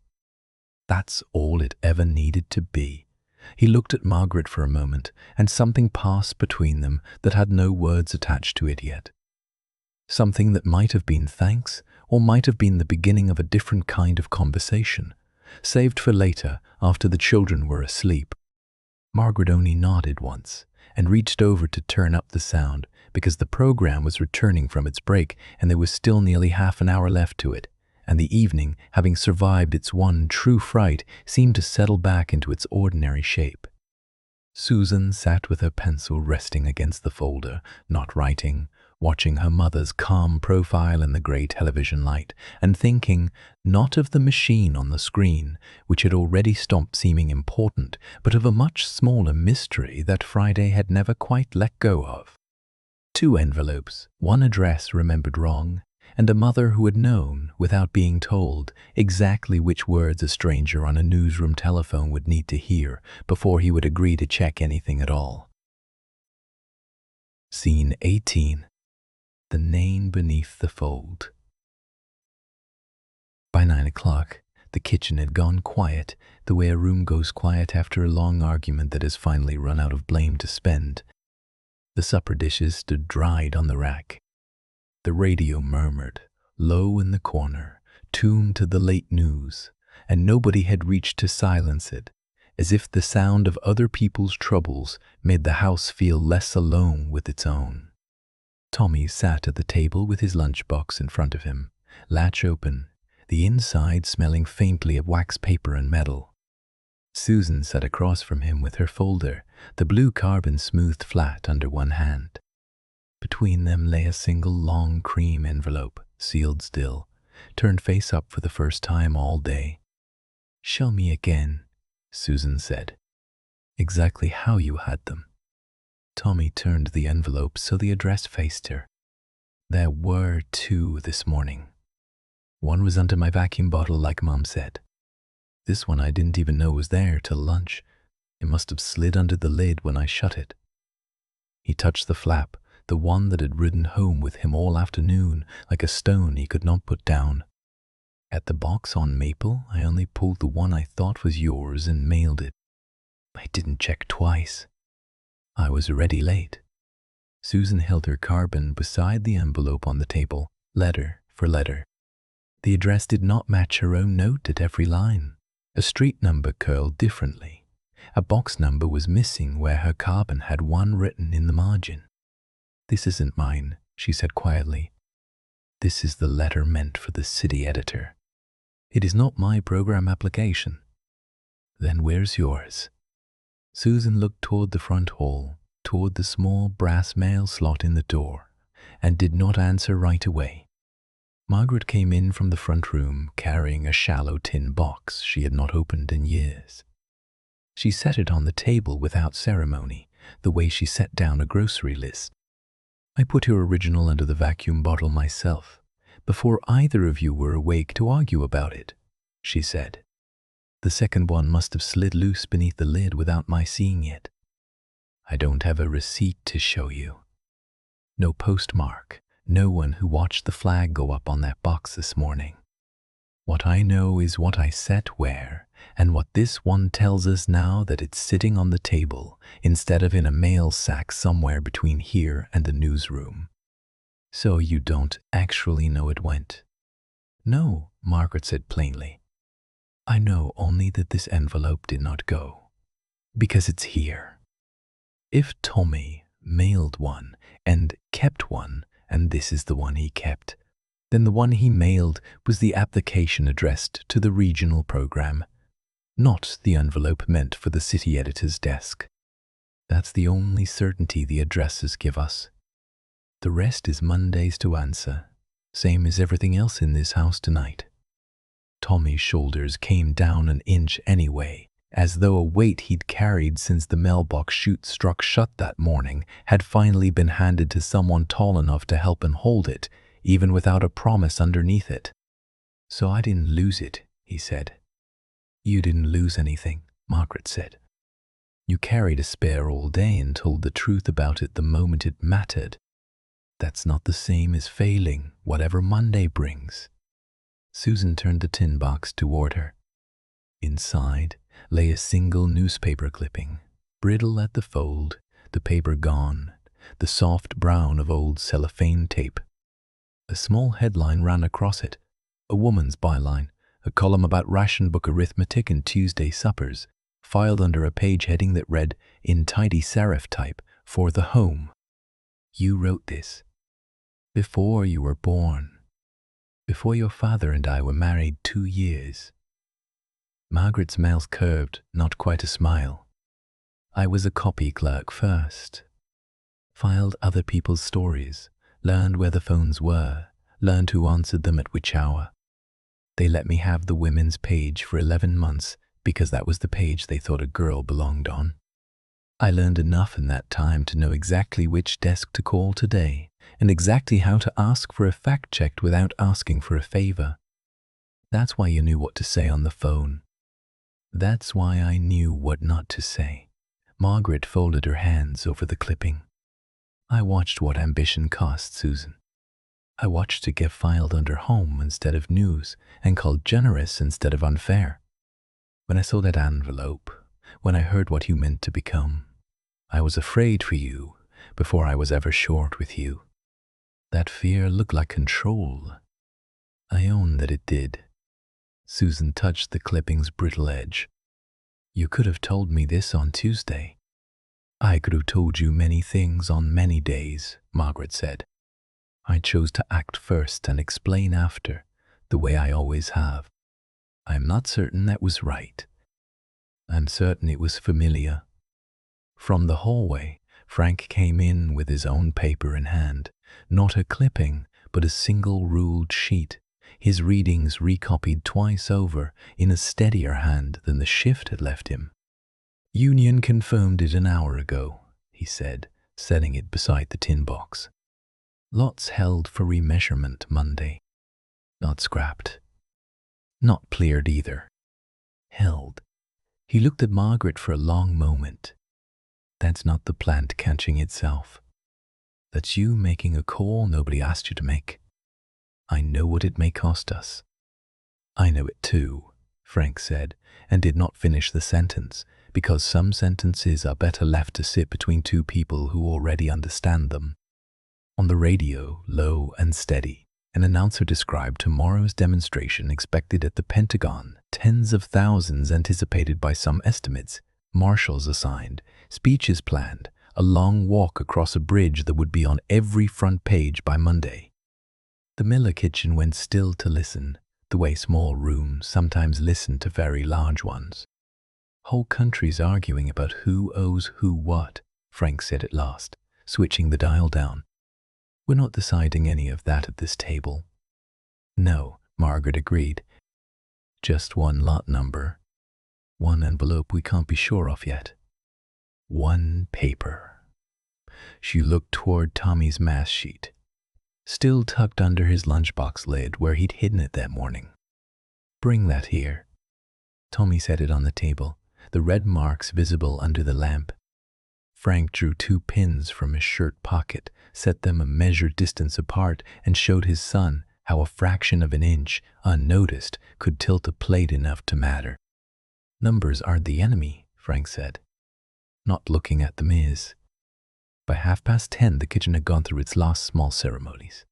That's all it ever needed to be. He looked at Margaret for a moment, and something passed between them that had no words attached to it yet. Something that might have been thanks or might have been the beginning of a different kind of conversation, saved for later after the children were asleep. Margaret only nodded once and reached over to turn up the sound because the program was returning from its break and there was still nearly half an hour left to it, and the evening, having survived its one true fright, seemed to settle back into its ordinary shape. Susan sat with her pencil resting against the folder, not writing, watching her mother's calm profile in the grey television light, and thinking not of the machine on the screen, which had already stopped seeming important, but of a much smaller mystery that Friday had never quite let go of. 2 envelopes, 1 address remembered wrong, and a mother who had known, without being told, exactly which words a stranger on a newsroom telephone would need to hear before he would agree to check anything at all. Scene 18. The Name Beneath the Fold. By 9 o'clock, the kitchen had gone quiet, the way a room goes quiet after a long argument that has finally run out of blame to spend. The supper dishes stood dried on the rack. The radio murmured, low in the corner, tuned to the late news, and nobody had reached to silence it, as if the sound of other people's troubles made the house feel less alone with its own. Tommy sat at the table with his lunchbox in front of him, latch open, the inside smelling faintly of wax paper and metal. Susan sat across from him with her folder, the blue carbon smoothed flat under one hand. Between them lay a single long cream envelope, sealed still, turned face up for the first time all day. "Show me again," Susan said. "Exactly how you had them." Tommy turned the envelope so the address faced her. "There were 2 this morning. One was under my vacuum bottle like Mom said. This one I didn't even know was there till lunch. It must have slid under the lid when I shut it." He touched the flap, the one that had ridden home with him all afternoon, like a stone he could not put down. "At the box on Maple, I only pulled the one I thought was yours and mailed it. I didn't check twice. I was already late." Susan held her carbon beside the envelope on the table, letter for letter. The address did not match her own note at every line. A street number curled differently. A box number was missing where her carbon had 1 written in the margin. "This isn't mine," she said quietly. "This is the letter meant for the city editor. It is not my program application." "Then where's yours?" Susan looked toward the front hall, toward the small brass mail slot in the door, and did not answer right away. Margaret came in from the front room carrying a shallow tin box she had not opened in years. She set it on the table without ceremony, the way she set down a grocery list. "I put your original under the vacuum bottle myself, before either of you were awake to argue about it," she said. "The second one must have slid loose beneath the lid without my seeing it. I don't have a receipt to show you. No postmark, no one who watched the flag go up on that box this morning. What I know is what I set where, and what this one tells us now that it's sitting on the table instead of in a mail sack somewhere between here and the newsroom. So you don't actually know it went?" "No," Margaret said plainly. "I know only that this envelope did not go, because it's here. If Tommy mailed one and kept one, and this is the one he kept, then the one he mailed was the application addressed to the regional program, not the envelope meant for the city editor's desk. That's the only certainty the addresses give us. The rest is Mondays to answer, same as everything else in this house tonight." Tommy's shoulders came down an inch anyway, as though a weight he'd carried since the mailbox chute struck shut that morning had finally been handed to someone tall enough to help him hold it, even without a promise underneath it. "So I didn't lose it," he said. "You didn't lose anything," Margaret said. "You carried a spare all day and told the truth about it the moment it mattered. That's not the same as failing, whatever Monday brings." Susan turned the tin box toward her. Inside lay a single newspaper clipping, brittle at the fold, the paper gone, the soft brown of old cellophane tape. A small headline ran across it, a woman's byline, a column about ration book arithmetic and Tuesday suppers, filed under a page heading that read, in tidy serif type, "For the home." You wrote this before you were born, before your father and I were married 2 years. Margaret's mouth curved, not quite a smile. I was a copy clerk first. Filed other people's stories, learned where the phones were, learned who answered them at which hour. They let me have the women's page for 11 months because that was the page they thought a girl belonged on. I learned enough in that time to know exactly which desk to call today and exactly how to ask for a fact checked without asking for a favor. That's why you knew what to say on the phone. That's why I knew what not to say. Margaret folded her hands over the clipping. I watched what ambition cost, Susan. I watched it get filed under home instead of news and called generous instead of unfair. When I saw that envelope, when I heard what you meant to become, I was afraid for you before I was ever short with you. That fear looked like control. I own that it did. Susan touched the clipping's brittle edge. You could have told me this on Tuesday. I could have told you many things on many days, Margaret said. I chose to act first and explain after, the way I always have. I'm not certain that was right. I'm certain it was familiar. From the hallway, Frank came in with his own paper in hand, not a clipping, but a single ruled sheet, his readings recopied twice over in a steadier hand than the shift had left him. Union confirmed it an hour ago, he said, setting it beside the tin box. Lots held for remeasurement Monday. Not scrapped. Not cleared either. Held. He looked at Margaret for a long moment. That's not the plant catching itself. That's you making a call nobody asked you to make. I know what it may cost us. I know it too, Frank said, and did not finish the sentence, because some sentences are better left to sit between two people who already understand them. On the radio, low and steady, an announcer described tomorrow's demonstration expected at the Pentagon, tens of thousands anticipated by some estimates, marshals assigned, speeches planned, a long walk across a bridge that would be on every front page by Monday. The Miller kitchen went still to listen, the way small rooms sometimes listen to very large ones. Whole countries arguing about who owes who what, Frank said at last, switching the dial down. We're not deciding any of that at this table. No, Margaret agreed. Just one lot number. One envelope we can't be sure of yet. One paper. She looked toward Tommy's mass sheet, still tucked under his lunchbox lid where he'd hidden it that morning. Bring that here. Tommy set it on the table, the red marks visible under the lamp. Frank drew 2 pins from his shirt pocket, set them a measured distance apart, and showed his son how a fraction of an inch, unnoticed, could tilt a plate enough to matter. Numbers aren't the enemy, Frank said. Not looking at them is. By 10:30, the kitchen had gone through its last small ceremonies.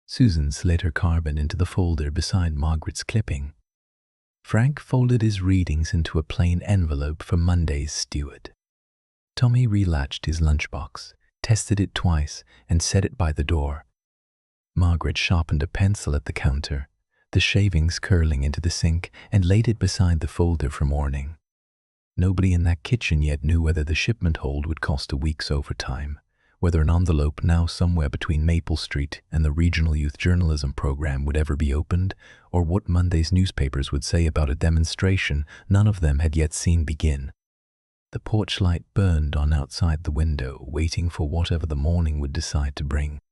Susan slid her carbon into the folder beside Margaret's clipping. Frank folded his readings into a plain envelope for Monday's steward. Tommy relatched his lunchbox, tested it twice, and set it by the door. Margaret sharpened a pencil at the counter, the shavings curling into the sink, and laid it beside the folder for morning. Nobody in that kitchen yet knew whether the shipment hold would cost a week's overtime, whether an envelope now somewhere between Maple Street and the regional youth journalism program would ever be opened, or what Monday's newspapers would say about a demonstration none of them had yet seen begin. The porch light burned on outside the window, waiting for whatever the morning would decide to bring.